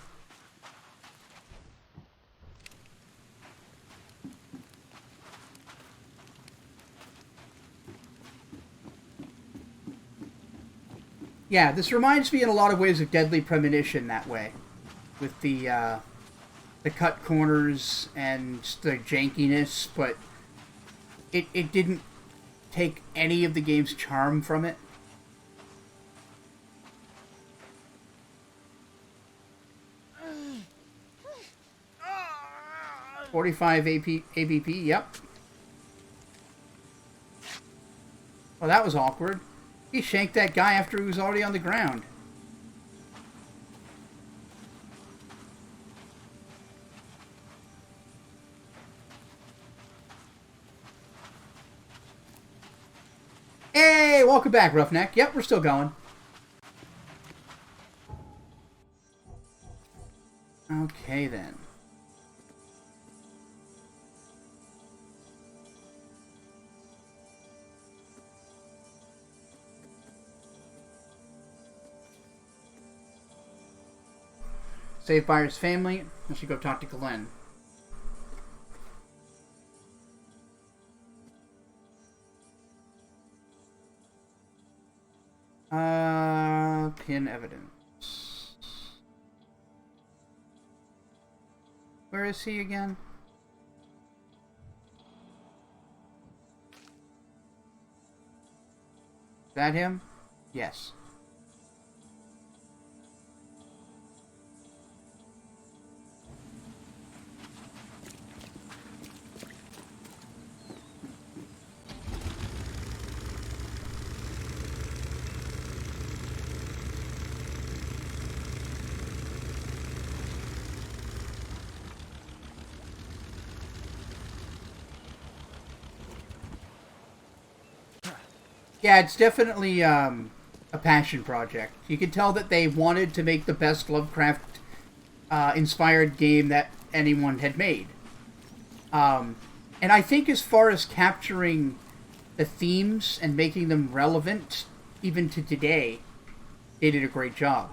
Yeah, this reminds me in a lot of ways of Deadly Premonition that way. With the cut corners and the jankiness, but it didn't take any of the game's charm from it. $45 ABP, yep. Well, that was awkward. He shanked that guy after he was already on the ground. Hey, welcome back, Roughneck. Yep, we're still going. Okay, then. Saved by his family. I should go talk to Glenn. Pin evidence. Where is he again? Is that him? Yes. Yeah, it's definitely a passion project. You can tell that they wanted to make the best Lovecraft inspired game that anyone had made. And I think as far as capturing the themes and making them relevant, even to today, they did a great job.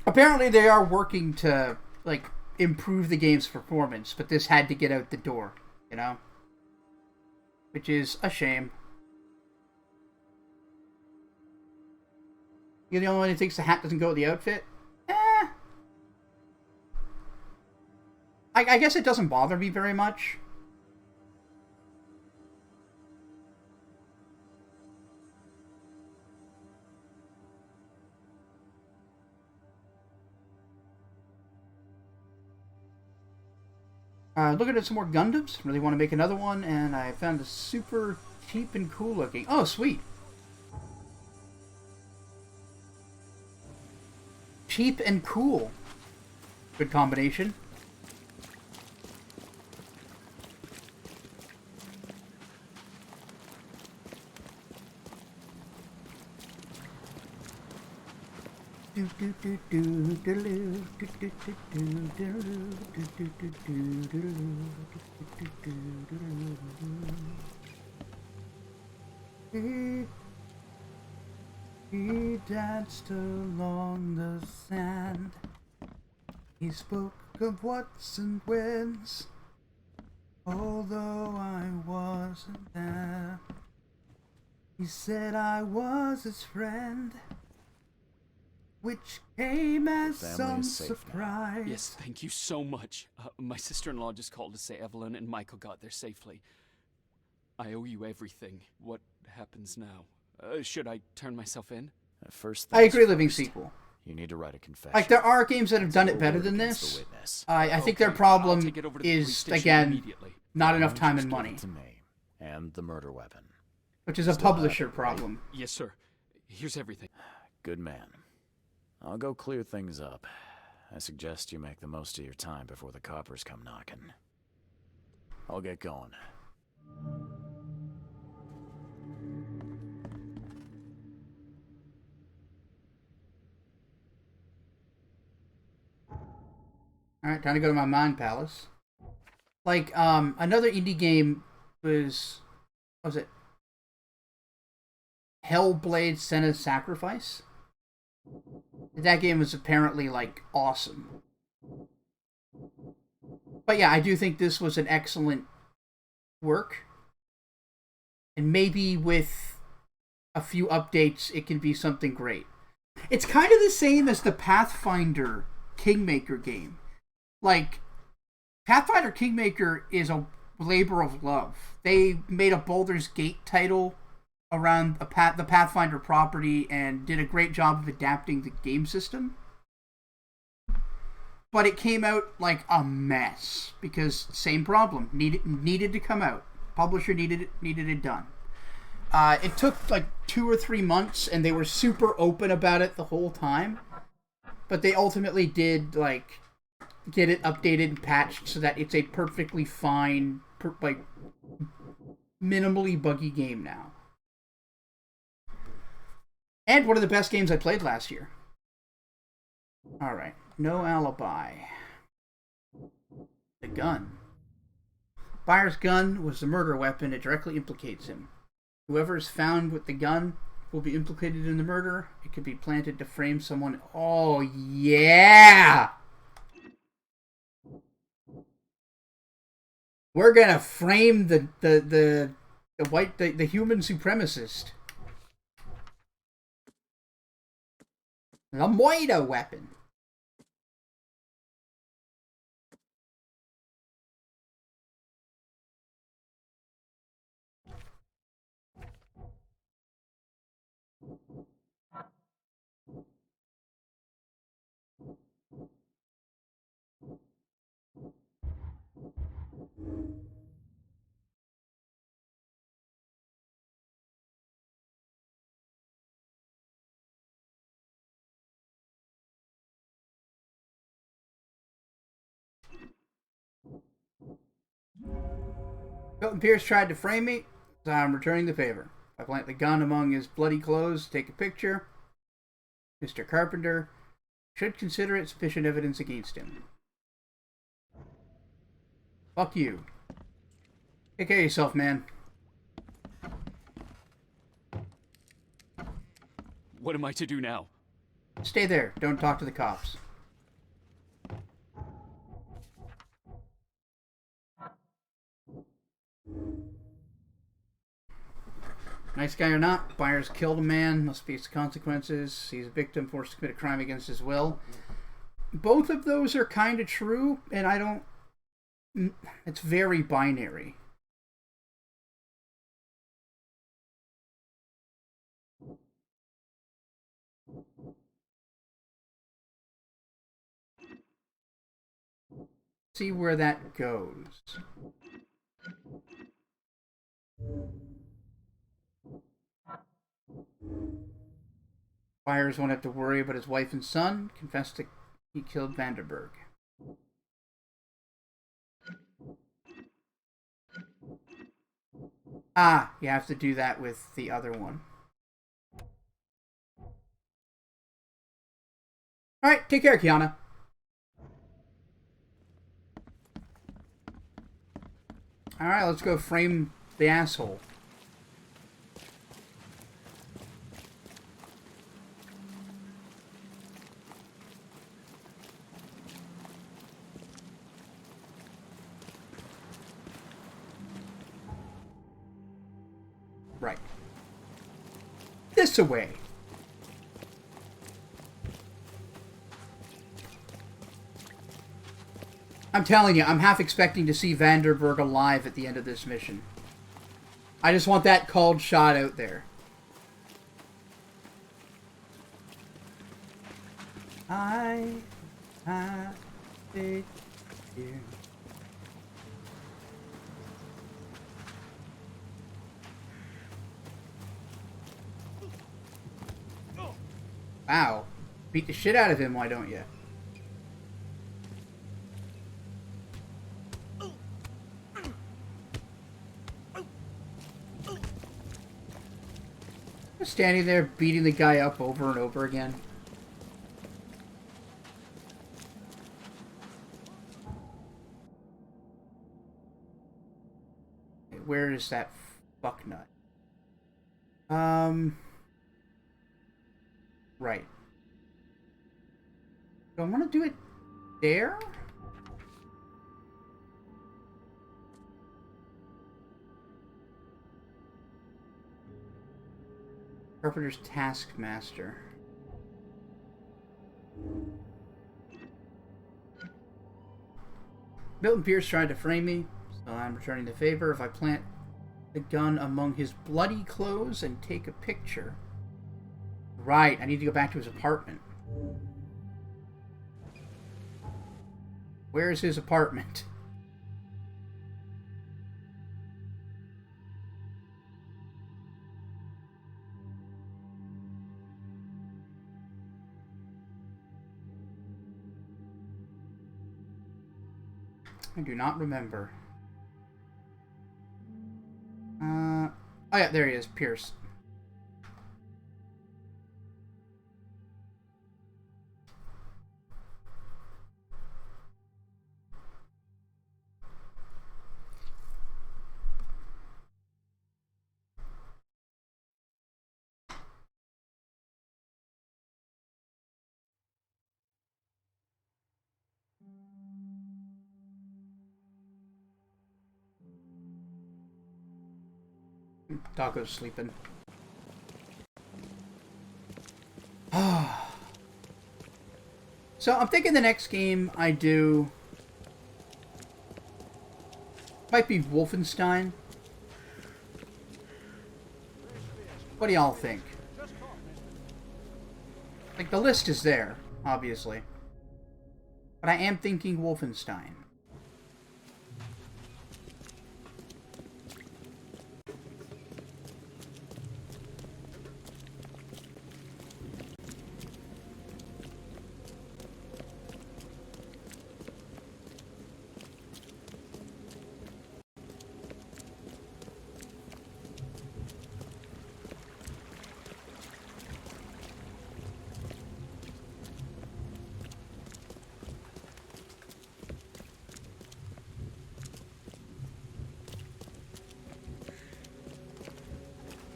Apparently they are working to, like, improve the game's performance, but this had to get out the door, you know? Which is a shame. You're the only one who thinks the hat doesn't go with the outfit? I guess it doesn't bother me very much. Looking at some more Gundams. Really want to make another one, and I found a super cheap and cool looking. Oh, sweet. Cheap and cool. Good combination. He danced along the sand. He spoke of what's and whens, although I wasn't there. He said I was his friend, which came as some surprise. Yes, thank you so much. My sister-in-law just called to say Evelyn and Michael got there safely. I owe you everything. What happens now? Should I turn myself in? First I agree, Living Sequel. You need to write a confession. Like, there are games that have done it better than this. I think their problem is, again, not enough time and money. To me and the murder weapon. Which is a publisher problem. Yes, sir. Here's everything. Good man. I'll go clear things up. I suggest you make the most of your time before the coppers come knocking. I'll get going. Alright, time to go to my Mind Palace. Like, another indie game was... What was it? Hellblade Sena's Sacrifice? That game was apparently, like, awesome. But yeah, I do think this was an excellent work. And maybe with a few updates, it can be something great. It's kind of the same as the Pathfinder Kingmaker game. Like, Pathfinder Kingmaker is a labor of love. They made a Baldur's Gate title around the Pathfinder property and did a great job of adapting the game system. But it came out like a mess because same problem, needed to come out. Publisher needed it done. It took like 2 or 3 months, and they were super open about it the whole time. But they ultimately did like get it updated and patched so that it's a perfectly fine, like minimally buggy game now. And one of the best games I played last year. Alright. No alibi. The gun. Buyer's gun was the murder weapon. It directly implicates him. Whoever is found with the gun will be implicated in the murder. It could be planted to frame someone. Oh, yeah! We're gonna frame the human supremacist. The Moida weapon. Milton Pierce tried to frame me, so I'm returning the favor. I plant the gun among his bloody clothes to take a picture. Mr. Carpenter should consider it sufficient evidence against him. Fuck you. Take care of yourself, man. What am I to do now? Stay there. Don't talk to the cops. Nice guy or not, Byers killed a man, must face the consequences. He's a victim forced to commit a crime against his will. Both of those are kind of true, and I don't... It's very binary. See where that goes. Byers won't have to worry about his wife and son. Confessed that he killed Vanderberg. Ah, you have to do that with the other one. Alright, take care, Kiana. Alright, let's go frame the asshole. Right. This away. I'm telling you, I'm half expecting to see Vanderberg alive at the end of this mission. I just want that called shot out there. I have it here. Wow. Beat the shit out of him, why don't you? Standing there beating the guy up over and over again. Where is that fucknut? Right. Do I want to do it there? Carpenter's Taskmaster. Milton Pierce tried to frame me, so I'm returning the favor if I plant the gun among his bloody clothes and take a picture. Right, I need to go back to his apartment. Where's his apartment? I do not remember. Oh yeah, there he is, Pierce. Taco's sleeping. So I'm thinking the next game I do might be Wolfenstein. What do y'all think? Like, the list is there, obviously. But I am thinking Wolfenstein.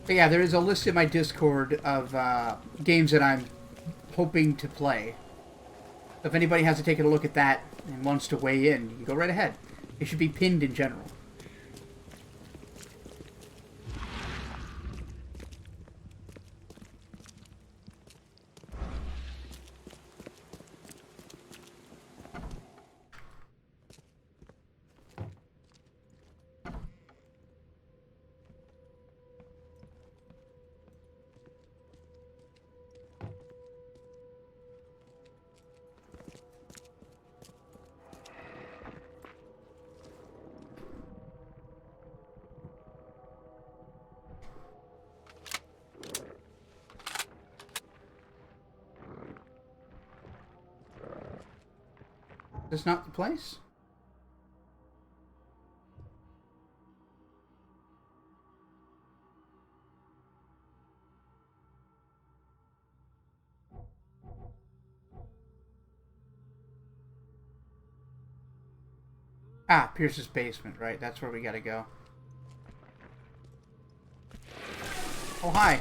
But yeah, there is a list in my Discord of games that I'm hoping to play. If anybody has to take a look at that and wants to weigh in, you can go right ahead. It should be pinned in general. Is this not the place? Ah, Pierce's basement, right? That's where we gotta go. Oh, hi.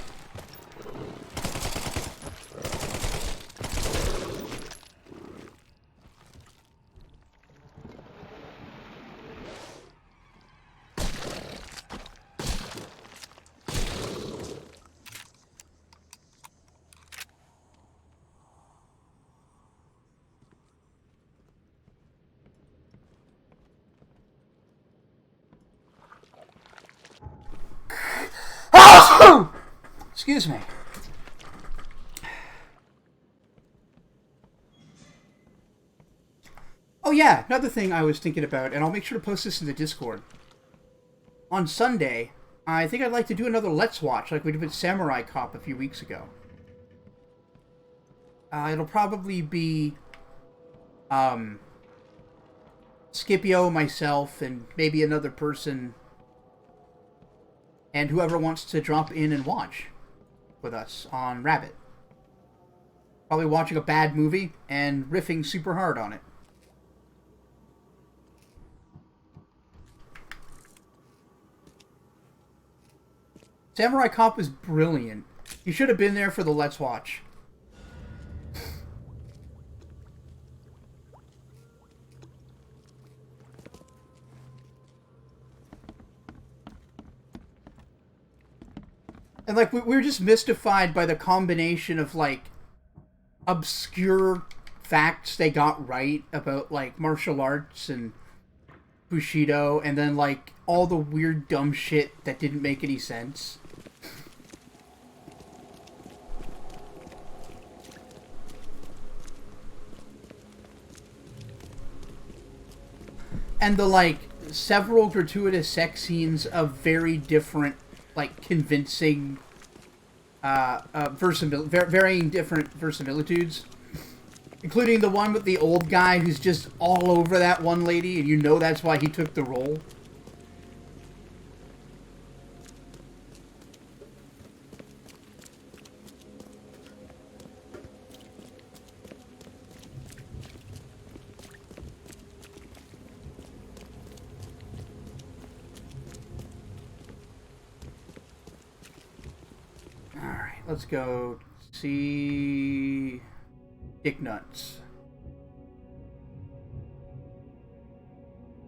Excuse me. Oh yeah, another thing I was thinking about, and I'll make sure to post this in the Discord. On Sunday, I think I'd like to do another Let's Watch, like we did with Samurai Cop a few weeks ago. It'll probably be Scipio, myself, and maybe another person, and whoever wants to drop in and watch with us on Rabbit. Probably watching a bad movie and riffing super hard on it. Samurai Cop was brilliant. You should have been there for the Let's Watch. And, like, we were just mystified by the combination of, like, obscure facts they got right about, like, martial arts and Bushido, and then, like, all the weird, dumb shit that didn't make any sense. And the, like, several gratuitous sex scenes of very different, like, convincing, varying different verisimilitudes. Including the one with the old guy who's just all over that one lady, and you know that's why he took the role. Alright, let's go see Dick Nuts.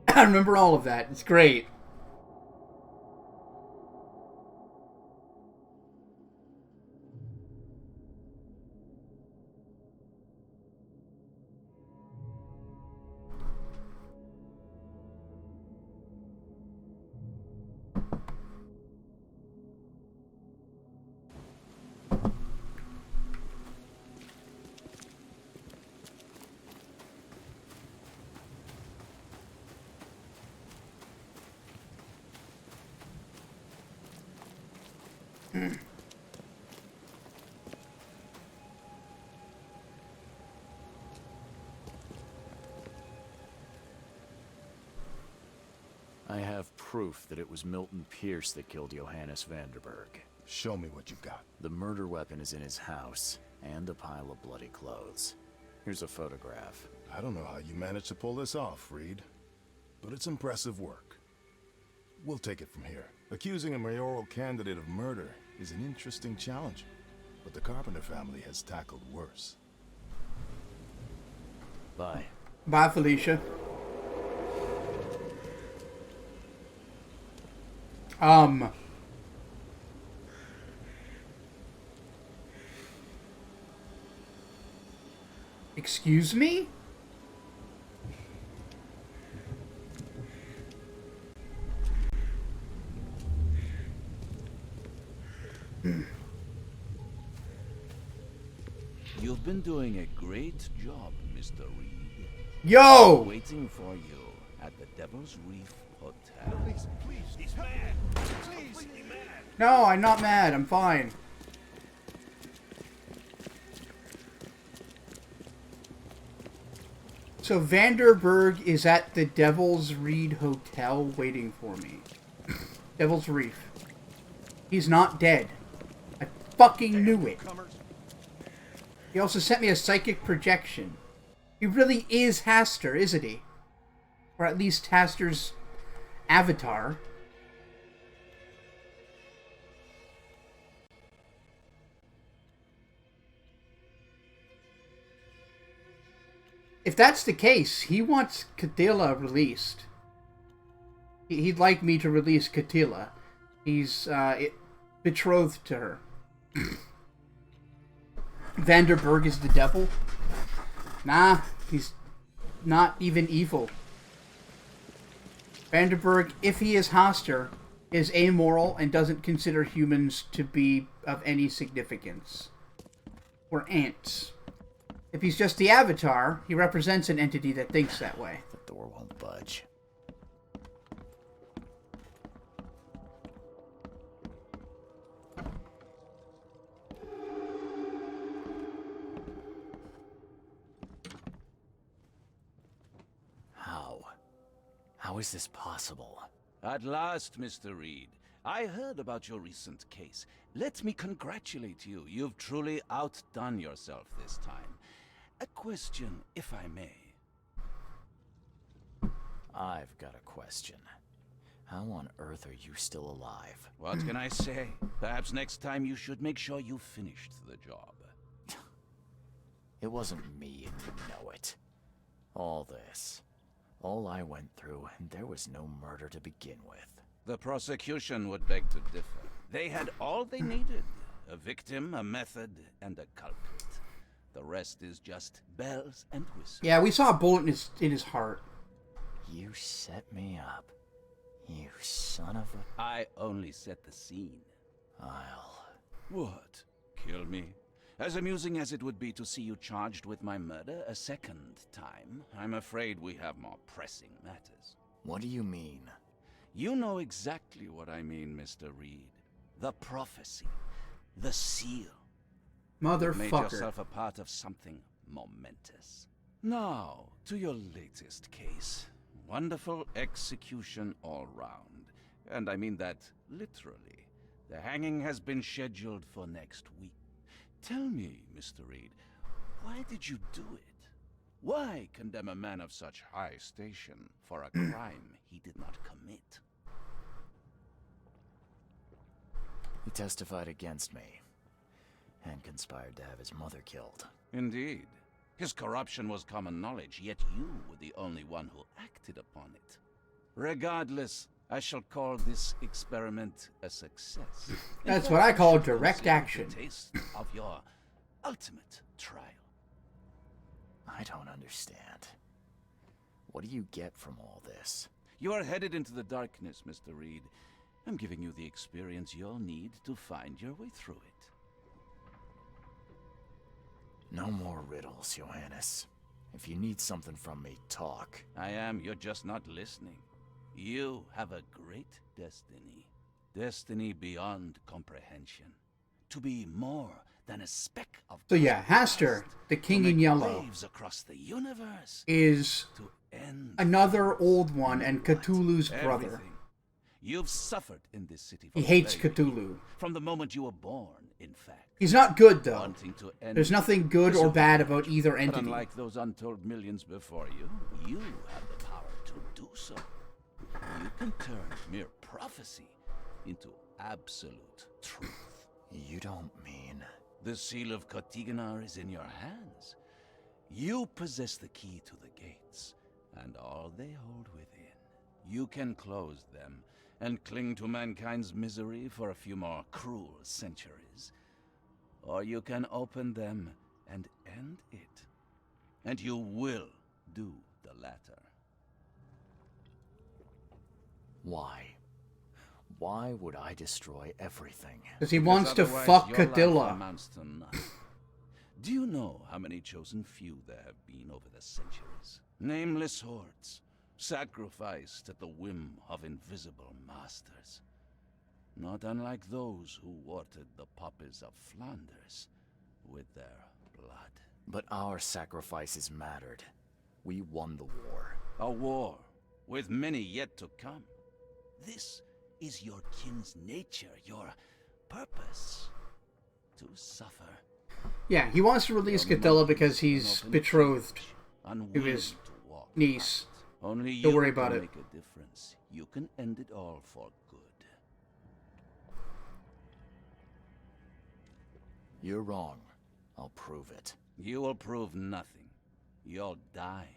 I remember all of that. It's great. I have proof that it was Milton Pierce that killed Johannes Vanderberg. Show me what you've got. The murder weapon is in his house, and a pile of bloody clothes. Here's a photograph. I don't know how you managed to pull this off, Reed, but it's impressive work. We'll take it from here. Accusing a mayoral candidate of murder is an interesting challenge, but the Carpenter family has tackled worse. Bye. Bye, Felicia. Excuse me? You've been doing a great job, Mr. Reed. Yo! Waiting for you at the Devil's Reef Hotel. Please, he's mad. Please, he's mad. No, I'm not mad. I'm fine. So Vanderberg is at the Devil's Reed Hotel waiting for me. Devil's Reef. He's not dead. I fucking knew it. He also sent me a psychic projection. He really is Haster, isn't he? Or at least Haster's avatar. If that's the case, he wants Cthygonnaar released. He'd like me to release Cthygonnaar. He's betrothed to her. Vanderberg is the devil? Nah, he's not even evil. Vanderberg, if he is Haster, is amoral and doesn't consider humans to be of any significance. We're ants. If he's just the Avatar, he represents an entity that thinks that way. The door won't budge. How is this possible? At last, Mr. Reed. I heard about your recent case. Let me congratulate you. You've truly outdone yourself this time. A question, if I may. I've got a question. How on earth are you still alive? What can I say? Perhaps next time you should make sure you finished the job. It wasn't me, and you know it. All this. All I went through, and there was no murder to begin with. The prosecution would beg to differ. They had all they needed. A victim, a method, and a culprit. The rest is just bells and whistles. Yeah, we saw a bullet in his heart. You set me up. You son of a... I only set the scene. I'll... What? Kill me? As amusing as it would be to see you charged with my murder a second time, I'm afraid we have more pressing matters. What do you mean? You know exactly what I mean, Mr. Reed. The prophecy. The seal. Motherfucker. You made yourself a part of something momentous. Now, to your latest case. Wonderful execution all round. And I mean that literally. The hanging has been scheduled for next week. Tell me, Mr. Reed, why did you do it? Why condemn a man of such high station for a crime he did not commit? He testified against me, and conspired to have his mother killed. Indeed. His corruption was common knowledge, yet you were the only one who acted upon it. Regardless, I shall call this experiment a success. That's what I call direct action. Taste of your ultimate trial. I don't understand. What do you get from all this? You are headed into the darkness, Mr. Reed. I'm giving you the experience you'll need to find your way through it. No more riddles, Johannes. If you need something from me, talk. I am. You're just not listening. You have a great destiny. Destiny beyond comprehension. To be more than a speck of So yeah, Haster, the King in Yellow, waves across the universe, is to end another old one and Cthulhu's brother. everything. You've suffered in this city. He hates Cthulhu. From the moment you were born, in fact. He's not good, though. Wanting to end There's nothing good or bad about either But entity. unlike those untold millions before you, you have the power to do so. You can turn mere prophecy into absolute truth. You don't mean... The seal of Cthygonnaar is in your hands. You possess the key to the gates, and all they hold within. You can close them and cling to mankind's misery for a few more cruel centuries. Or you can open them and end it. And you will do the latter. Why? Why would I destroy everything? Because he wants to fuck Cadilla. Do you know how many chosen few there have been over the centuries? Nameless hordes, sacrificed at the whim of invisible masters. Not unlike those who watered the poppies of Flanders with their blood. But our sacrifices mattered. We won the war. A war, with many yet to come. This is your kin's nature, your purpose. To suffer. Yeah, he wants to release Cadilla because he's betrothed to his niece. Only Don't you worry about can it. make a difference. You can end it all for good. You're wrong. I'll prove it. You will prove nothing. You'll die.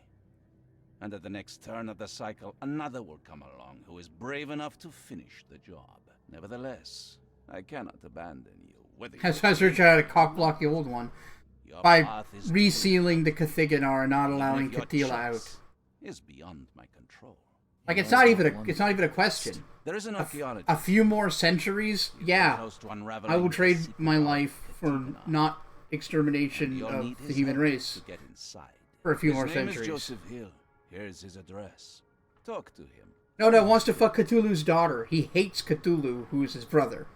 And at the next turn of the cycle, another will come along who is brave enough to finish the job. Nevertheless, I cannot abandon you. Hazard tried to cockblock the old one by resealing the Cthygonnaar and not allowing Cadilla out. Is beyond my control. Like it's not even a question. There is an archaeologist. A few more centuries, yeah. I will trade my life for not extermination of the human race for a few more centuries. His name is Joseph Hill. Here's his address. Talk to him. No, wants to fuck Cthulhu's daughter. He hates Cthulhu, who is his brother.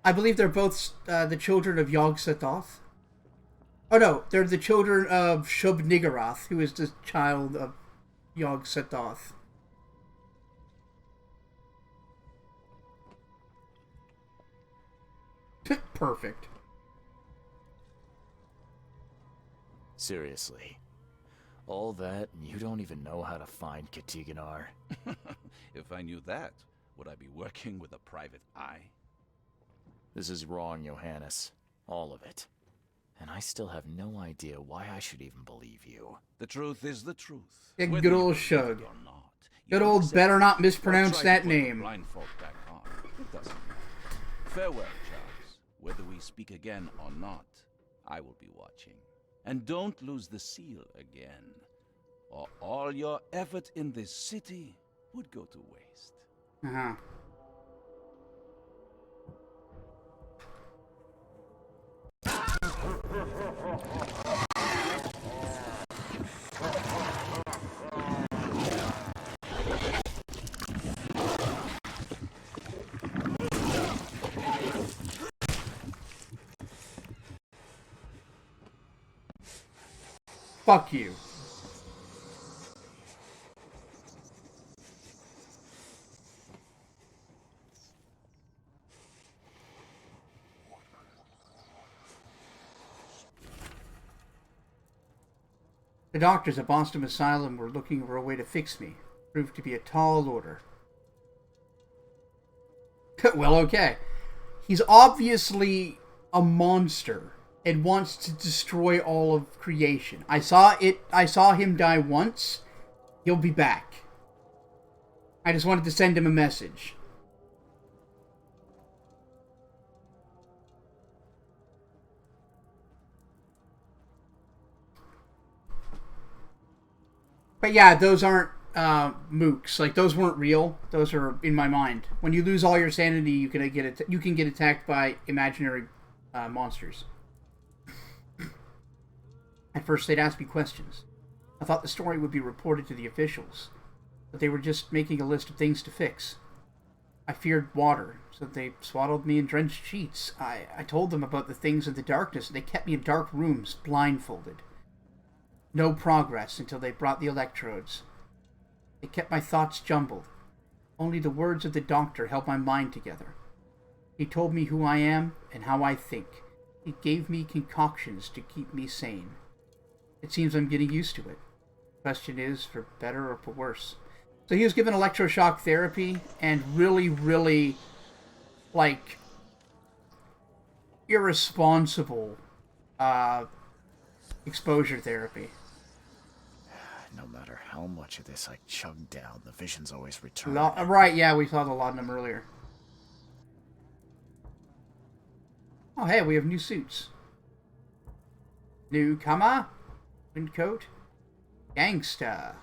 I believe they're both the children of Yog-Sothoth. Oh no, they're the children of Shub-Niggurath, who is the child of Yog-Sothoth. Perfect. Seriously. All that, and you don't even know how to find Cthygonnaar? If I knew that, would I be working with a private eye? This is wrong, Johannes. All of it. And I still have no idea why I should even believe you. The truth is the truth. Yeah, good old Shug. Good old better not mispronounce that name. Blindfold back on. It doesn't matter. Farewell, Charles. Whether we speak again or not, I will be watching. And don't lose the seal again, or all your effort in this city would go to waste. Uh-huh. Fuck you. The doctors at Boston Asylum were looking for a way to fix me. Proved to be a tall order. Well, okay. He's obviously a monster and wants to destroy all of creation. I saw him die once. He'll be back. I just wanted to send him a message. But yeah, those aren't mooks. Like, those weren't real. Those are in my mind. When you lose all your sanity, you can get attacked by imaginary monsters. At first, they'd ask me questions. I thought the story would be reported to the officials, but they were just making a list of things to fix. I feared water, so they swaddled me in drenched sheets. I told them about the things of the darkness, and they kept me in dark rooms, blindfolded. No progress until they brought the electrodes. They kept my thoughts jumbled. Only the words of the doctor held my mind together. He told me who I am and how I think. He gave me concoctions to keep me sane. It seems I'm getting used to it. The question is, for better or for worse. So he was given electroshock therapy and really, really, like, irresponsible exposure therapy. No matter how much of this I chug down, the visions always return. Right, yeah, we saw the laudanum earlier. Oh, hey, we have new suits. Newcomer, windcoat, gangster.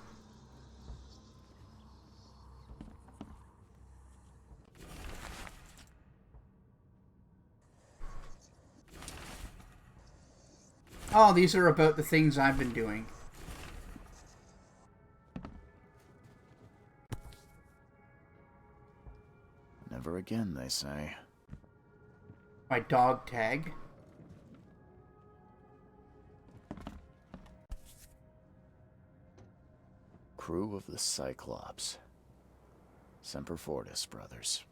Oh, these are about the things I've been doing. Never again, they say. My dog tag. Crew of the Cyclops. Semper Fortis, brothers.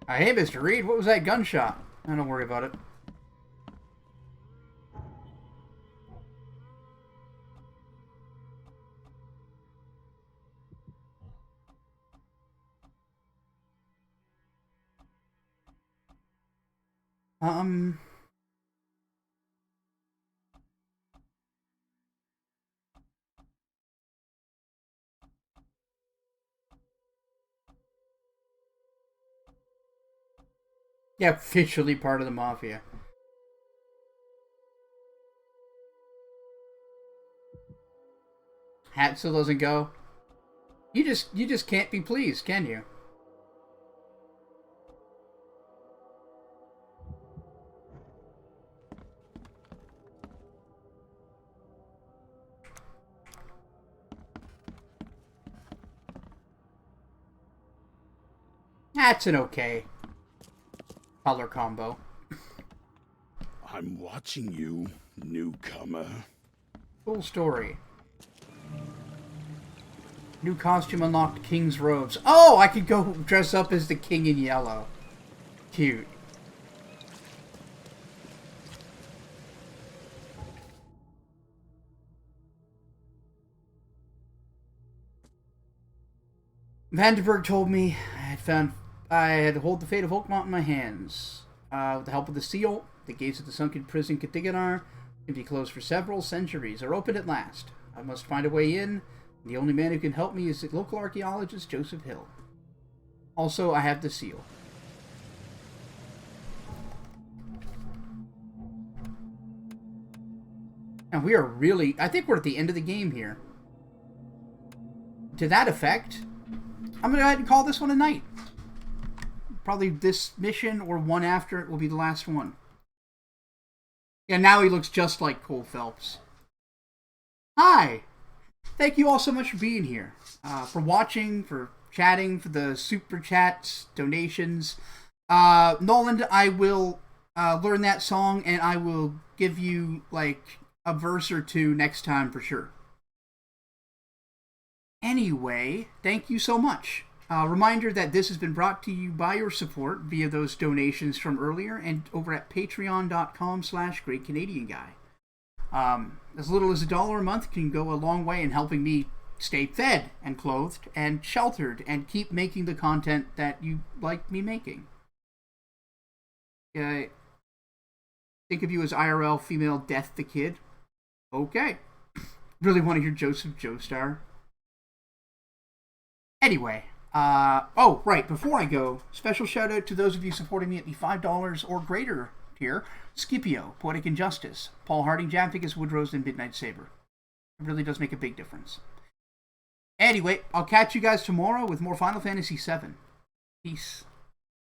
Hey, Mr. Reed, what was that gunshot? Don't worry about it. Yeah, officially part of the mafia. Hat still doesn't go. You just can't be pleased, can you? That's an okay color combo. I'm watching you, newcomer. Cool story. New costume unlocked, King's robes. Oh, I could go dress up as the king in yellow. Cute. Vandenberg told me I had to hold the fate of Oakmont in my hands. With the help of the seal, the gates of the sunken prison Cthygonnaar can be closed for several centuries, are opened at last. I must find a way in. The only man who can help me is the local archaeologist Joseph Hill. Also, I have the seal. And we are really... I think we're at the end of the game here. To that effect, I'm going to go ahead and call this one a night. Probably this mission or one after it will be the last one. Yeah, now he looks just like Cole Phelps. Hi! Thank you all so much for being here. For watching, for chatting, for the super chats, donations. Nolan, I will learn that song and I will give you like a verse or two next time for sure. Anyway, thank you so much. Reminder that this has been brought to you by your support via those donations from earlier and over at patreon.com/GreatCanadianGuy. As little as $1 a month can go a long way in helping me stay fed and clothed and sheltered and keep making the content that you like me making. Think of you as IRL female Death the Kid. Okay. Really want to hear Joseph Joestar. Anyway, oh, right, before I go, special shout out to those of you supporting me at the $5 or greater tier. Scipio, Poetic Injustice, Paul Harding, Jamficus, Woodrose, and Midnight Saber. It really does make a big difference. Anyway, I'll catch you guys tomorrow with more Final Fantasy VII. Peace.